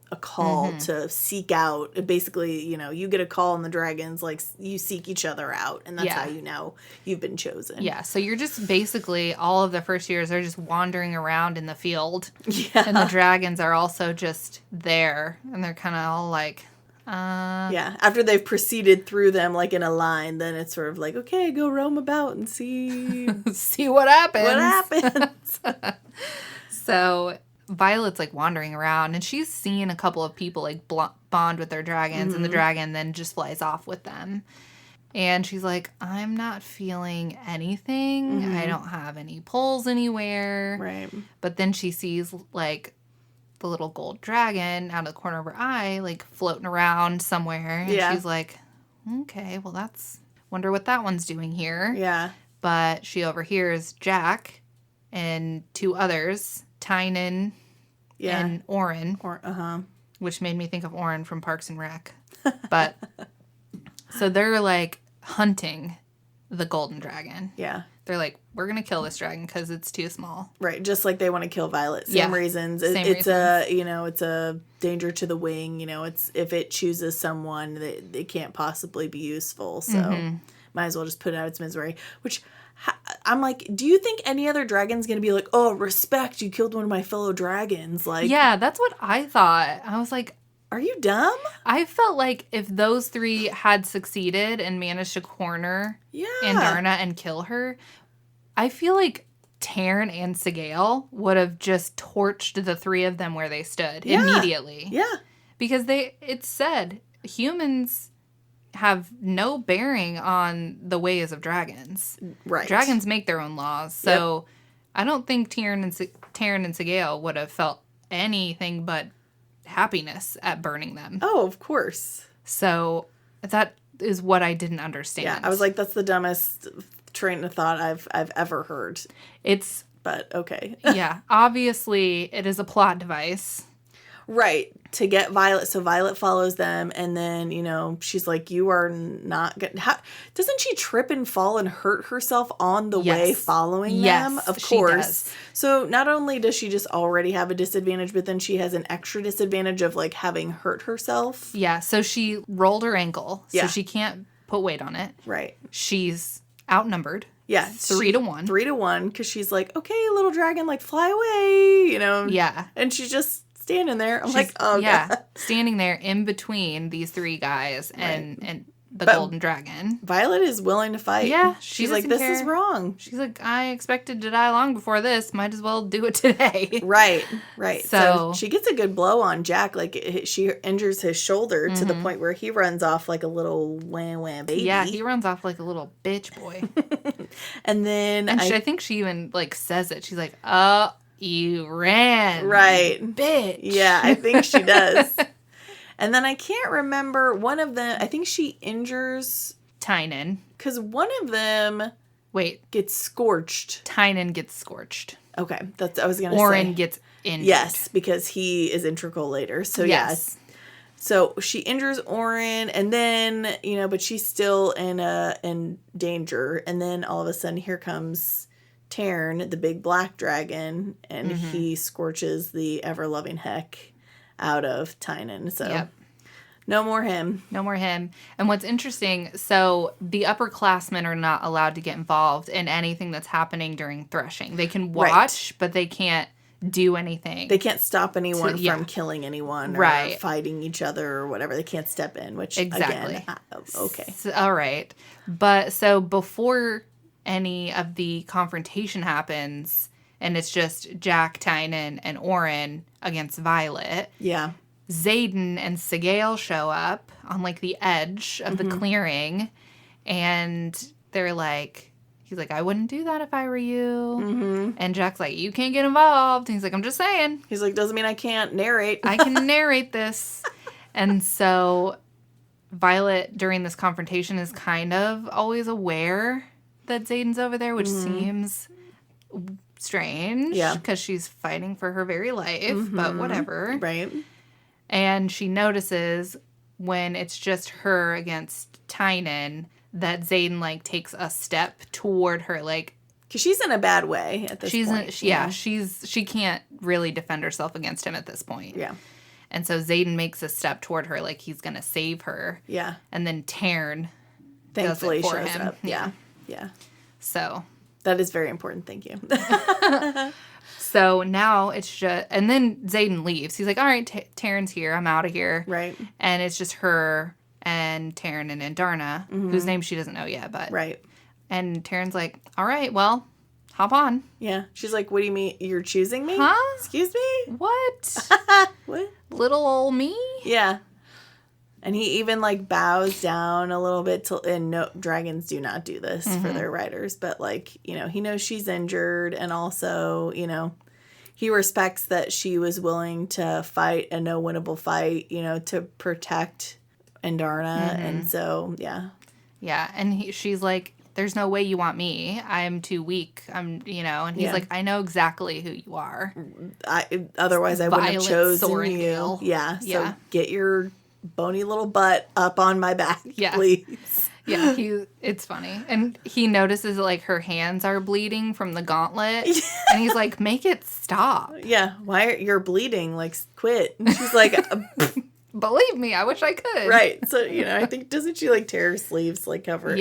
[SPEAKER 1] a call to seek out. Basically, you know, you get a call and the dragons, like, you seek each other out. And that's how you know you've been chosen.
[SPEAKER 2] Yeah, so you're just basically, all of the first years, they're just wandering around in the field.
[SPEAKER 1] Yeah.
[SPEAKER 2] And the dragons are also just there. And they're kind of all like,
[SPEAKER 1] Yeah, after they've proceeded through them, like, in a line, then it's sort of like, okay, go roam about and see...
[SPEAKER 2] see what happens.
[SPEAKER 1] What happens.
[SPEAKER 2] So Violet's, like, wandering around, and she's seen a couple of people, like, bond with their dragons, and the dragon then just flies off with them. And she's like, I'm not feeling anything. I don't have any pulls anywhere.
[SPEAKER 1] Right.
[SPEAKER 2] But then she sees, like, the little gold dragon out of the corner of her eye, like, floating around somewhere. And she's like, okay, well, wonder what that one's doing here.
[SPEAKER 1] Yeah.
[SPEAKER 2] But she overhears Jack and two others, Tynan and Oren. Which made me think of Oren from Parks and Rec. But... So they're, like, hunting the golden dragon.
[SPEAKER 1] Yeah.
[SPEAKER 2] They're like, we're going to kill this dragon because it's too small.
[SPEAKER 1] Right. Just like they want to kill Violet. Same reasons. It's a danger to the wing. It's if it chooses someone that they can't possibly be useful. So might as well just put it out its misery. Which I'm like, do you think any other dragon's going to be like, oh, respect, you killed one of my fellow dragons? Like,
[SPEAKER 2] yeah, that's what I thought. I was like,
[SPEAKER 1] are you dumb?
[SPEAKER 2] I felt like if those three had succeeded and managed to corner Andarna and kill her, I feel like Taryn and Sigale would have just torched the three of them where they stood immediately.
[SPEAKER 1] Yeah.
[SPEAKER 2] Because it said humans have no bearing on the ways of dragons.
[SPEAKER 1] Right.
[SPEAKER 2] Dragons make their own laws. So I don't think Taryn and Sigale would have felt anything but happiness at burning them.
[SPEAKER 1] Oh, of course.
[SPEAKER 2] So that is what I didn't understand.
[SPEAKER 1] Yeah, I was like, that's the dumbest train of thought I've ever heard. But okay.
[SPEAKER 2] Yeah, obviously it is a plot device.
[SPEAKER 1] Right, to get Violet. So Violet follows them, and then, she's like, you are not good. Doesn't she trip and fall and hurt herself on the way following them? Of course. Does. So not only does she just already have a disadvantage, but then she has an extra disadvantage of, like, having hurt herself.
[SPEAKER 2] Yeah, so she rolled her ankle, so she can't put weight on it.
[SPEAKER 1] Right.
[SPEAKER 2] She's outnumbered.
[SPEAKER 1] Yeah.
[SPEAKER 2] 3-1.
[SPEAKER 1] 3-1, because she's like, okay, little dragon, like, fly away,
[SPEAKER 2] Yeah.
[SPEAKER 1] And she's just standing there. I'm like, oh, God.
[SPEAKER 2] Standing there in between these three guys and the golden dragon.
[SPEAKER 1] Violet is willing to fight.
[SPEAKER 2] Yeah.
[SPEAKER 1] She's like, this is wrong.
[SPEAKER 2] She's like, I expected to die long before this. Might as well do it today.
[SPEAKER 1] Right. So she gets a good blow on Jack. Like, she injures his shoulder to the point where he runs off like a little wham baby.
[SPEAKER 2] Yeah, he runs off like a little bitch boy.
[SPEAKER 1] And then...
[SPEAKER 2] I think she even, like, says it. She's like, oh... You ran.
[SPEAKER 1] Right.
[SPEAKER 2] Bitch.
[SPEAKER 1] Yeah, I think she does. And then I can't remember one of them. I think she injures...
[SPEAKER 2] Tynan.
[SPEAKER 1] Because one of them...
[SPEAKER 2] Wait.
[SPEAKER 1] Gets scorched.
[SPEAKER 2] Tynan gets scorched.
[SPEAKER 1] Okay. I was going to say.
[SPEAKER 2] Oren gets injured.
[SPEAKER 1] Yes, because he is integral later. So, yes. So she injures Oren, and then, but she's still in danger. And then all of a sudden, here comes... Tarn, the big black dragon, and he scorches the ever-loving heck out of Tynan. So, no more him.
[SPEAKER 2] No more him. And what's interesting, so the upperclassmen are not allowed to get involved in anything that's happening during threshing. They can watch, but they can't do anything.
[SPEAKER 1] They can't stop anyone from killing anyone or fighting each other or whatever. They can't step in, which, again, okay.
[SPEAKER 2] So, all right. But, so before... any of the confrontation happens, and it's just Jack, Tynan, and Oren against Violet.
[SPEAKER 1] Yeah.
[SPEAKER 2] Xaden and Sigale show up on, like, the edge of the clearing, and they're like, he's like, I wouldn't do that if I were you. Mm-hmm. And Jack's like, you can't get involved. And he's like, I'm just saying.
[SPEAKER 1] He's like, doesn't mean I can't narrate.
[SPEAKER 2] I can narrate this. And so Violet, during this confrontation, is kind of always aware that Xaden's over there, which seems strange. Yeah. Because she's fighting for her very life, but whatever.
[SPEAKER 1] Right.
[SPEAKER 2] And she notices when it's just her against Tynan that Xaden, like, takes a step toward her, like...
[SPEAKER 1] Because she's in a bad way at this point.
[SPEAKER 2] She can't really defend herself against him at this point.
[SPEAKER 1] Yeah.
[SPEAKER 2] And so Xaden makes a step toward her like he's going to save her. Yeah. And then Tarn
[SPEAKER 1] thankfully
[SPEAKER 2] does it for
[SPEAKER 1] shows
[SPEAKER 2] him.
[SPEAKER 1] up. Yeah. Yeah.
[SPEAKER 2] So.
[SPEAKER 1] That is very important. Thank you.
[SPEAKER 2] So now it's just, and then Xaden leaves. He's like, all right, Taryn's here. I'm out of here.
[SPEAKER 1] Right.
[SPEAKER 2] And it's just her and Taryn and Andarna, whose name she doesn't know yet, but.
[SPEAKER 1] Right.
[SPEAKER 2] And Taryn's like, all right, well, hop on.
[SPEAKER 1] Yeah. She's like, what do you mean? You're choosing me?
[SPEAKER 2] Huh?
[SPEAKER 1] Excuse me?
[SPEAKER 2] What?
[SPEAKER 1] What?
[SPEAKER 2] Little old me?
[SPEAKER 1] Yeah. And he even like bows down a little bit to, and no, dragons do not do this for their riders, but like, he knows she's injured, and also, he respects that she was willing to fight a no winnable fight, to protect Andarna. And so, yeah.
[SPEAKER 2] Yeah. And she's like, there's no way you want me. I'm too weak. And he's like, I know exactly who you are.
[SPEAKER 1] Otherwise I wouldn't have chosen
[SPEAKER 2] Sorrengail.
[SPEAKER 1] you. Yeah. So get your bony little butt up on my back, please.
[SPEAKER 2] Yeah, it's funny. And he notices like her hands are bleeding from the gauntlet. And he's like, make it stop.
[SPEAKER 1] Yeah, why you're bleeding? Like, quit. And she's like,
[SPEAKER 2] believe me, I wish I could.
[SPEAKER 1] Right. So, I think, doesn't she like tear her sleeves, like cover,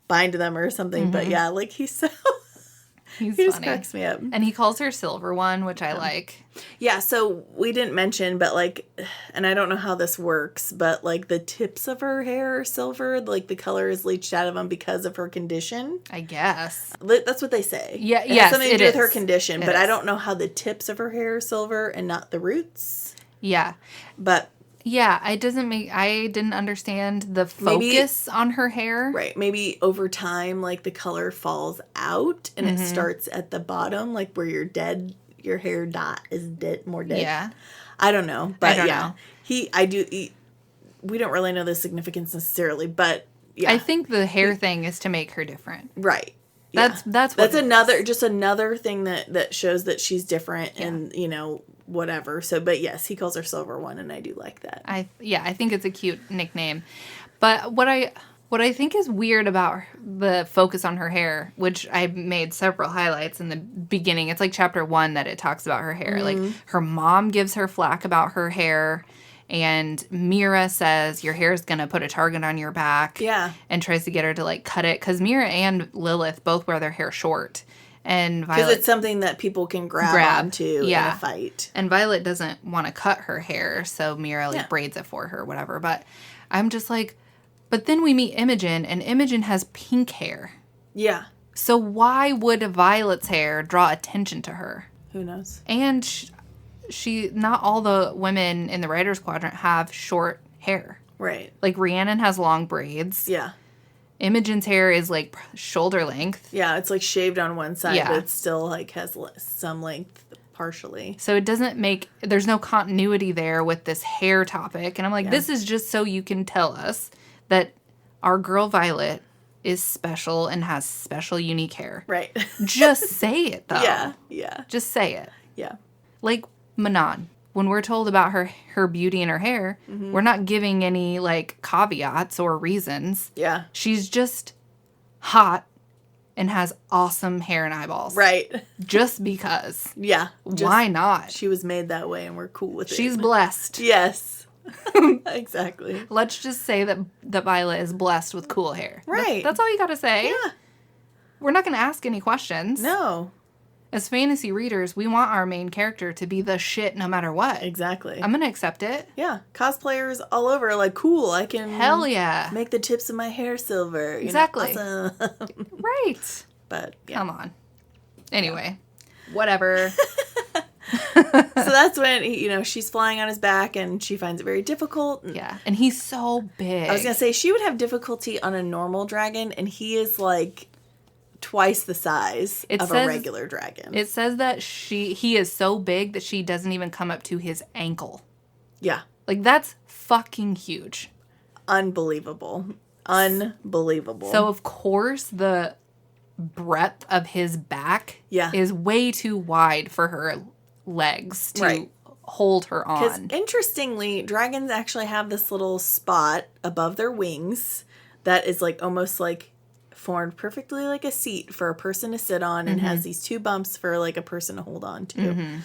[SPEAKER 1] bind them or something? But yeah, like he just cracks me up.
[SPEAKER 2] And he calls her Silver One, which I like.
[SPEAKER 1] Yeah, so we didn't mention, but like, and I don't know how this works, but like the tips of her hair are silver, like the color is leached out of them because of her condition. I guess. That's what they say.
[SPEAKER 2] Yeah,
[SPEAKER 1] it has something to do with her condition, but I don't know how the tips of her hair are silver and not the roots.
[SPEAKER 2] Yeah.
[SPEAKER 1] But
[SPEAKER 2] yeah, I didn't understand the focus on her hair.
[SPEAKER 1] Right. Maybe over time, like the color falls out and it starts at the bottom, like where your hair dot is more dead. Yeah. I don't know. But I don't know. We don't really know the significance necessarily, but yeah.
[SPEAKER 2] I think the hair thing is to make her different.
[SPEAKER 1] Right.
[SPEAKER 2] That's
[SPEAKER 1] another thing that shows that she's different and, whatever. So, but yes, he calls her Silver One, and I do like that.
[SPEAKER 2] I think it's a cute nickname. But what I think is weird about the focus on her hair, which I made several highlights in the beginning. It's like chapter 1 that it talks about her hair. Like her mom gives her flack about her hair, and Mira says your hair is going to put a target on your back. Yeah. And tries to get her to like cut it, because Mira and Lilith both wear their hair short. And Violet,
[SPEAKER 1] because it's something that people can grab onto in a fight.
[SPEAKER 2] And Violet doesn't want to cut her hair, so Mira braids it for her or whatever. But I'm just like, but then we meet Imogen, and Imogen has pink hair. Yeah. So why would Violet's hair draw attention to her?
[SPEAKER 1] Who knows?
[SPEAKER 2] And she not all the women in the Writers' Quadrant have short hair. Right. Like Rhiannon has long braids. Yeah. Imogen's hair is like shoulder length.
[SPEAKER 1] Yeah, it's like shaved on one side, but it still like has some length partially.
[SPEAKER 2] So it doesn't there's no continuity there with this hair topic. And I'm like, this is just so you can tell us that our girl Violet is special and has special unique hair. Right. Just say it though. Yeah, yeah. Just say it. Yeah. Like Manon. When we're told about her beauty and her hair, we're not giving any, like, caveats or reasons. Yeah. She's just hot and has awesome hair and eyeballs. Right. Just because. Yeah. Why not?
[SPEAKER 1] She was made that way and we're cool with it.
[SPEAKER 2] She's blessed.
[SPEAKER 1] Yes. Exactly.
[SPEAKER 2] Let's just say that Violet is blessed with cool hair. Right. That's all you got to say. Yeah. We're not going to ask any questions. No. As fantasy readers, we want our main character to be the shit no matter what. Exactly. I'm going to accept it.
[SPEAKER 1] Yeah. Cosplayers all over, like, cool, I can...
[SPEAKER 2] Hell yeah.
[SPEAKER 1] Make the tips of my hair silver.
[SPEAKER 2] Exactly.
[SPEAKER 1] Awesome.
[SPEAKER 2] Right.
[SPEAKER 1] But, yeah.
[SPEAKER 2] Come on. Anyway. Whatever.
[SPEAKER 1] So that's when, she's flying on his back and she finds it very difficult.
[SPEAKER 2] Yeah. And he's so big.
[SPEAKER 1] I was going to say, she would have difficulty on a normal dragon, and he is, like... twice the size of a regular dragon.
[SPEAKER 2] It says that he is so big that she doesn't even come up to his ankle. Yeah. Like, that's fucking huge.
[SPEAKER 1] Unbelievable.
[SPEAKER 2] So, of course, the breadth of his back is way too wide for her legs to hold her on.
[SPEAKER 1] Because, interestingly, dragons actually have this little spot above their wings that is, like, almost like formed perfectly like a seat for a person to sit on, and has these two bumps for like a person to hold on to.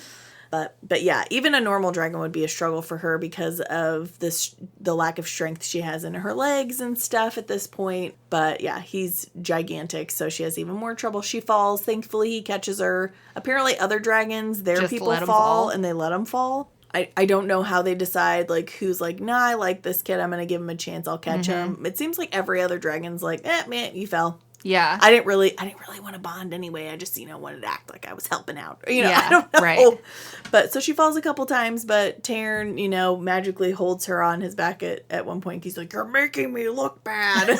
[SPEAKER 1] But yeah, even a normal dragon would be a struggle for her because of the lack of strength she has in her legs and stuff at this point. But yeah, he's gigantic, so she has even more trouble. She falls. Thankfully, he catches her. Apparently, other dragons, their people fall and they let them fall. I don't know how they decide, like, who's like, nah, I like this kid, I'm going to give him a chance, I'll catch him. It seems like every other dragon's like, man, you fell.
[SPEAKER 2] Yeah.
[SPEAKER 1] I didn't really want to bond anyway. I just, wanted to act like I was helping out.
[SPEAKER 2] Yeah,
[SPEAKER 1] I don't know.
[SPEAKER 2] right.
[SPEAKER 1] But so she falls a couple times, but Taryn, magically holds her on his back at one point. He's like, "You're making me look bad."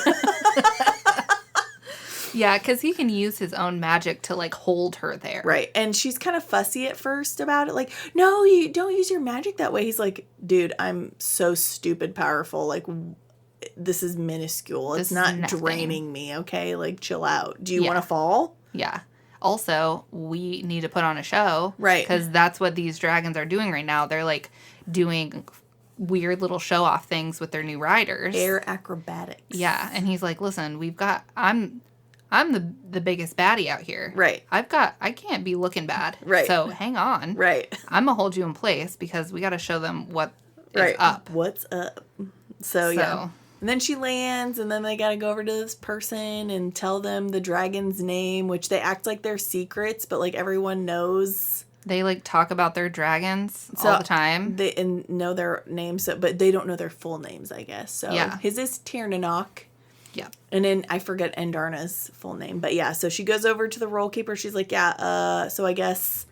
[SPEAKER 2] Yeah, because he can use his own magic to, like, hold her there.
[SPEAKER 1] Right. And she's kind of fussy at first about it. Like, no, you don't use your magic that way. He's like, dude, I'm so stupid powerful. Like, this is minuscule. It's not draining me, okay? Like, chill out. Do you want to fall?
[SPEAKER 2] Yeah. Also, we need to put on a show.
[SPEAKER 1] Right.
[SPEAKER 2] Because that's what these dragons are doing right now. They're, like, doing weird little show-off things with their new riders.
[SPEAKER 1] Air acrobatics.
[SPEAKER 2] Yeah. And he's like, listen, I'm the biggest baddie out here.
[SPEAKER 1] Right.
[SPEAKER 2] I can't be looking bad.
[SPEAKER 1] Right.
[SPEAKER 2] So hang on.
[SPEAKER 1] Right.
[SPEAKER 2] I'm going to hold you in place because we got to show them what is up.
[SPEAKER 1] What's up? So, yeah. And then she lands, and then they got to go over to this person and tell them the dragon's name, which they act like they're secrets, but, like, everyone knows.
[SPEAKER 2] They, like, talk about their dragons all the time.
[SPEAKER 1] They know their names, but they don't know their full names, I guess. So, his is Tiernanog.
[SPEAKER 2] Yeah.
[SPEAKER 1] And then I forget Endarna's full name. But yeah, so she goes over to the roll keeper. She's like, so I guess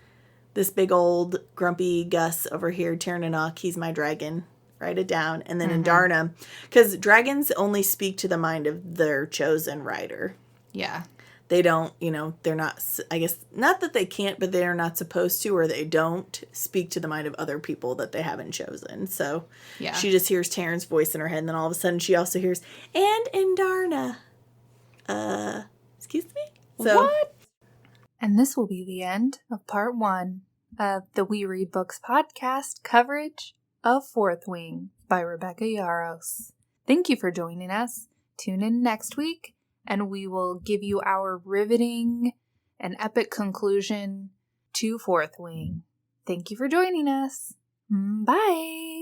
[SPEAKER 1] this big old grumpy Gus over here, Tiernanog, he's my dragon. Write it down. And then Endarna, because dragons only speak to the mind of their chosen rider.
[SPEAKER 2] Yeah.
[SPEAKER 1] They don't, they're not, I guess, not that they can't, but they're not supposed to, or they don't speak to the mind of other people that they haven't chosen. So she just hears Taryn's voice in her head, and then all of a sudden she also hears, and Endarna. Excuse me? So,
[SPEAKER 2] what? And this will be the end of part 1 of the We Read Books podcast coverage of Fourth Wing by Rebecca Yaros. Thank you for joining us. Tune in next week, and we will give you our riveting and epic conclusion to Fourth Wing. Thank you for joining us. Bye.